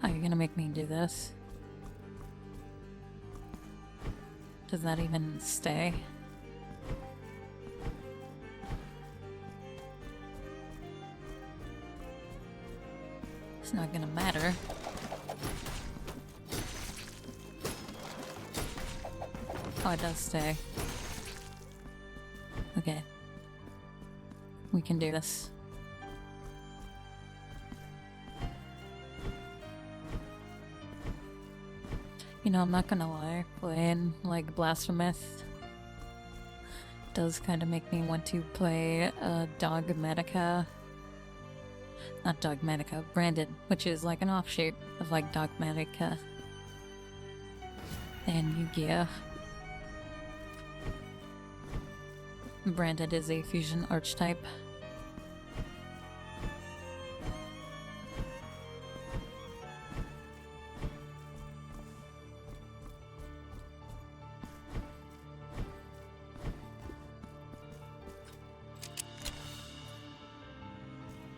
Speaker 1: Are you gonna make me do this? Does that even stay? It's not gonna matter. Oh, it does stay. Okay. We can do this. You know, I'm not gonna lie, playing like Blasphemous does kind of make me want to play Dogmatica. Not Dogmatica, Branded, which is like an offshoot of like Dogmatica and Yu-Gi-Oh! Branded is a fusion archetype.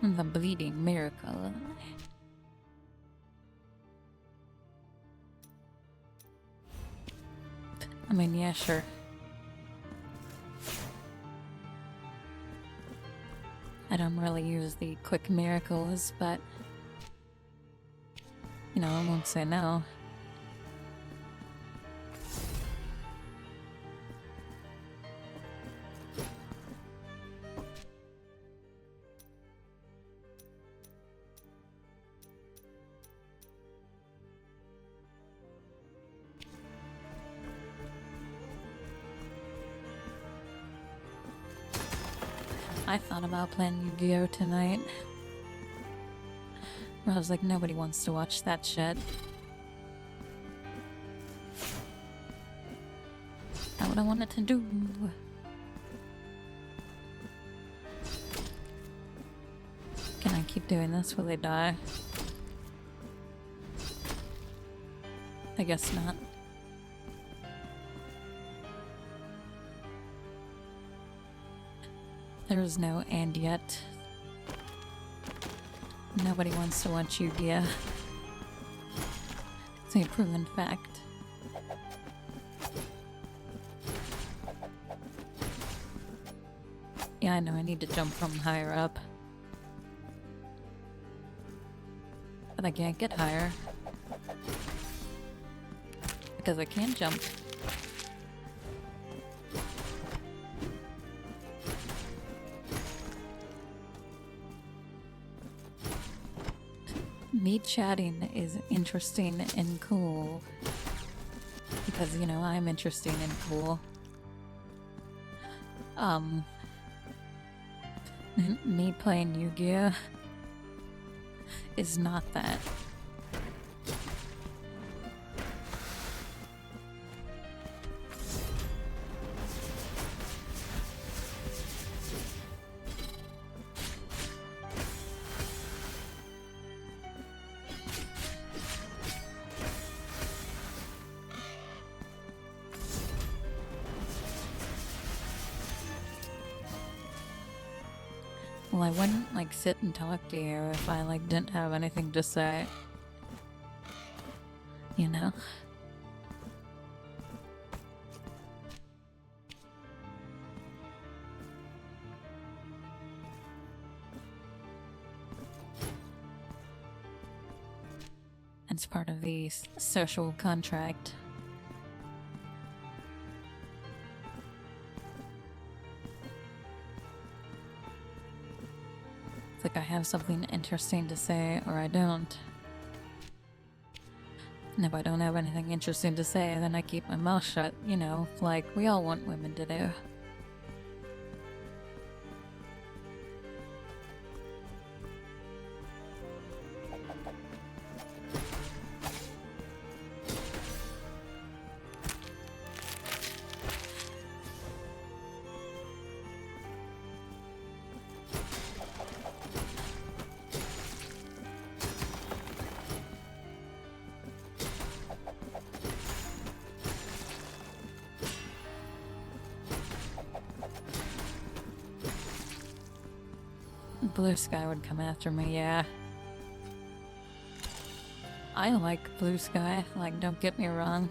Speaker 1: The Bleeding Miracle. I mean, yeah, sure. I don't really use the quick miracles, but you know, I won't say no. I thought about playing Yu-Gi-Oh! Tonight. I was like, nobody wants to watch that shit. Not what I wanted to do. Can I keep doing this? Will they die? I guess not. There is no and yet. Nobody wants to watch Yu-Gi-Oh! It's a proven fact. Yeah, I know I need to jump from higher up. But I can't get higher. Because I can't jump. Me chatting is interesting and cool. Because, you know, I'm interesting and cool. Me playing Yu-Gi-Oh! Is not that. Well, I wouldn't, like, sit and talk to you if I, like, didn't have anything to say. You know? It's part of the social contract. It's like I have something interesting to say, or I don't. And if I don't have anything interesting to say, then I keep my mouth shut, you know, like we all want women to do. Blue Sky would come after me, yeah. I like Blue Sky, like, don't get me wrong.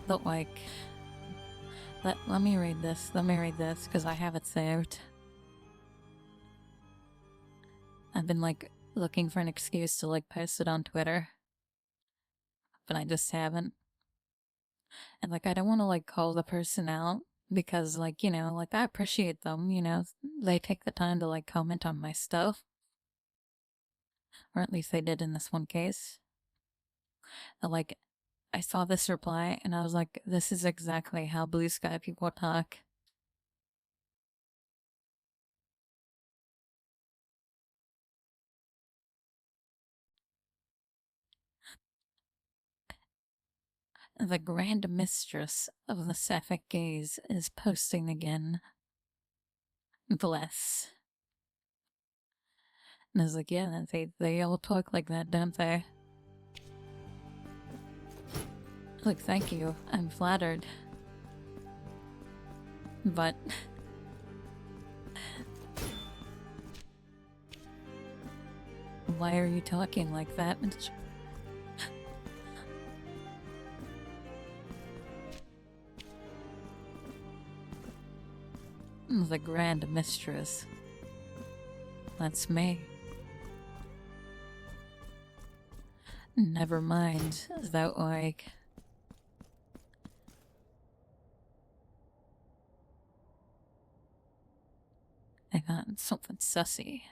Speaker 1: But, like... Let me read this, because I have it saved. I've been, like, looking for an excuse to, like, post it on Twitter. But I just haven't. And, like, I don't want to, like, call the person out. Because, like, you know, like, I appreciate them, you know, they take the time to, like, comment on my stuff. Or at least they did in this one case. And, like, I saw this reply, and I was like, this is exactly how Blue Sky people talk. The Grand Mistress of the Sapphic Gaze is posting again. Bless. And I was like, yeah, they all talk like that, don't they? Like, thank you. I'm flattered. But... why are you talking like that? The Grand Mistress. That's me. Never mind, that like... I got something sussy.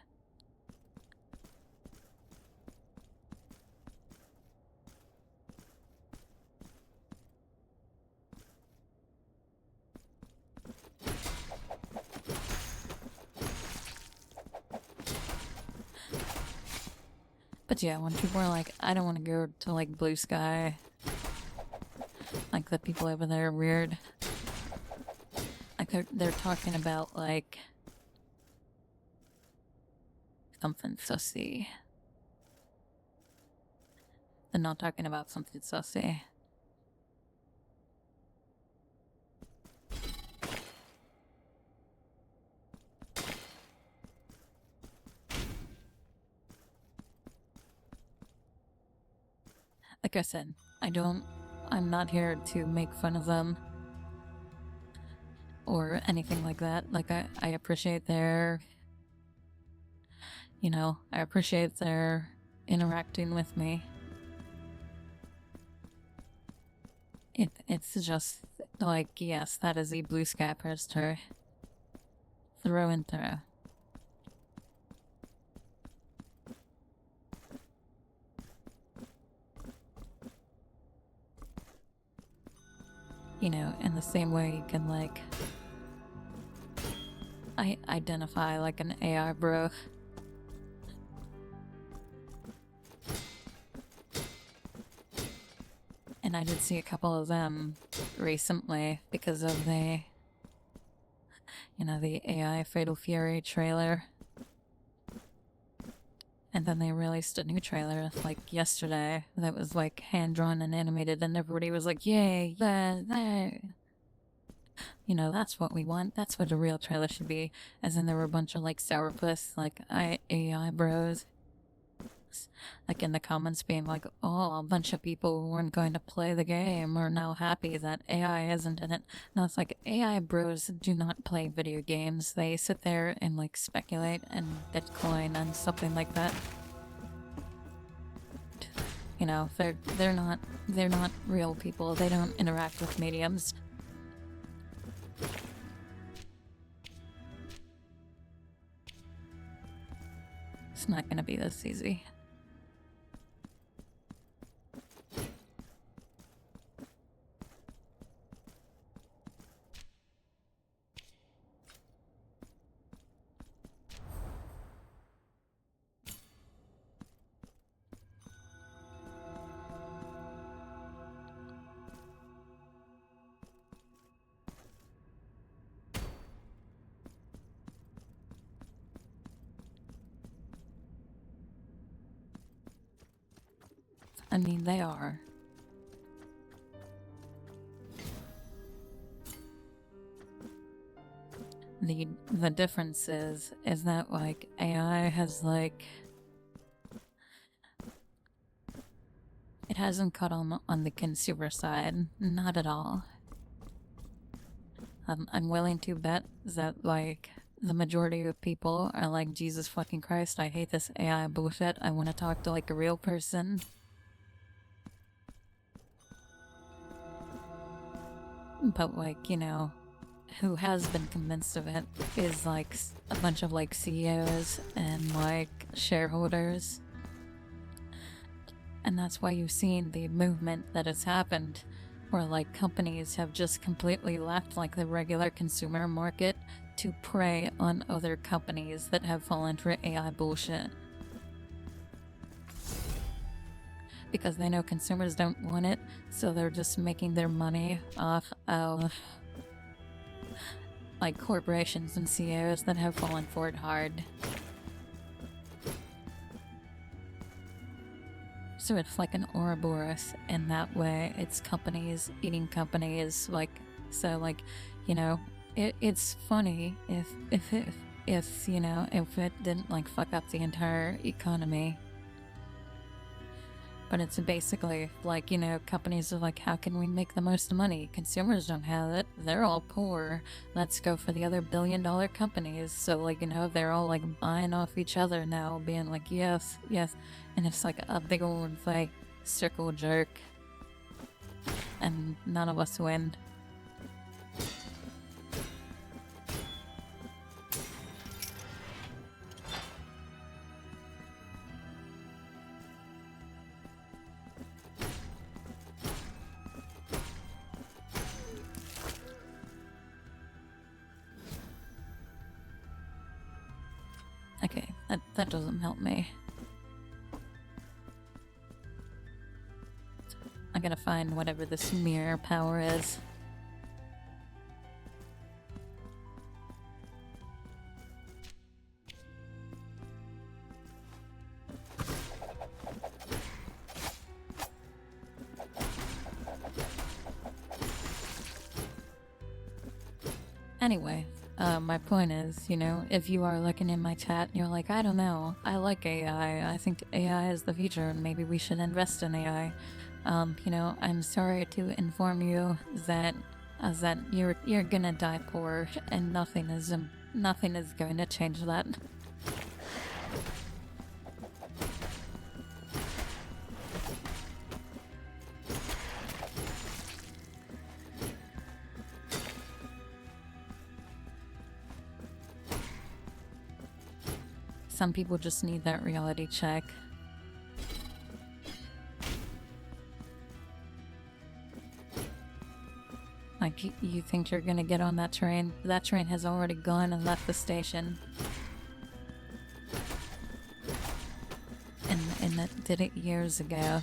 Speaker 1: But yeah, when people are like, I don't want to go to like Blue Sky, like the people over there are weird. Like they're talking about like something sussy. They're not talking about something sussy. like I said, I'm not here to make fun of them or anything like that. Like, I appreciate their, I appreciate their interacting with me. It's just, like, yes, that is a blue sky poster. Through and through. In the same way you can, like, I identify like an AI bro. And I did see a couple of them recently because of the AI Fatal Fury trailer. And then they released a new trailer, like, yesterday, that was, like, hand-drawn and animated, and everybody was like, yay, that. That's what we want. That's what a real trailer should be. As in, there were a bunch of, like, sourpuss, like, AI bros, like, in the comments being like, oh, a bunch of people who weren't going to play the game are now happy that AI isn't in it. Now it's like, AI bros do not play video games. They sit there and, like, speculate and Bitcoin and something like that. They're not real people. They don't interact with mediums. It's not gonna be this easy. I mean, they are. The difference is that, like, AI has, like, it hasn't caught on the consumer side, not at all. I'm willing to bet that, like, the majority of people are like, Jesus fucking Christ, I hate this AI bullshit, I want to talk to, like, a real person. But, like, who has been convinced of it is, like, a bunch of, like, CEOs and, like, shareholders. And that's why you've seen the movement that has happened, where, like, companies have just completely left, like, the regular consumer market to prey on other companies that have fallen for AI bullshit. Because they know consumers don't want it, so they're just making their money off of, like, corporations and CEOs that have fallen for it hard. So it's like an Ouroboros in that way. It's companies eating companies, like, so, like, it's funny if it didn't, like, fuck up the entire economy. But it's basically like, companies are like, how can we make the most money? Consumers don't have it. They're all poor. Let's go for the other billion-dollar companies. So, like, they're all, like, buying off each other now, being like, yes, yes. And it's like a big old, like, circle jerk. And none of us win. Okay, that doesn't help me. I gotta find whatever this mirror power is. Anyway, my point is, if you are looking in my chat and you're like, I don't know, I like AI, I think AI is the future and maybe we should invest in AI. You know, I'm sorry to inform you that you're gonna die poor, and nothing is going to change that. Some people just need that reality check. Like, you think you're gonna get on that train? That train has already gone and left the station. And that did it years ago.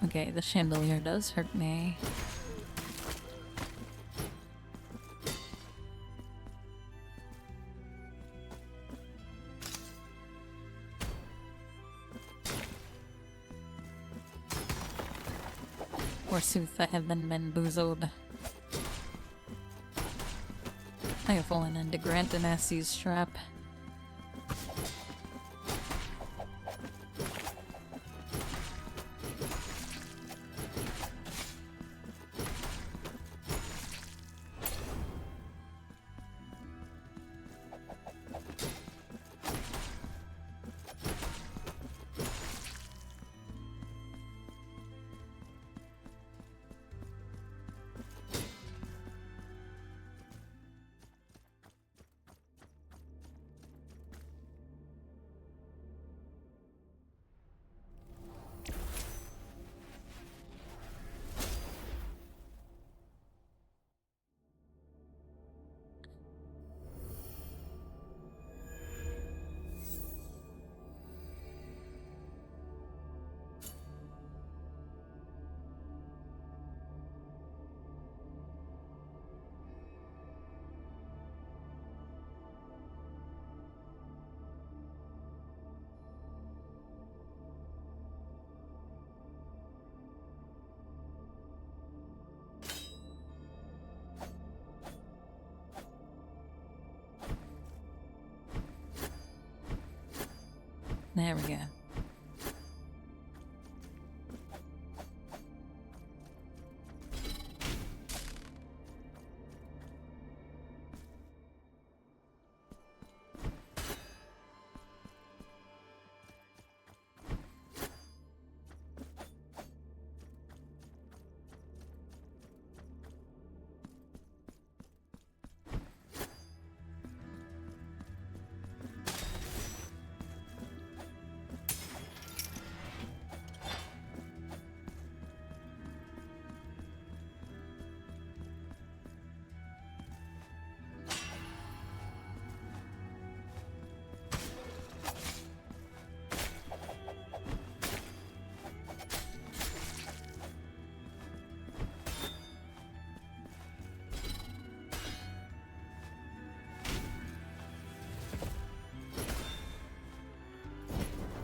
Speaker 1: Okay, the chandelier does hurt me. Forsooth, I have been bamboozled. I have fallen into Grant Danasty's trap. There we go.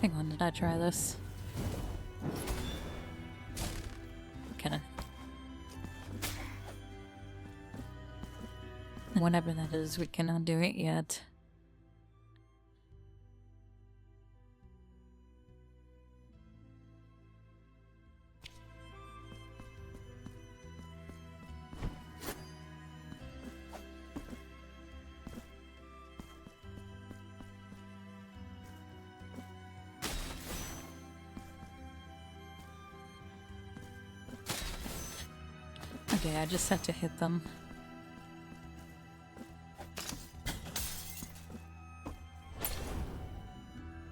Speaker 1: Hang on, did I try this? Kinda. Whatever that is, we cannot do it yet. Okay, I just have to hit them.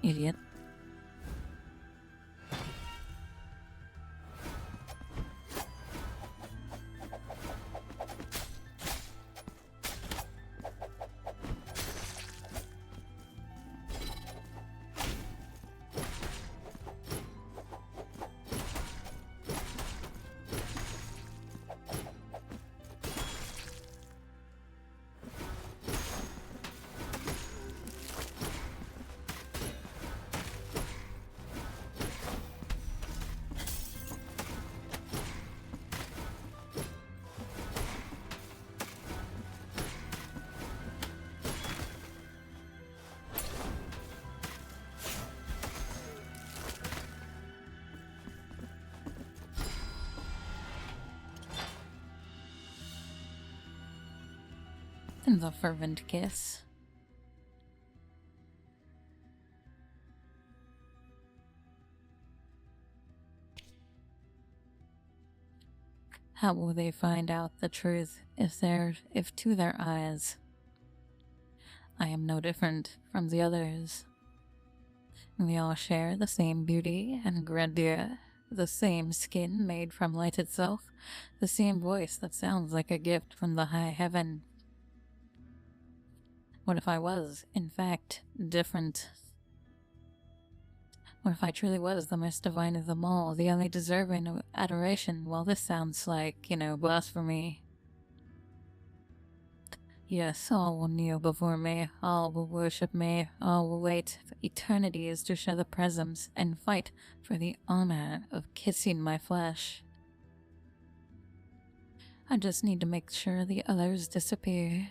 Speaker 1: Idiot. And the fervent kiss. How will they find out the truth if to their eyes I am no different from the others? We all share the same beauty and grandeur, the same skin made from light itself, the same voice that sounds like a gift from the high heaven. What if I was, in fact, different? What if I truly was the most divine of them all, the only deserving of adoration? Well, this sounds like, blasphemy. Yes, all will kneel before me, all will worship me, all will wait for eternities to share the presence and fight for the honor of kissing my flesh. I just need to make sure the others disappear.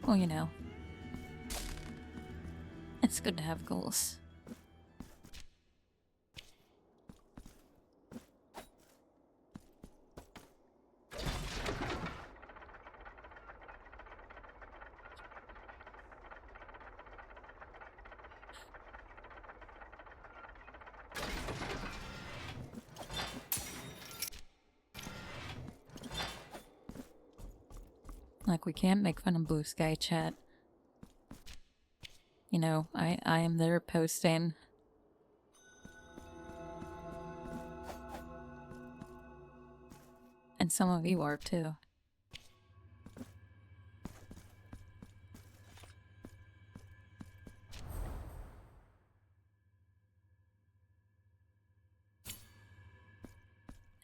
Speaker 1: Well, it's good to have goals. Like, we can't make fun of Blue Sky chat. I am there posting. And some of you are too.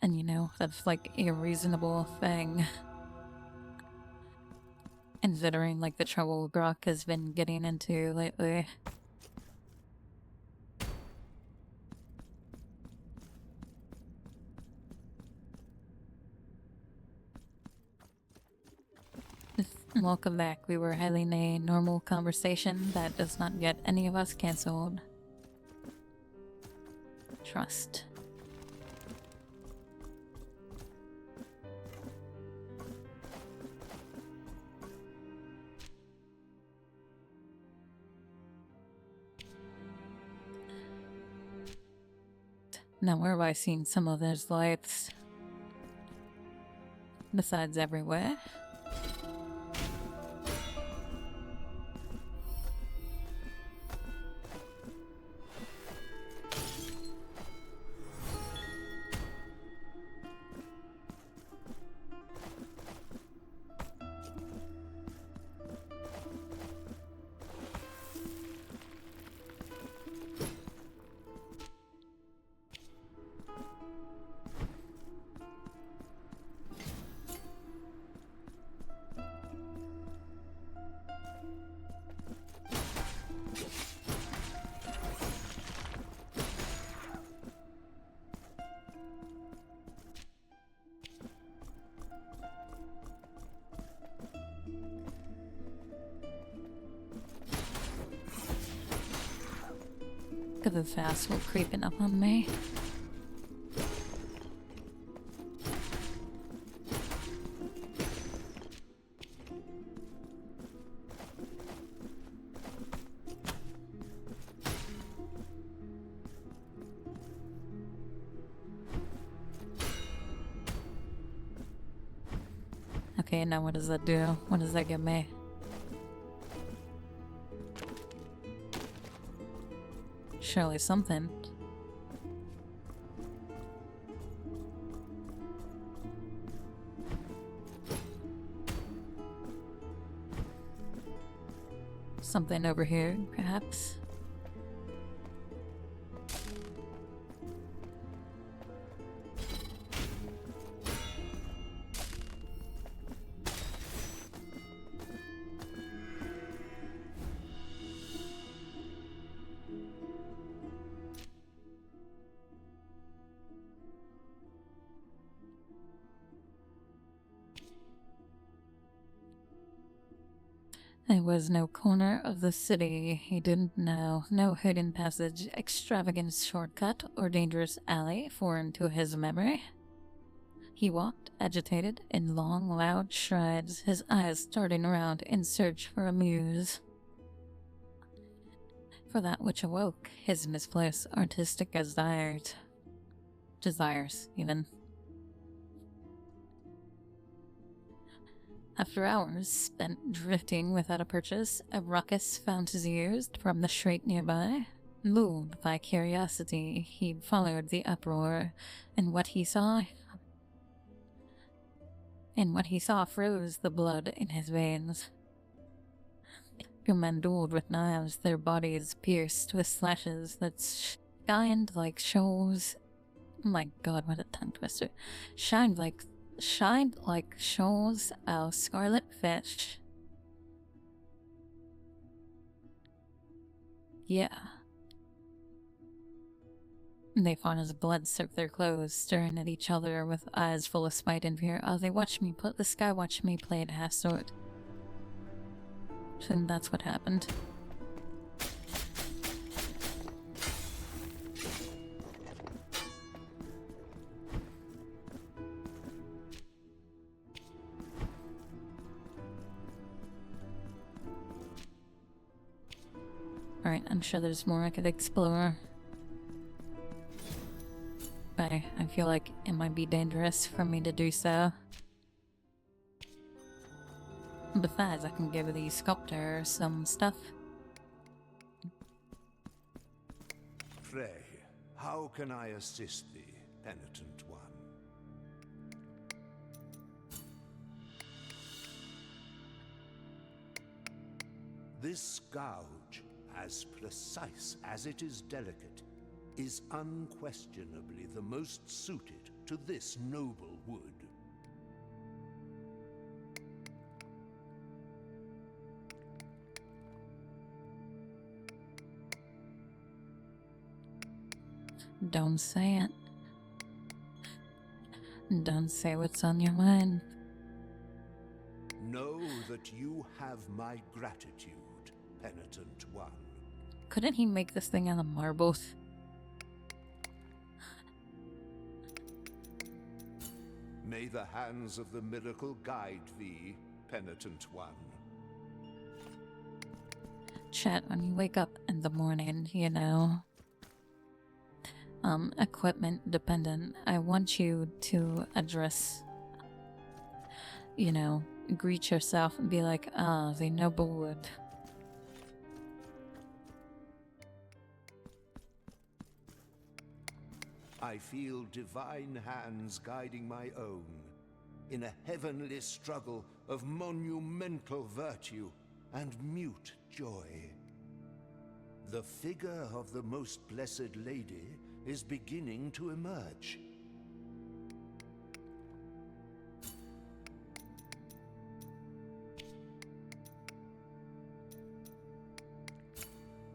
Speaker 1: And that's like a reasonable thing. Considering like the trouble Brock has been getting into lately. Welcome back. We were having a normal conversation that does not get any of us cancelled. Trust. Now, where have I seen some of those lights? Besides everywhere. Look at the fast one creeping up on me. Okay, now what does that do? What does that give me? Surely something. Something over here, perhaps. There was no corner of the city he didn't know, no hidden passage, extravagant shortcut, or dangerous alley foreign to his memory. He walked, agitated, in long, loud strides, his eyes darting around in search for a muse. For that which awoke his misplaced artistic desires, even. After hours spent drifting without a purchase, a ruckus found his ears from the strait nearby. Lulled by curiosity, he followed the uproar, and what he saw froze the blood in his veins. Two men dueled with knives, their bodies pierced with slashes that shined like shoals. Oh my god, what a tongue twister. Shined like shoals of scarlet fish. Yeah. They fought as blood soaked their clothes, staring at each other with eyes full of spite and fear. Oh, they watched me put the sky watched me play at half sword. And that's what happened. Alright, I'm sure there's more I could explore. But I feel like it might be dangerous for me to do so. Besides, I can give the sculptor some stuff.
Speaker 5: Pray, how can I assist thee, penitent one? This gouge, as precise as it is delicate, is unquestionably the most suited to this noble wood.
Speaker 1: Don't say it. Don't say what's on your mind.
Speaker 5: Know that you have my gratitude, penitent one.
Speaker 1: Couldn't he make this thing out of marbles?
Speaker 5: May the hands of the miracle guide thee, penitent one.
Speaker 1: Chat, when you wake up in the morning, you know, equipment dependent, I want you to address, you know, greet yourself and be like, ah, the noble wood.
Speaker 5: I feel divine hands guiding my own in a heavenly struggle of monumental virtue and mute joy. The figure of the most blessed lady is beginning to emerge.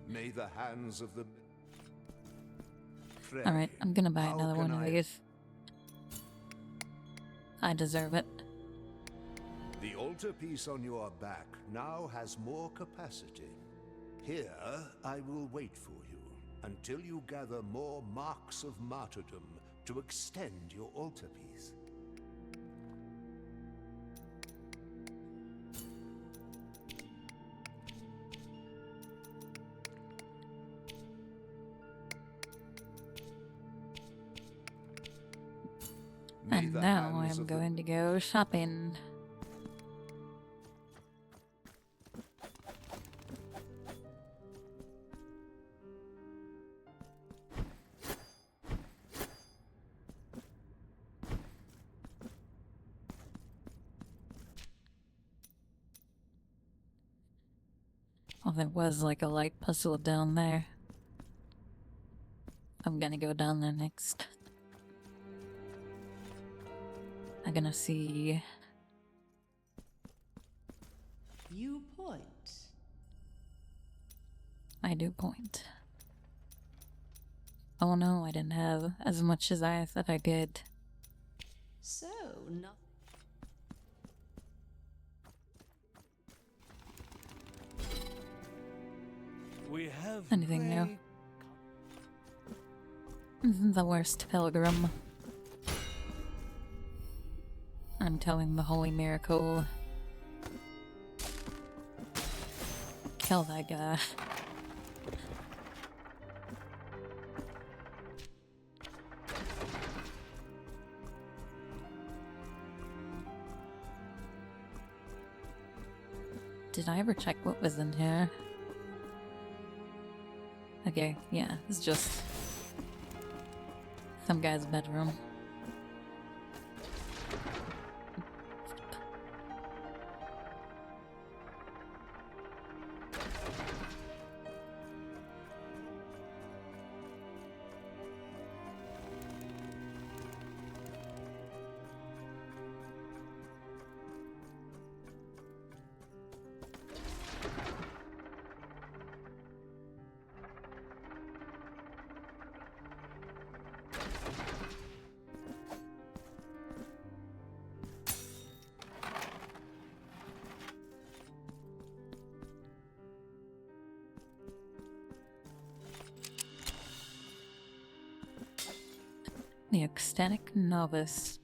Speaker 5: May the hands of the...
Speaker 1: Alright, I'm gonna buy another one of these. I deserve it.
Speaker 5: The altarpiece on your back now has more capacity. Here, I will wait for you until you gather more marks of martyrdom to extend your altarpiece.
Speaker 1: And now I'm going to go shopping. Oh, there was like a light puzzle down there. I'm gonna go down there next. I'm gonna see.
Speaker 9: You point.
Speaker 1: I do point. Oh no, I didn't have as much as I thought I did.
Speaker 9: So, nothing.
Speaker 8: We have
Speaker 1: Anything new?
Speaker 8: prey-
Speaker 1: The worst pilgrim. I'm telling the holy miracle. Kill that guy. Did I ever check what was in here? Okay, yeah, it's just some guy's bedroom. The ecstatic novice.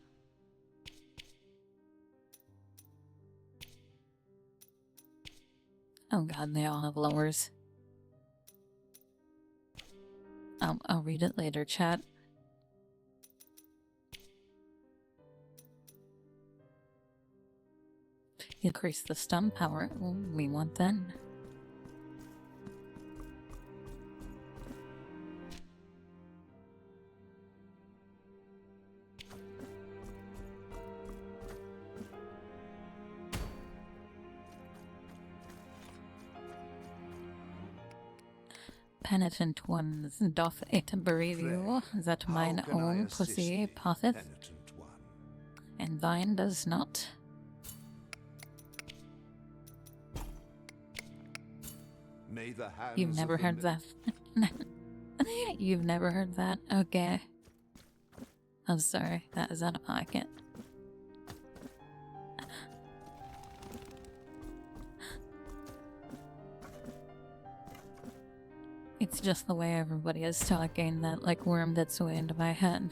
Speaker 1: Oh god, they all have lowers. I'll read it later, chat. Increase the stun power. Well, we want then. Penitent ones doth it bereave you, that mine
Speaker 5: How can I
Speaker 1: own
Speaker 5: assist
Speaker 1: pussy
Speaker 5: thee,
Speaker 1: patheth,
Speaker 5: penitent one?
Speaker 1: and thine does not.
Speaker 5: May the hands
Speaker 1: You've never
Speaker 5: of the
Speaker 1: heard that. You've never heard that? Okay. I'm sorry, that is out of pocket. It's just the way everybody is talking that like wormed its way into my head.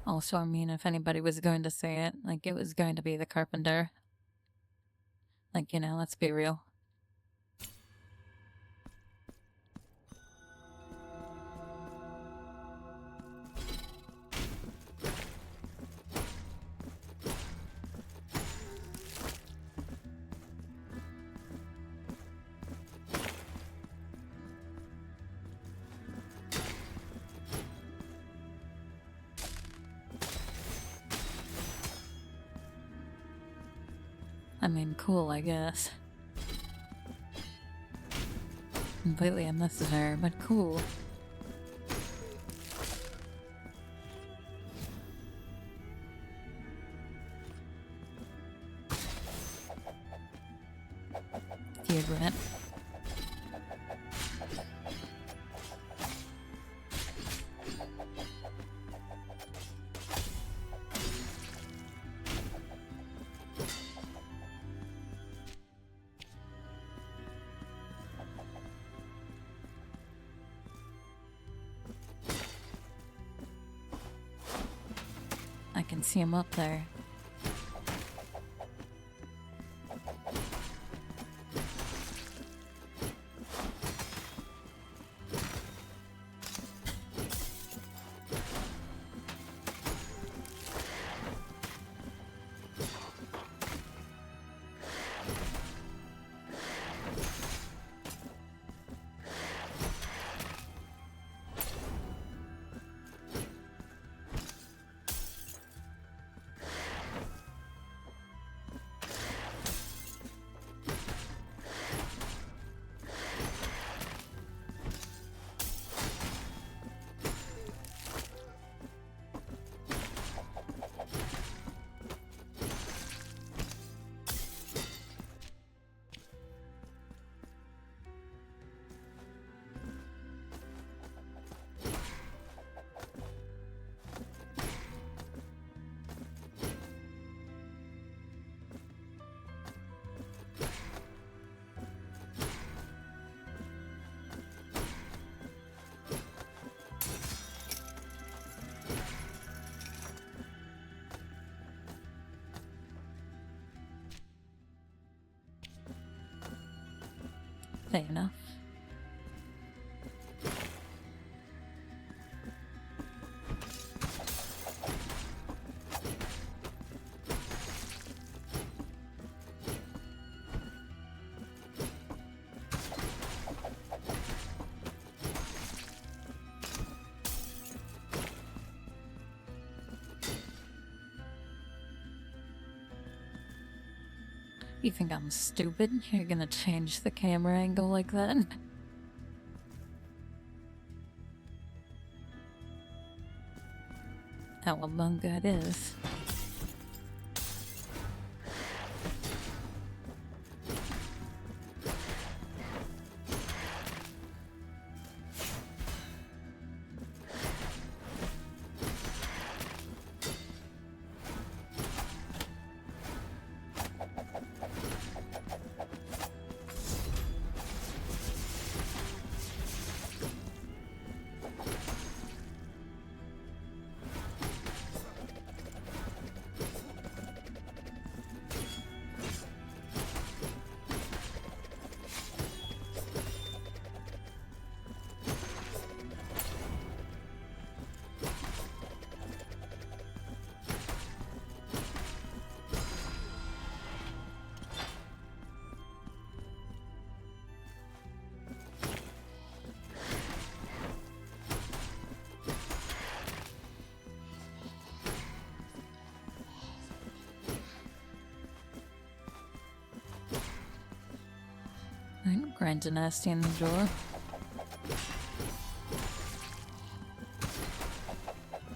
Speaker 1: Also, I mean, if anybody was going to say it, like, it was going to be the carpenter. Like, you know, let's be real. I mean, cool, I guess. Completely unnecessary, but cool. Feud rent. I can see him up there. Fair enough. You think I'm stupid? You're gonna change the camera angle like that? How among that is. Grand Dynasty in the drawer.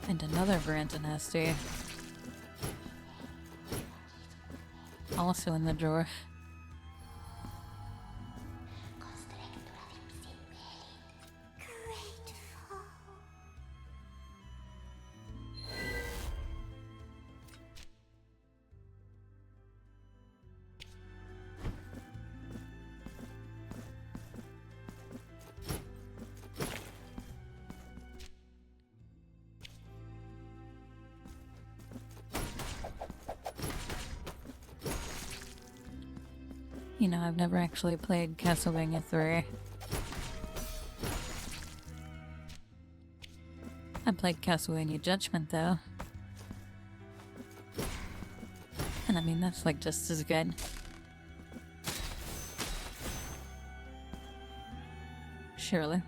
Speaker 1: And another Grand Dynasty. Also in the drawer. You know, I've never actually played Castlevania 3. I played Castlevania Judgment, though. And I mean, that's like just as good. Surely.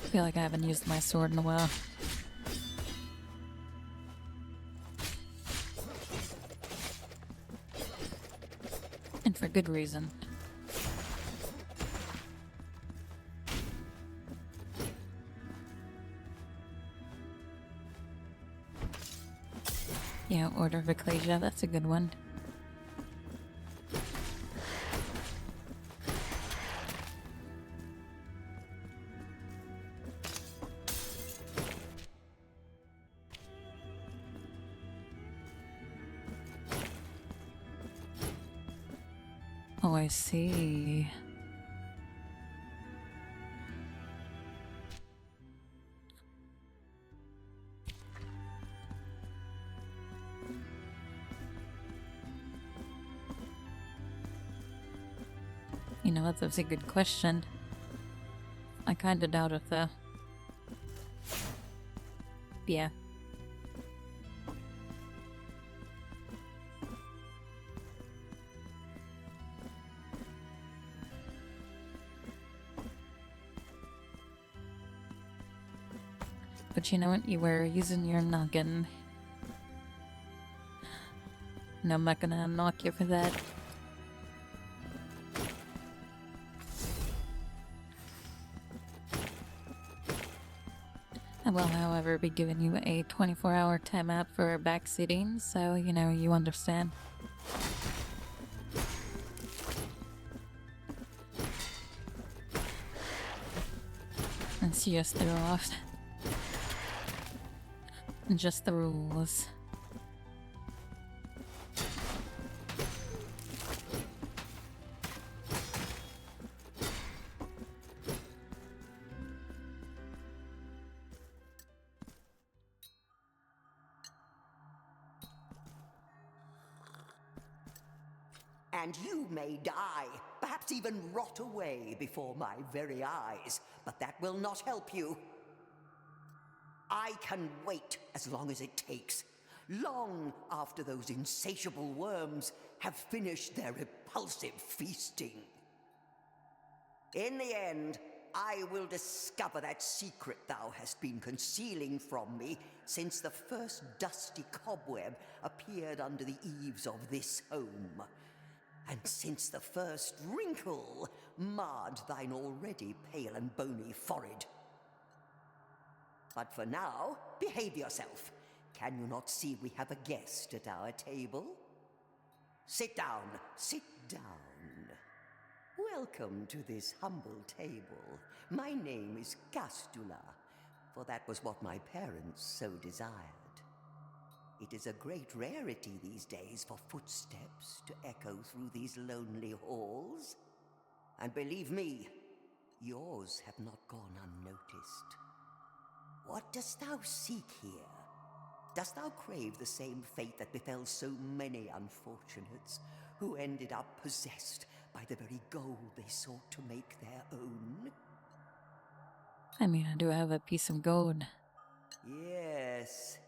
Speaker 1: I feel like I haven't used my sword in a while. And for good reason. Yeah, Order of Ecclesia, that's a good one. Oh, I see. You know what, that's a good question. I kinda doubt it, though. Yeah. But you know what? You were using your noggin. No, I'm not gonna knock you for that. I will, however, be giving you a 24-hour timeout for backseating, so, you know, you understand. and see us through off. Just the rules.
Speaker 11: And you may die, perhaps even rot away before my very eyes, but that will not help you. I can wait as long as it takes, long after those insatiable worms have finished their repulsive feasting. In the end, I will discover that secret thou hast been concealing from me since the first dusty cobweb appeared under the eaves of this home. And since the first wrinkle marred thine already pale and bony forehead. But for now, behave yourself. Can you not see we have a guest at our table? Sit down, sit down. Welcome to this humble table. My name is Castula, for that was what my parents so desired. It is a great rarity these days for footsteps to echo through these lonely halls. And believe me, yours have not gone unnoticed. What dost thou seek here? Dost thou crave the same fate that befell so many unfortunates who ended up possessed by the very gold they sought to make their own?
Speaker 1: I mean, I do have a piece of gold.
Speaker 11: Yes.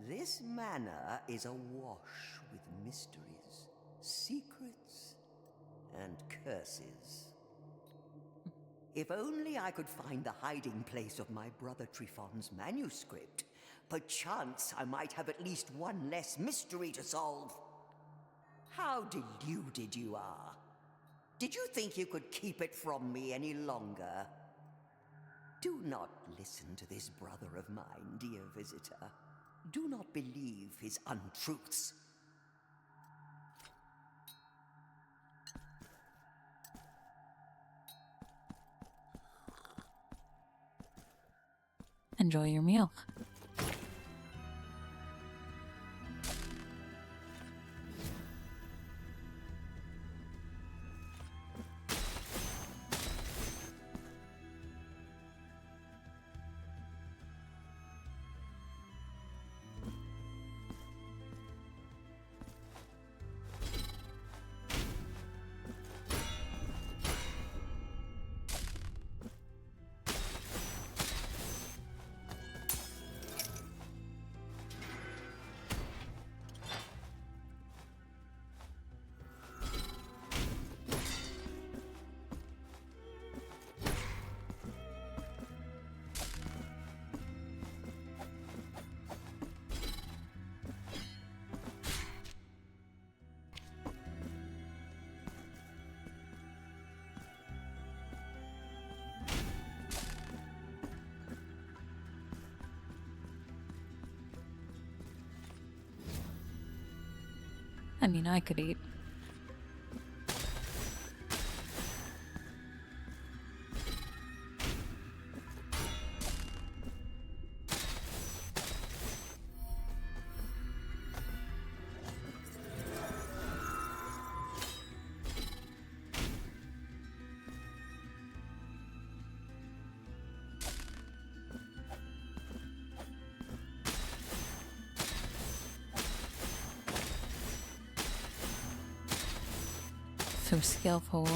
Speaker 11: This manor is awash with mysteries, secrets, and curses. If only I could find the hiding place of my brother Trifon's manuscript, perchance I might have at least one less mystery to solve. How deluded you are. Did you think you could keep it from me any longer? Do not listen to this brother of mine, dear visitor. Do not believe his untruths.
Speaker 1: Enjoy your meal. I mean, I could eat. So skillful.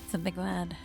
Speaker 1: It's a big lad.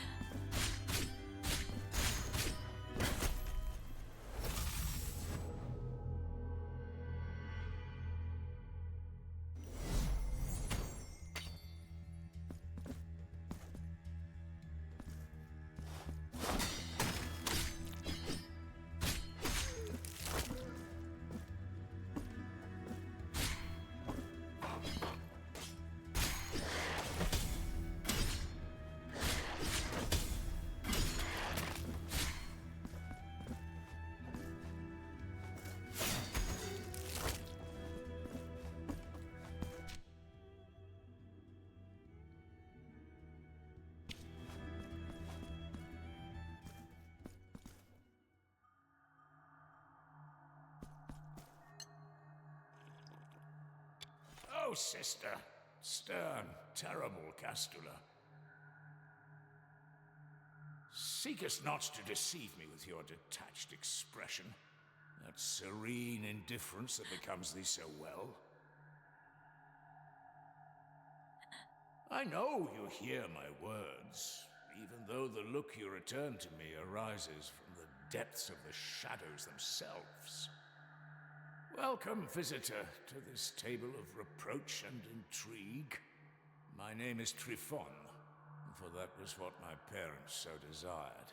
Speaker 2: Oh, sister. Stern, terrible Castula. Seekest not to deceive me with your detached expression, that serene indifference that becomes thee so well. I know you hear my words, even though the look you return to me arises from the depths of the shadows themselves. Welcome, visitor, to this table of reproach and intrigue. My name is Trifon, for that was what my parents so desired.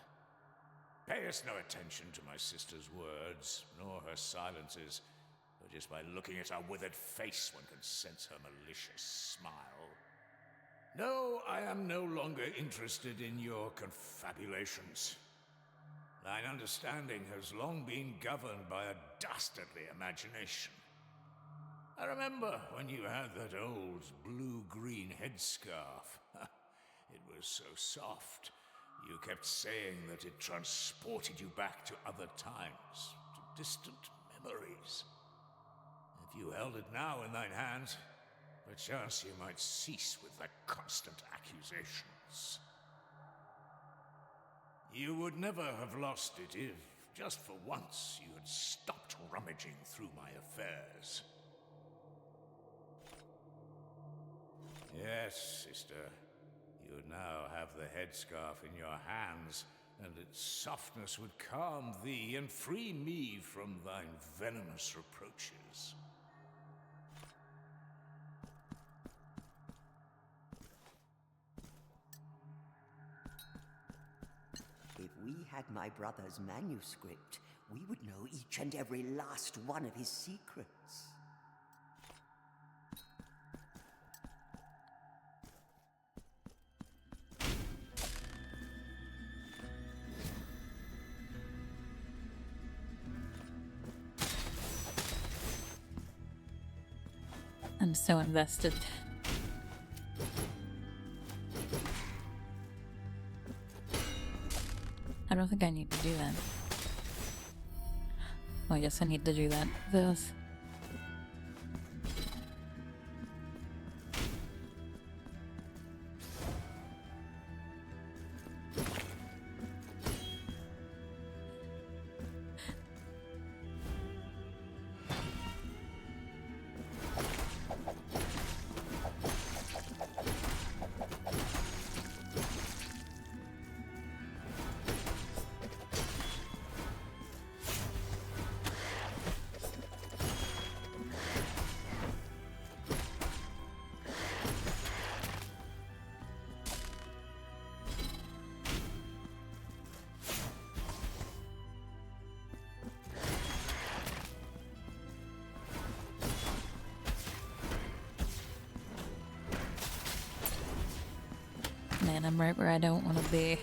Speaker 2: Payest no attention to my sister's words, nor her silences, but just by looking at her withered face one can sense her malicious smile. No, I am no longer interested in your confabulations. Thine understanding has long been governed by a dastardly imagination. I remember when you had that old blue-green headscarf. It was so soft. You kept saying that it transported you back to other times, to distant memories. If you held it now in thine hands, perchance you might cease with thy constant accusations. You would never have lost it if, just for once, you had stopped rummaging through my affairs. Yes, sister. You now have the headscarf in your hands, and its softness would calm thee and free me from thine venomous reproaches.
Speaker 11: If we had my brother's manuscript, we would know each and every last one of his secrets.
Speaker 1: I'm so invested. I don't think I need to do that. Well, yes, I need to do that. This. Man, I'm right where I don't want to be.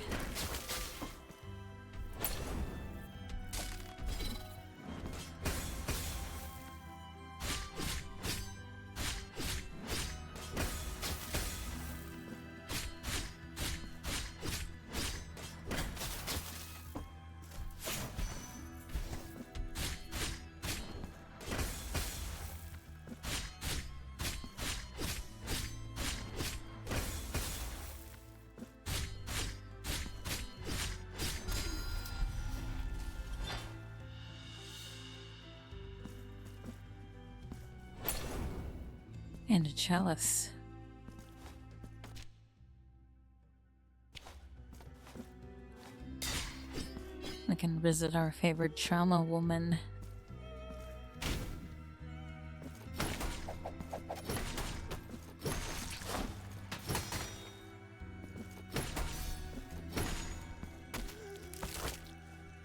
Speaker 1: And a chalice. We can visit our favorite trauma woman.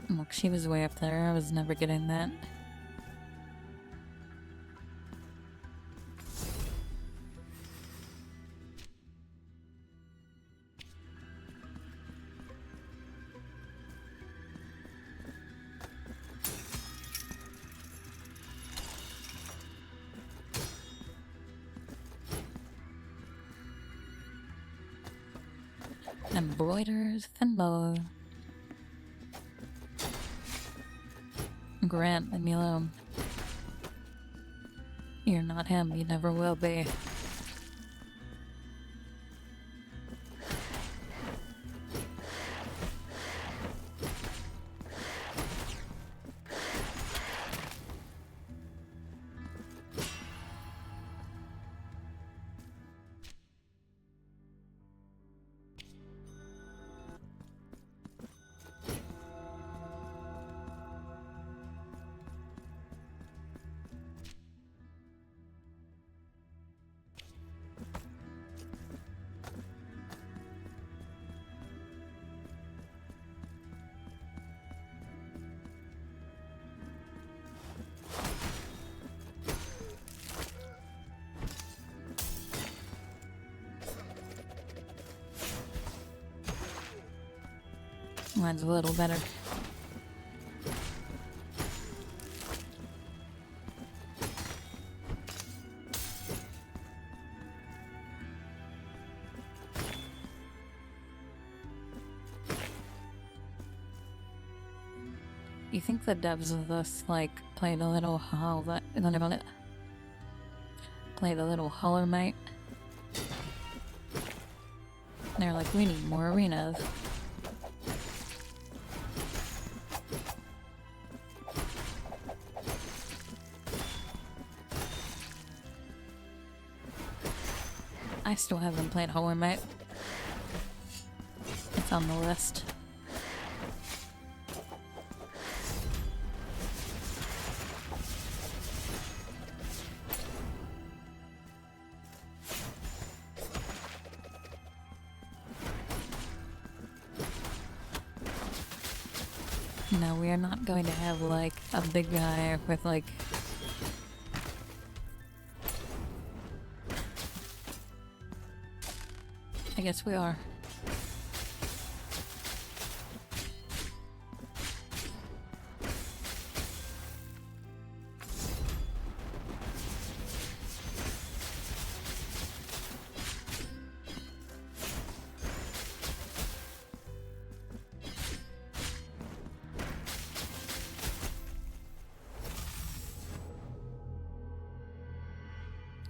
Speaker 1: Look, she was way up there. I was never getting that. Embroidered thimble. Grant, Emilio. You're not him, you never will be. Mine's a little better. You think the devs of this, like, played a little played a little Hollow Knight? They're like, we need more arenas. I still haven't played Hollow Knight. It's on the list. No, we are not going to have, like, a big guy with, like... I guess we are.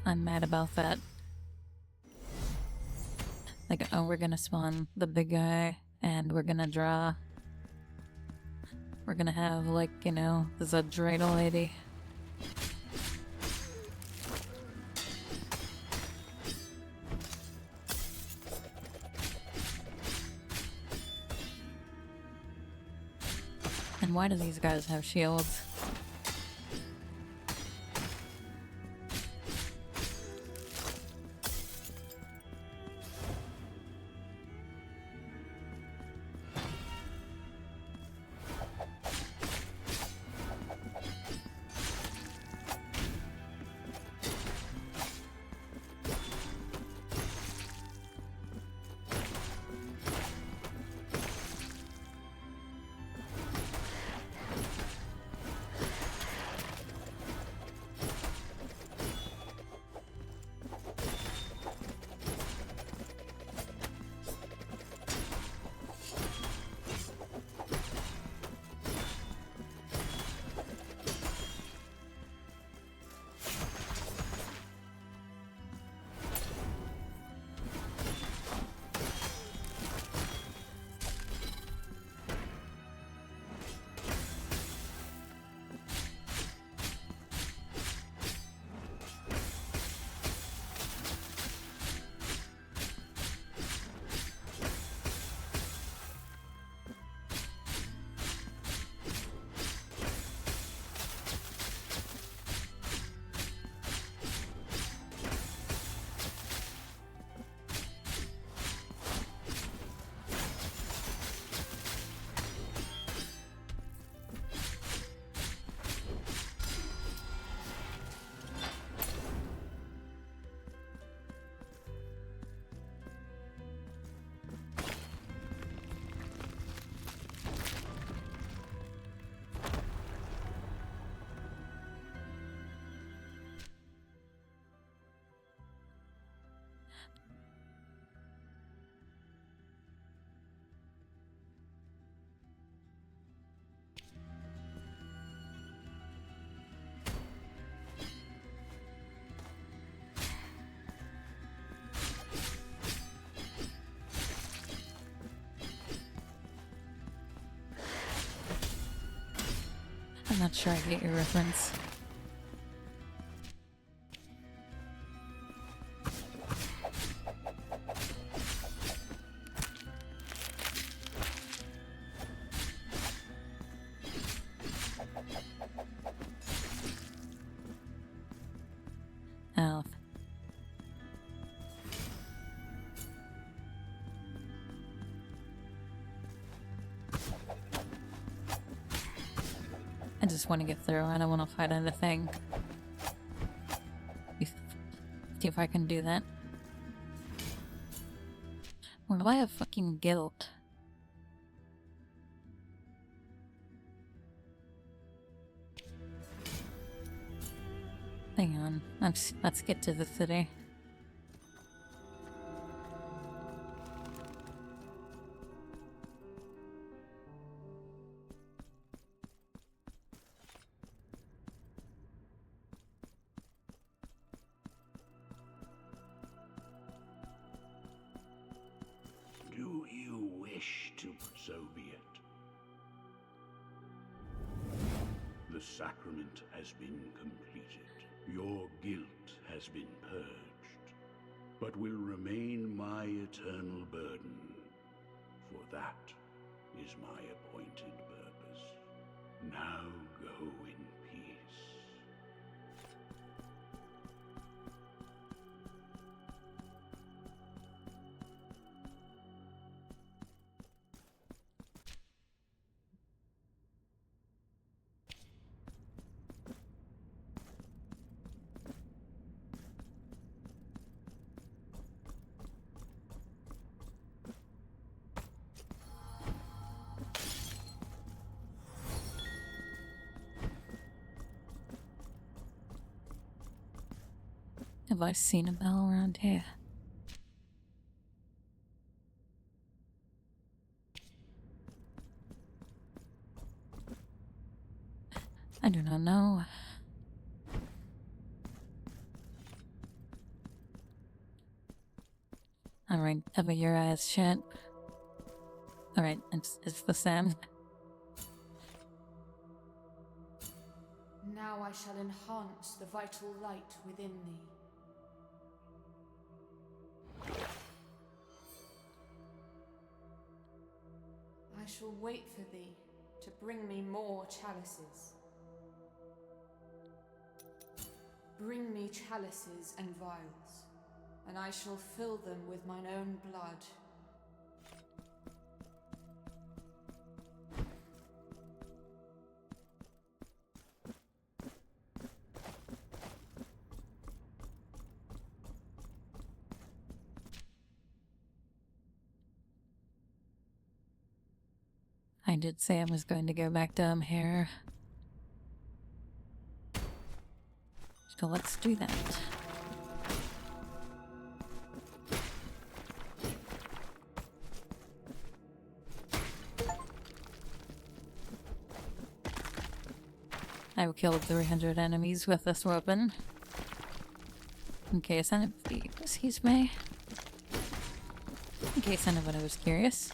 Speaker 1: I'm mad about that. Like, oh, we're gonna spawn the big guy, and we're gonna draw. We're gonna have, like, you know, the dreidel lady. And why do these guys have shields? I'm not sure I get your reference. Alf. I just want to get through. I don't want to fight anything. See if I can do that. Or do I have fucking guilt? Hang on. Let's get to the city.
Speaker 2: Do you wish to? So be it. The sacrament has been completed. Your guilt has been purged, but will remain my eternal burden. For that is my appointed purpose. Now go in peace.
Speaker 1: Have I seen a bell around here? I do not know. Alright, cover your eyes shut. Alright, it's the same.
Speaker 7: Now I shall enhance the vital light within thee. I shall wait for thee to bring me more chalices. Bring me chalices and vials, and I shall fill them with mine own blood.
Speaker 1: I did say I was going to go back to here. So let's do that. I've killed 300 enemies with this weapon. In case anybody, excuse me. In case anybody was curious.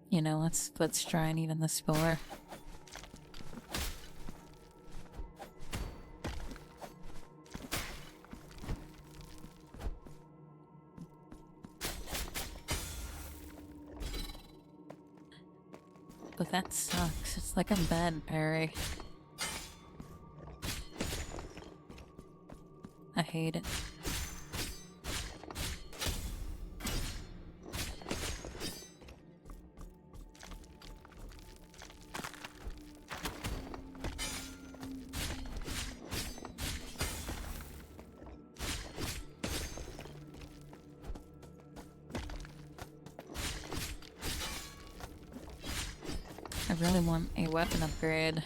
Speaker 1: You know, let's try and even the score. But that sucks. It's like a bad parry. I hate it. I really want a weapon upgrade.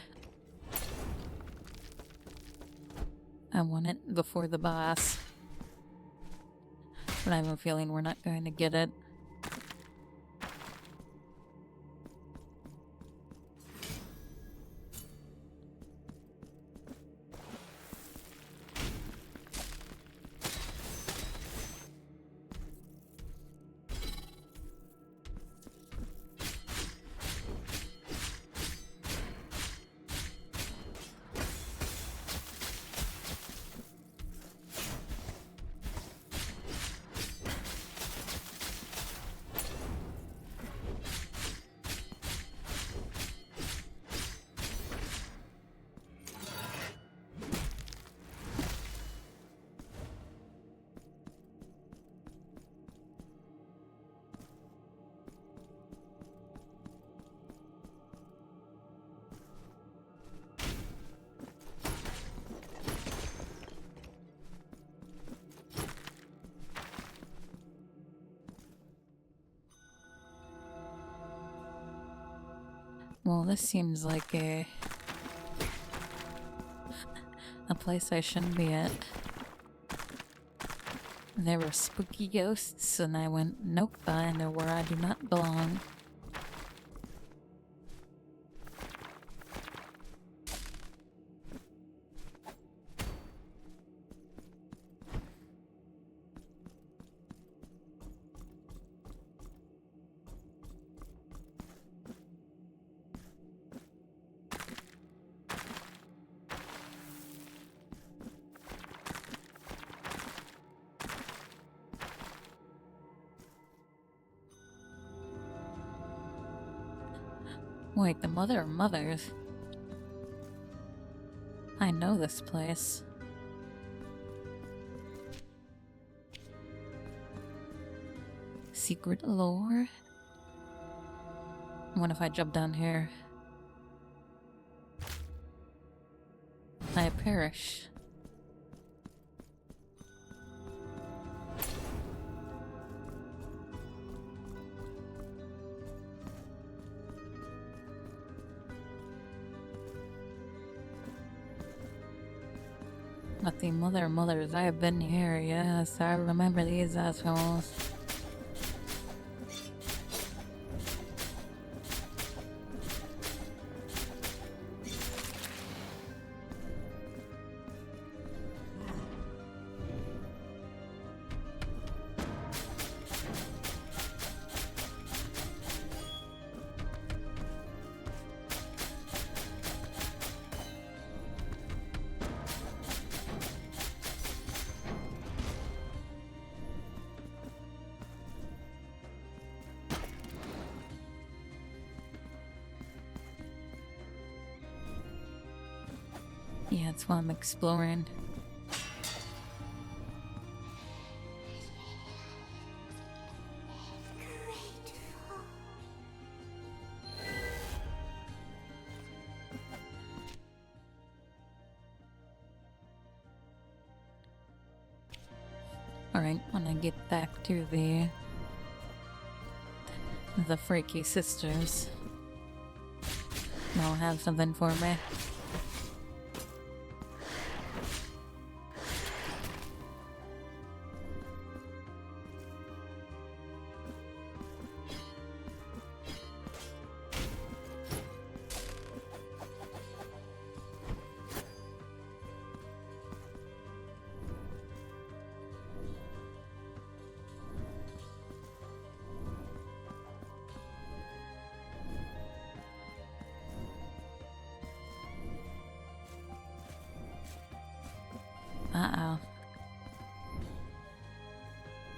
Speaker 1: I want it before the boss. But I have a feeling we're not going to get it. Well, this seems like a place I shouldn't be at. There were spooky ghosts, and I went, nope, I know where I do not belong. Wait, the Mother of Mothers? I know this place. Secret lore? What if I jump down here? I perish. But the Mother of Mothers, I have been here, yes, I remember these assholes. Yeah, that's why I'm exploring. Alright, when I get back to the freaky sisters, they'll have something for me. Uh-oh.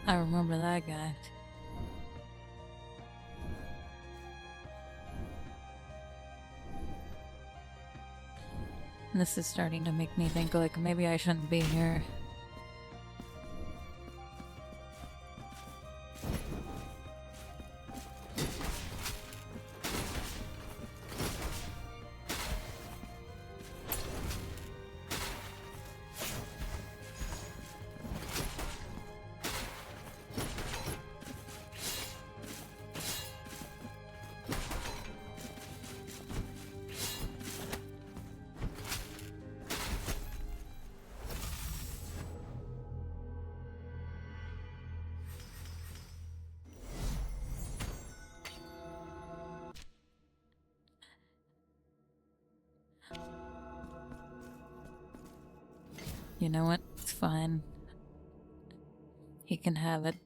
Speaker 1: I remember that guy. This is starting to make me think, like, maybe I shouldn't be here. You know what? It's fine. He can have it.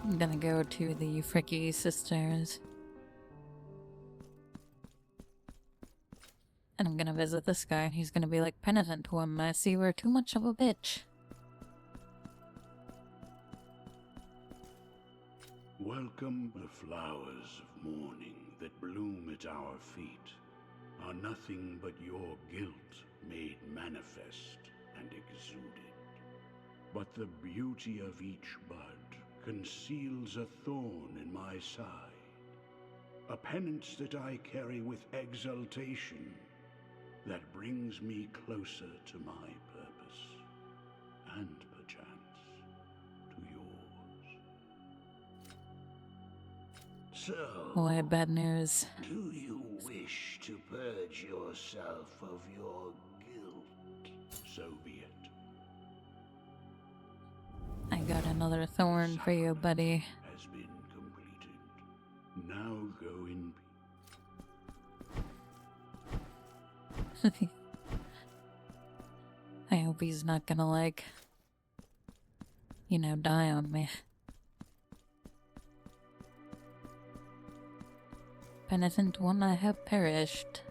Speaker 1: I'm gonna go to the Freaky Sisters. And I'm gonna visit this guy. He's gonna be like penitent to him. I see we're too much of a bitch.
Speaker 2: Welcome. The flowers of mourning that bloom at our feet are nothing but your guilt made manifest and exuded. But the beauty of each bud conceals a thorn in my side, a penance that I carry with exultation that brings me closer to my purpose, and perchance to yours. So,
Speaker 1: Why bad news?
Speaker 2: do you wish to purge yourself of your guilt? So be it.
Speaker 1: I got another thorn for you, buddy.
Speaker 2: Has been completed. Now go in peace.
Speaker 1: I hope he's not gonna, like, you know, die on me. Penitent one, I have perished.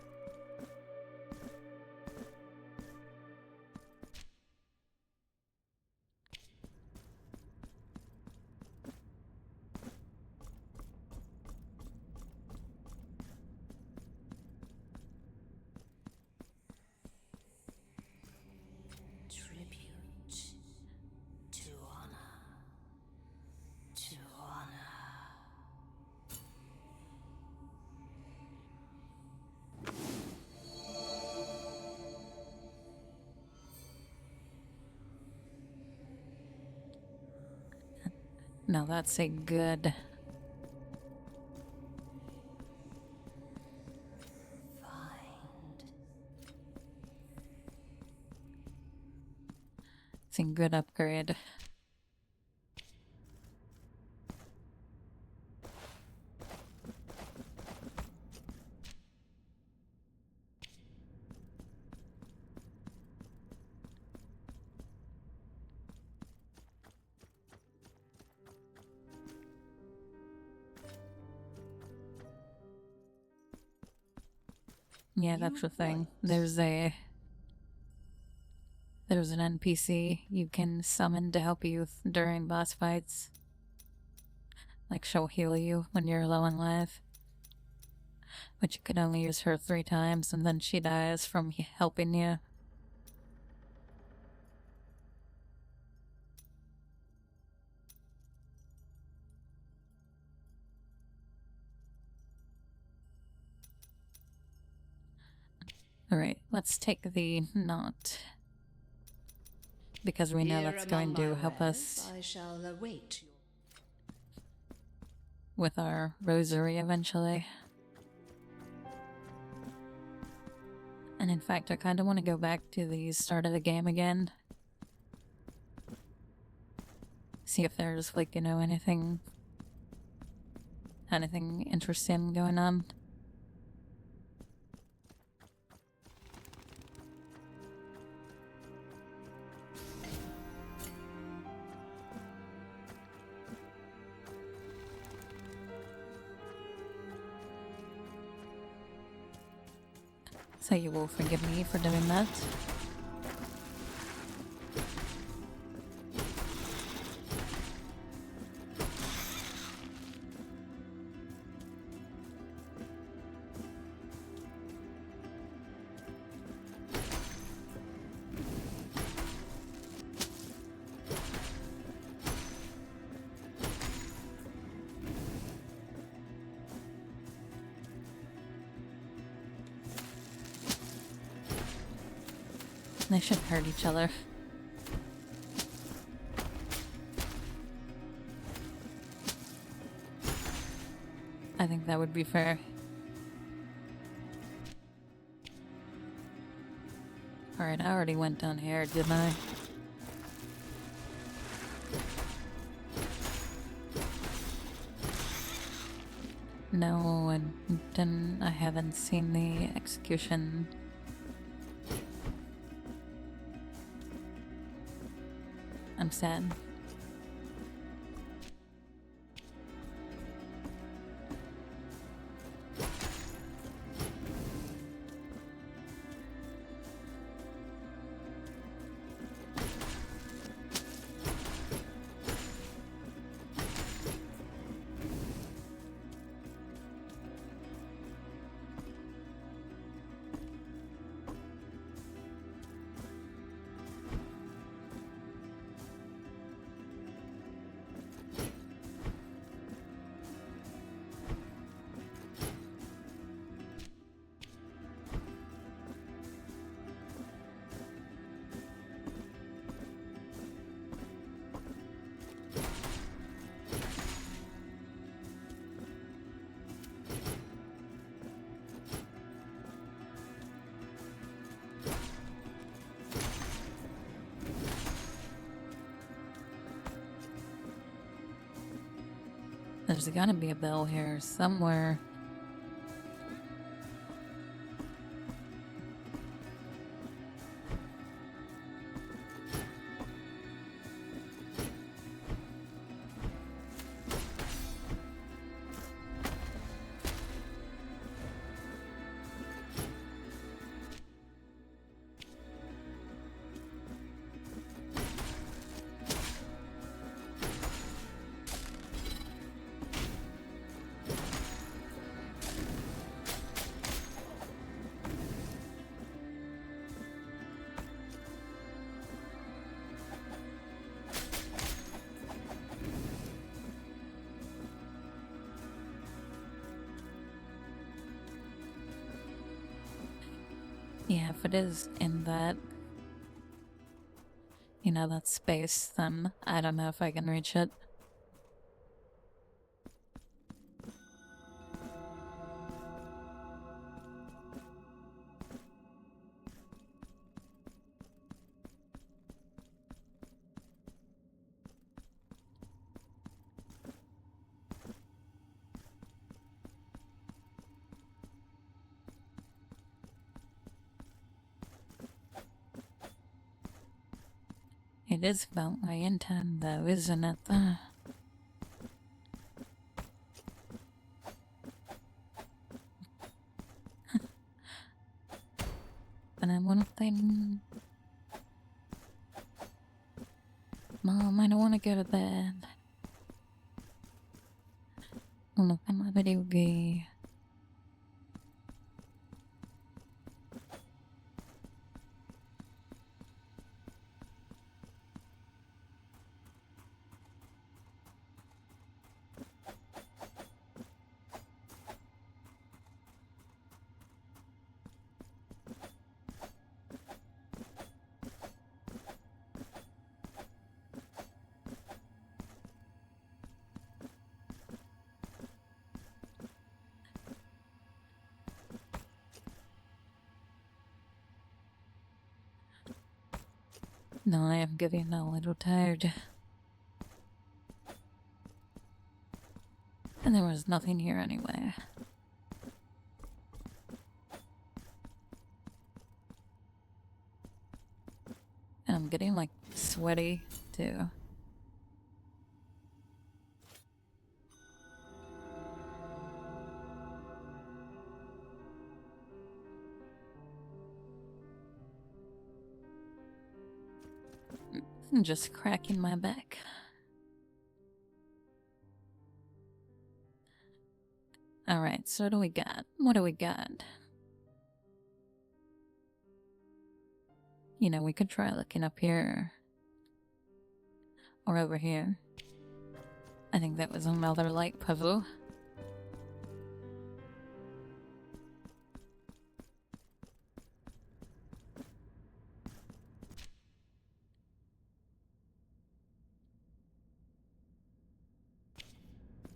Speaker 9: Tribute to honor. To honor.
Speaker 1: Now that's a good...
Speaker 9: Find.
Speaker 1: It's a good upgrade. Yeah, that's the thing. There's an NPC you can summon to help you during boss fights. Like, she'll heal you when you're low on life. But you could only use her 3 times, and then she dies from helping you. Alright, let's take the knot. Because we know
Speaker 9: Here
Speaker 1: that's going
Speaker 9: among
Speaker 1: to
Speaker 9: my
Speaker 1: help us
Speaker 9: wares, I shall await
Speaker 1: with our rosary eventually. And in fact, I kind of want to go back to the start of the game again. See if there's, like, you know, anything interesting going on. So you will forgive me for doing that. They shouldn't hurt each other. I think that would be fair. Alright, I already went down here, didn't I? No, I haven't seen the execution. I'm sad. There's gotta be a bell here somewhere. Yeah, if it is in that, that space, then I don't know if I can reach it. It is about my intent, though, isn't it? But I want thing. Mom, I don't want to go to bed. I'll look at my video game. No, I am getting a little tired. And there was nothing here anyway. And I'm getting, like, sweaty, too. I'm just cracking my back. Alright, so what do we got? What do we got? We could try looking up here. Or over here. I think that was another light puzzle.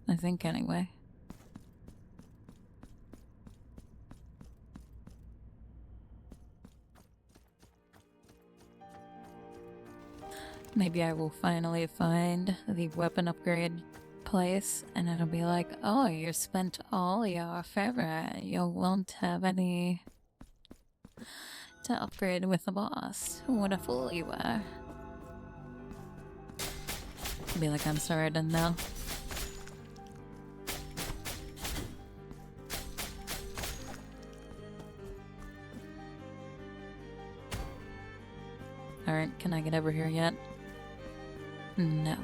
Speaker 1: I think anyway. Maybe I will finally find the weapon upgrade place and it'll be like, oh, you spent all your favor. You won't have any to upgrade with the boss. What a fool you are. Be like, I'm sorry, I didn't know. Alright, can I get over here yet? No.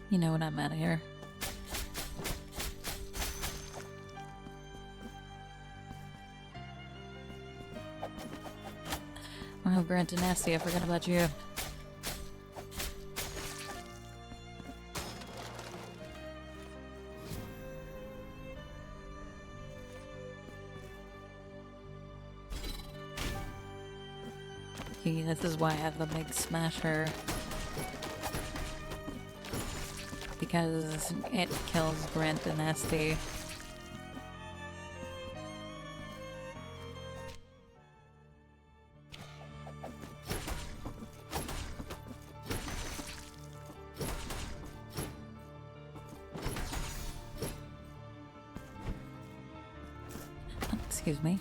Speaker 1: You know what, I'm out of here. Oh, Grant and Nasty, I forgot about you. Okay, this is why I have the big smasher. Because it kills Grant and Nasty. Excuse me.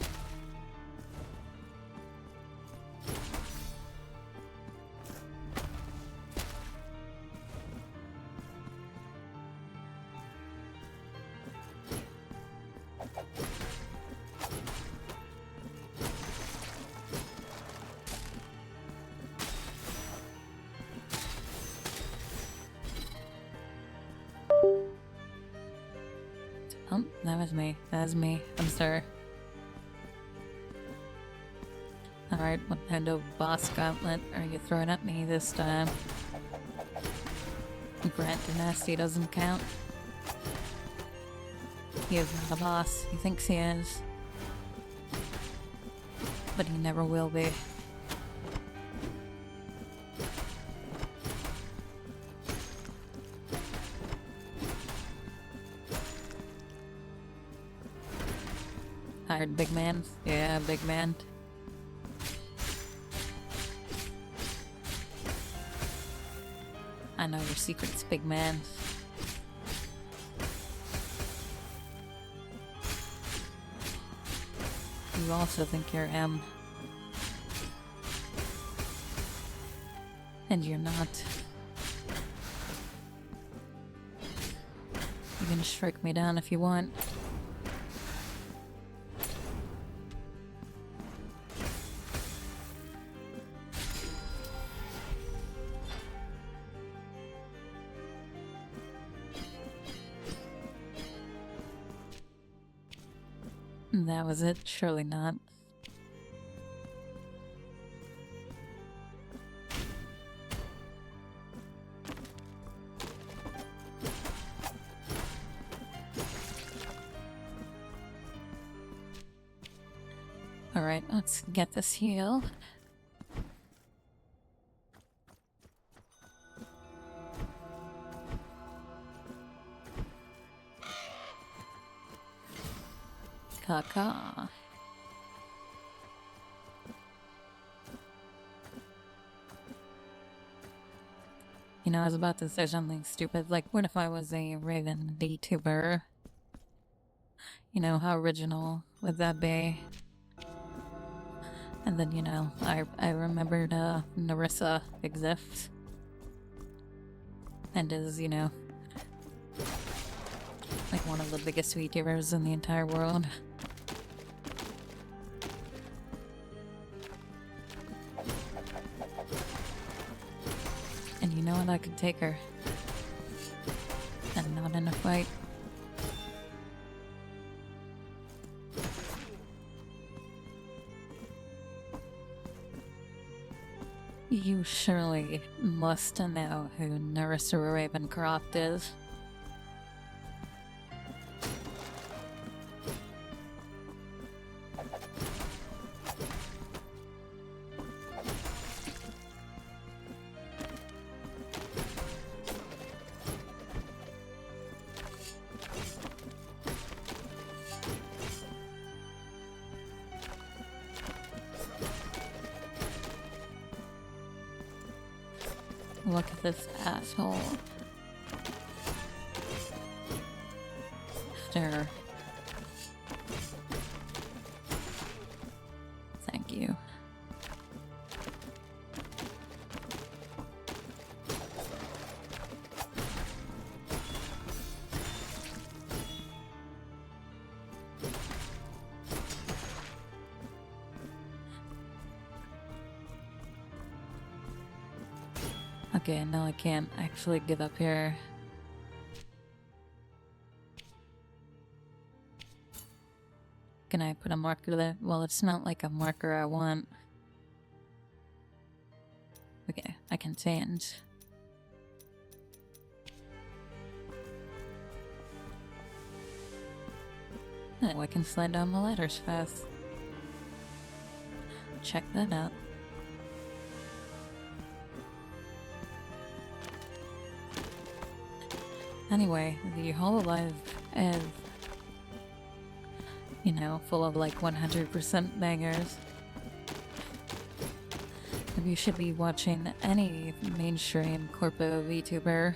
Speaker 1: Oh, that was me. That was me. I'm sorry. Alright, what kind of boss gauntlet are you throwing at me this time? Grant Dynasty doesn't count. He is not a boss. He thinks he is. But he never will be. Hired big man? Yeah, big man. I know your secrets, big man. You also think you're M. And you're not. You can strike me down if you want. That was it? Surely not. Alright, let's get this heal. Caca. You know, I was about to say something stupid, like, what if I was a Raven VTuber? You know, how original would that be? And then, you know, I remembered, Narissa exists. And is, you know, like one of the biggest VTubers in the entire world. And you know what? I could take her. And not in a fight. You surely must know who Narissa Ravencroft is. Look at this asshole. Sure. Thank you. Okay, now I can't actually get up here. Can I put a marker there? Well, it's not like a marker I want. Okay, I can change. Oh, I can slide down the ladders fast. Check that out. Anyway, the Hololive is, you know, full of like 100% bangers. If you should be watching any mainstream corpo VTuber,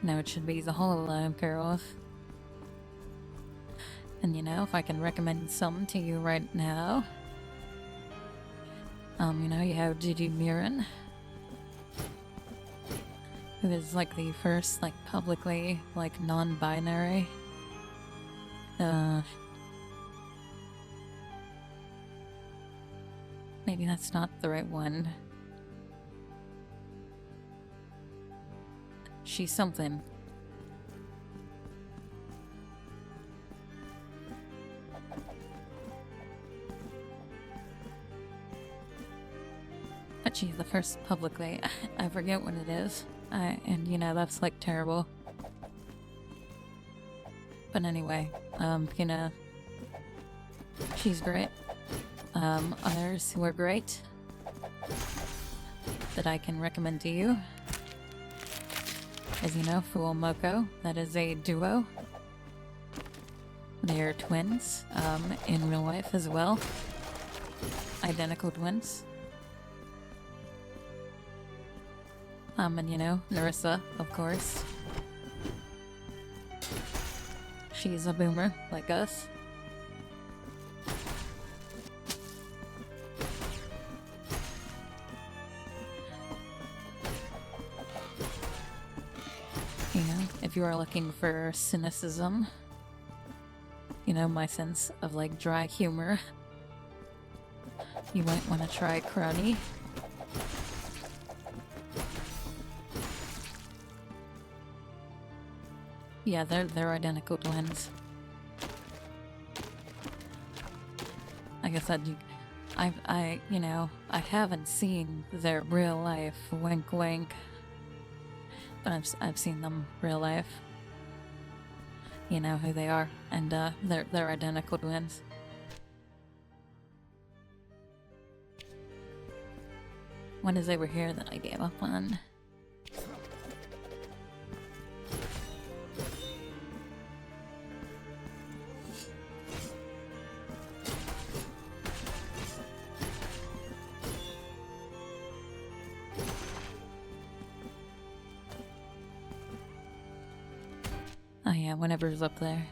Speaker 1: no, it should be the Hololive girls. And you know, if I can recommend some to you right now, you know, you have Gigi Mirren, who is like the first like publicly like non-binary maybe that's not the right one. She's something. But she's the first publicly. I forget what it is. And you know, that's like terrible. But anyway, you know, she's great. Others who are great that I can recommend to you is, you know, Full Moko. That is a duo. They are twins, in real life as well. Identical twins. And you know, Narissa, of course. She's a boomer, like us. You know, if you are looking for cynicism, you know, my sense of like dry humor, you might want to try Crony. Yeah, they're identical twins. Like I said, you know, I haven't seen their real life, wink wink, but I've seen them real life. You know who they are, and they're identical twins. What is over here that I gave up on? Oh yeah, whatever's up there.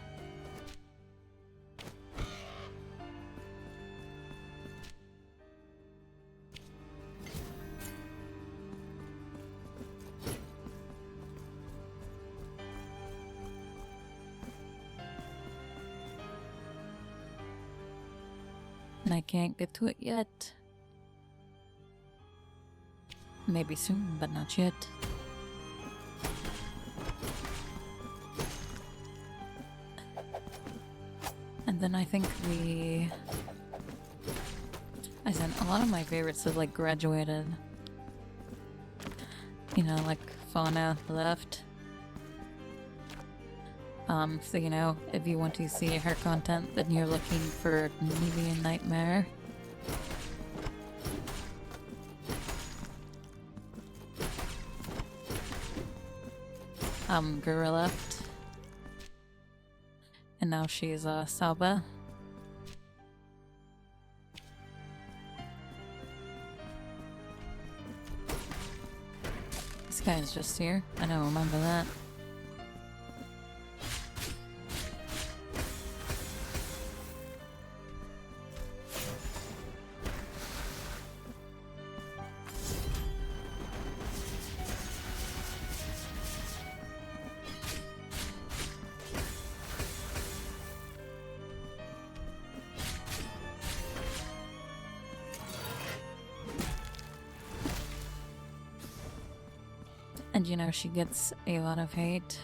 Speaker 1: And I can't get to it yet. Maybe soon, but not yet. And then I think I said a lot of my favorites have like graduated. You know, like Fauna left. So you know, if you want to see her content, then you're looking for Nevian Nightmare. Guru left. And now she's Salba. This guy's just here. I don't remember that. And you know, she gets a lot of hate.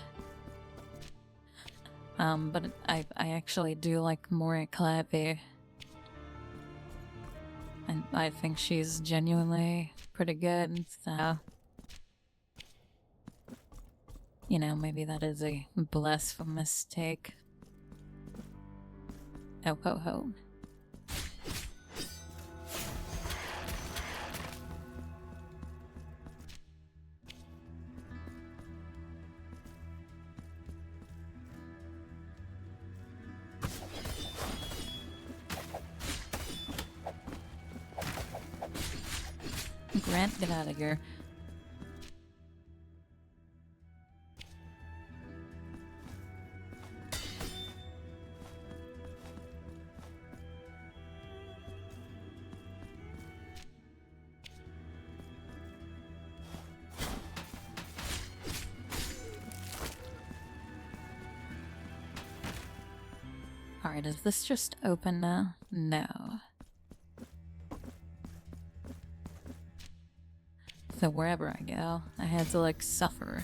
Speaker 1: But I actually do like Mori Clappy. And I think she's genuinely pretty good, so... You know, maybe that is a blasphemous take. Oh ho ho. Grant, get out of here. Alright, is this just open now? No. So wherever I go, I had to, like, suffer.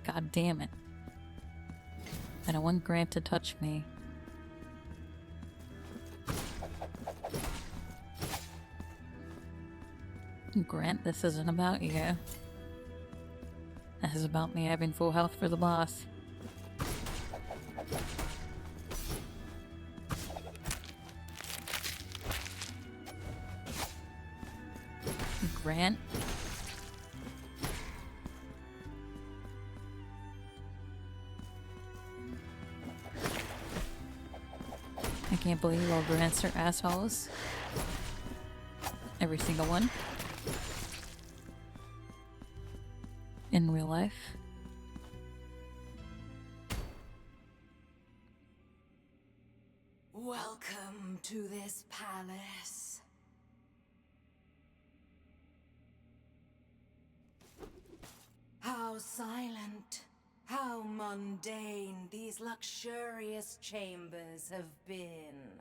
Speaker 1: God damn it. I don't want Grant to touch me. Grant, this isn't about you. This is about me having full health for the boss. Grant? I can't believe all Grants are assholes. Every single one. In real life.
Speaker 4: Welcome to this palace. How silent, how mundane these luxurious chambers have been.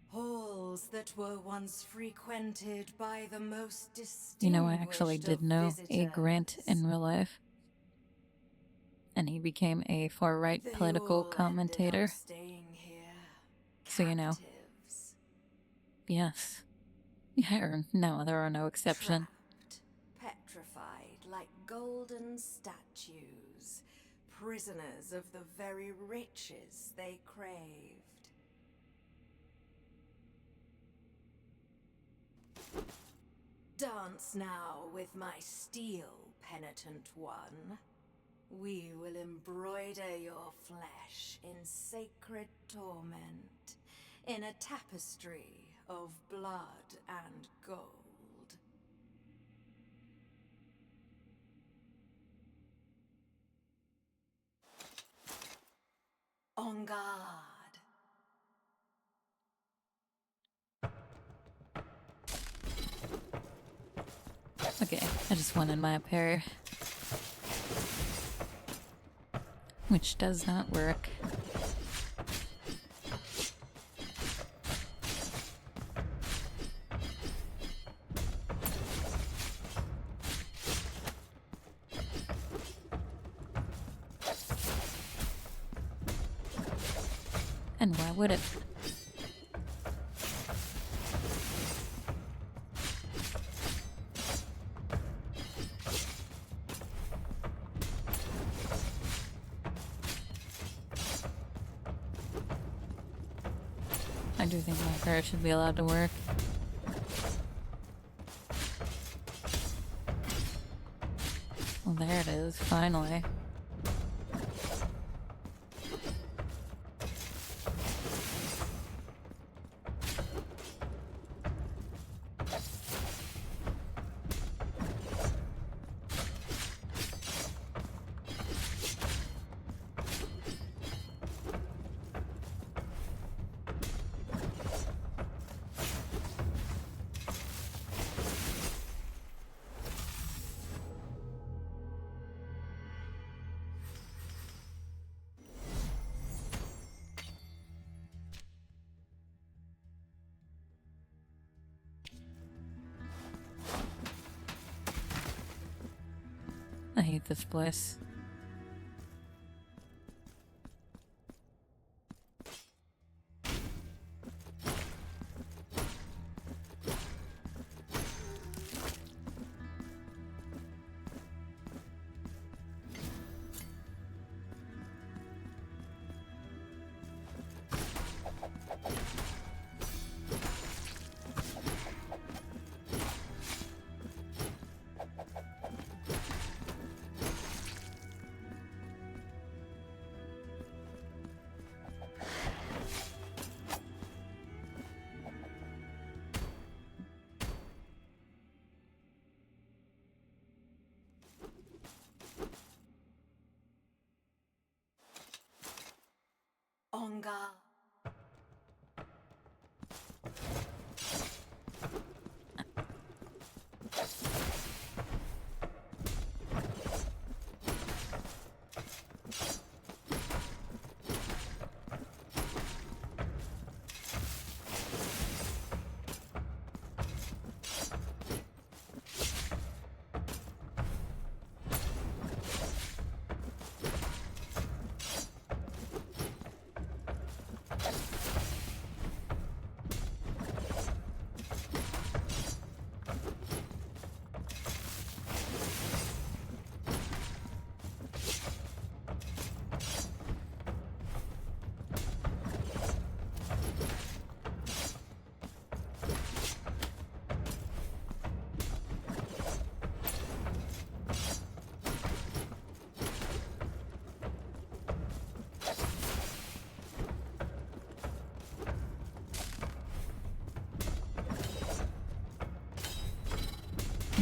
Speaker 4: Halls that were once frequented by the most distinguished.
Speaker 1: You know, I actually did know a Grant in real life. And he became a far-right political commentator. So you know. Yes. Yeah, or no, there are no exceptions.
Speaker 4: Petrified like golden statues, prisoners of the very riches they craved. Dance now with my steel, penitent one. We will embroider your flesh in sacred torment, in a tapestry of blood and gold. On guard.
Speaker 1: Okay, I just wanted my pair. Which does not work. And why would it? I do think my car should be allowed to work. Well, there it is, finally. I hate this place.
Speaker 4: On guard.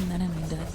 Speaker 1: An enemy dead.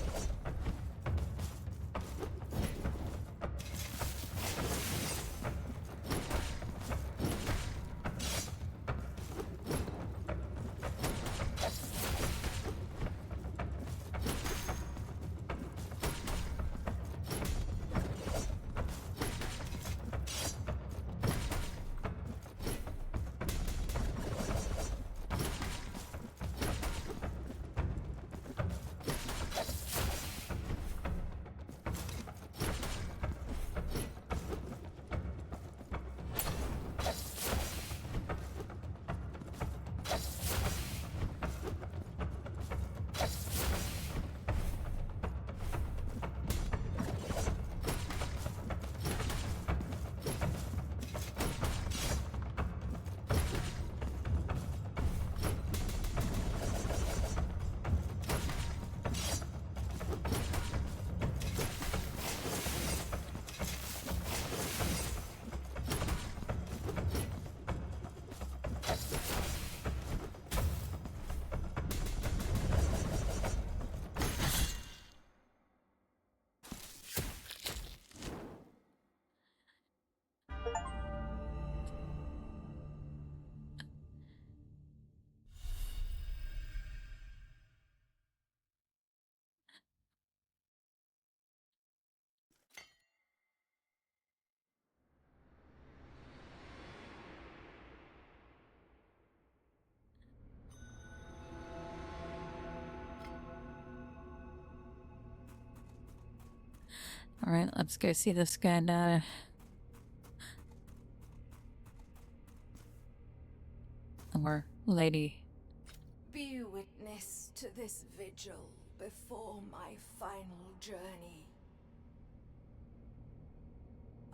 Speaker 1: Alright, let's go see this guy now. Or lady.
Speaker 4: Be witness to this vigil before my final journey.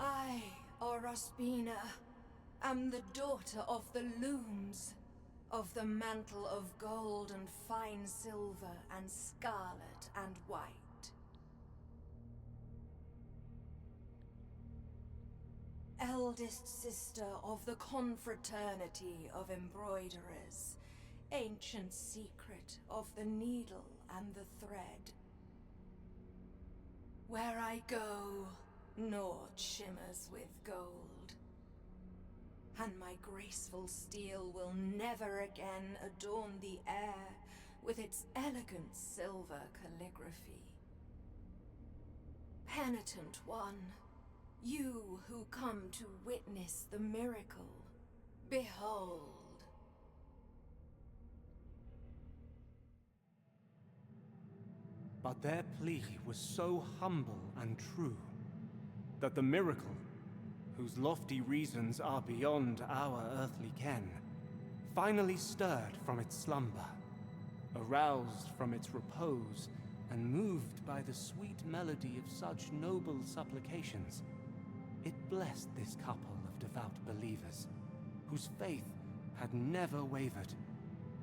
Speaker 4: I, Orospina, am the daughter of the looms, of the mantle of gold and fine silver and scarlet and white. Eldest sister of the confraternity of embroiderers, ancient secret of the needle and the thread. Where I go, naught shimmers with gold, and my graceful steel will never again adorn the air with its elegant silver calligraphy. Penitent one, you who come to witness the miracle, behold.
Speaker 3: But their plea was so humble and true that the miracle, whose lofty reasons are beyond our earthly ken, finally stirred from its slumber, aroused from its repose, and moved by the sweet melody of such noble supplications, it blessed this couple of devout believers, whose faith had never wavered,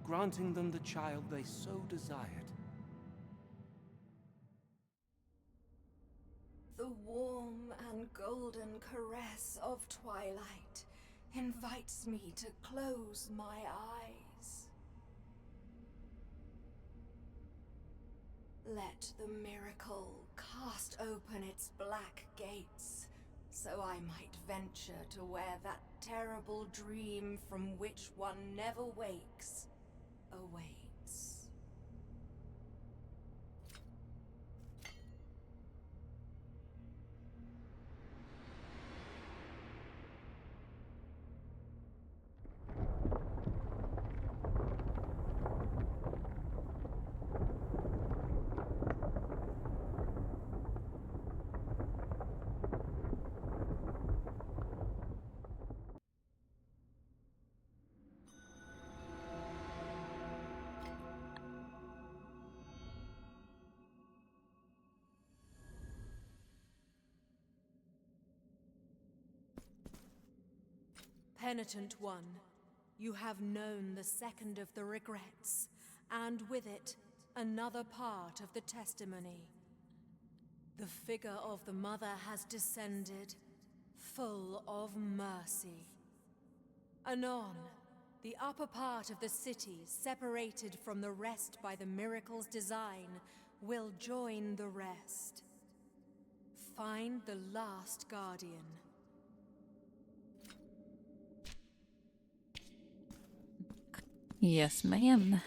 Speaker 3: granting them the child they so desired.
Speaker 4: The warm and golden caress of twilight invites me to close my eyes. Let the miracle cast open its black gates, so I might venture to where that terrible dream from which one never wakes awaits. Penitent one, you have known the second of the regrets, and with it, another part of the testimony. The figure of the mother has descended, full of mercy. Anon, the upper part of the city, separated from the rest by the miracle's design, will join the rest. Find the last guardian.
Speaker 1: Yes, ma'am.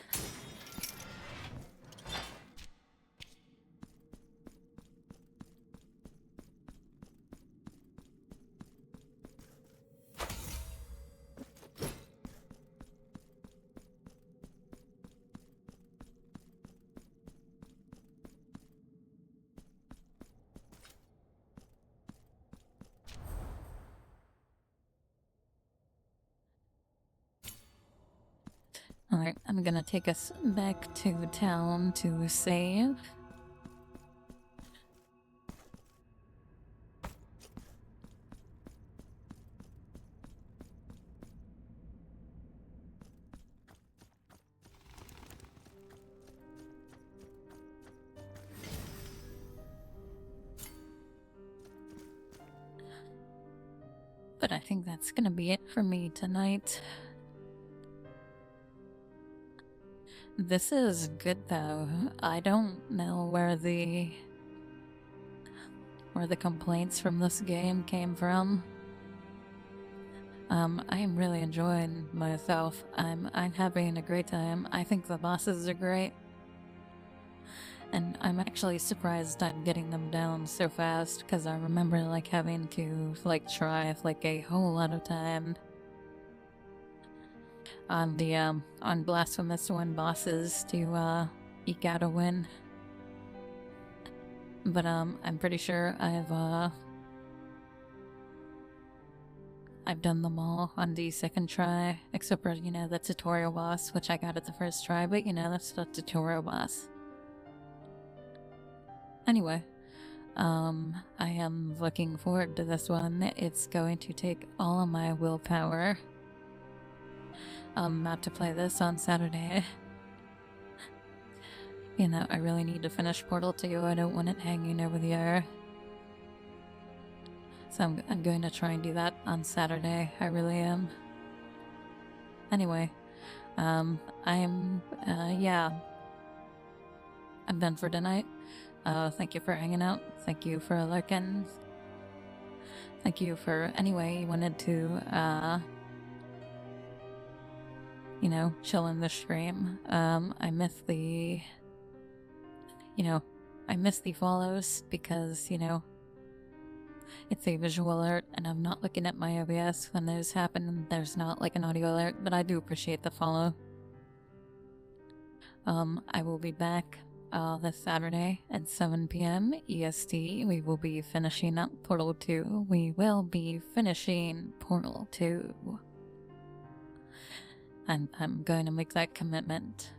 Speaker 1: Alright, I'm gonna take us back to town to save. But I think that's gonna be it for me tonight. This is good though. I don't know where the complaints from this game came from. I am really enjoying myself. I'm having a great time. I think the bosses are great. And I'm actually surprised I'm getting them down so fast, because I remember like having to like try like a whole lot of time on the on Blasphemous 1 bosses to eke out a win. But I'm pretty sure I've done them all on the second try, except for, you know, the tutorial boss, which I got at the first try, but you know, that's the tutorial boss. Anyway, I am looking forward to this one. It's going to take all of my willpower not to play this on Saturday. You know, I really need to finish Portal 2. I don't want it hanging over the air. So I'm going to try and do that on Saturday. I really am. Anyway, yeah. I'm done for tonight. Thank you for hanging out. Thank you for lurking. Thank you for, anyway, you wanted to, you know, chill in the stream. I miss the, you know, I miss the follows because, you know, it's a visual alert and I'm not looking at my OBS when those happen. There's not like an audio alert, but I do appreciate the follow. I will be back this Saturday at 7 p.m. EST. We will be finishing up Portal 2. We will be finishing Portal 2. I'm going to make that commitment.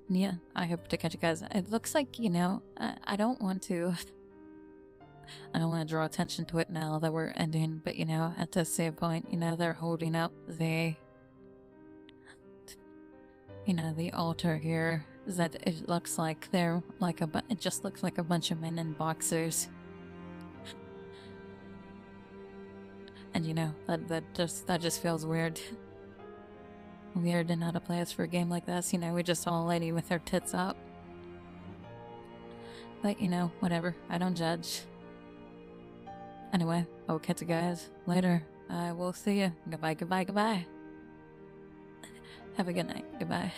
Speaker 1: Yeah, I hope to catch you guys. It looks like, you know, I don't want to draw attention to it now that we're ending, but you know, at the same point, you know, they're holding up the, you know, the altar here. That it looks like they're like it just looks like a bunch of men in boxers. And you know, that just feels weird. Weird and out of place for a game like this. You know, we just saw a lady with her tits up. But you know, whatever. I don't judge. Anyway, I'll catch you guys later. I will see you. Goodbye, goodbye, goodbye. Have a good night. Goodbye.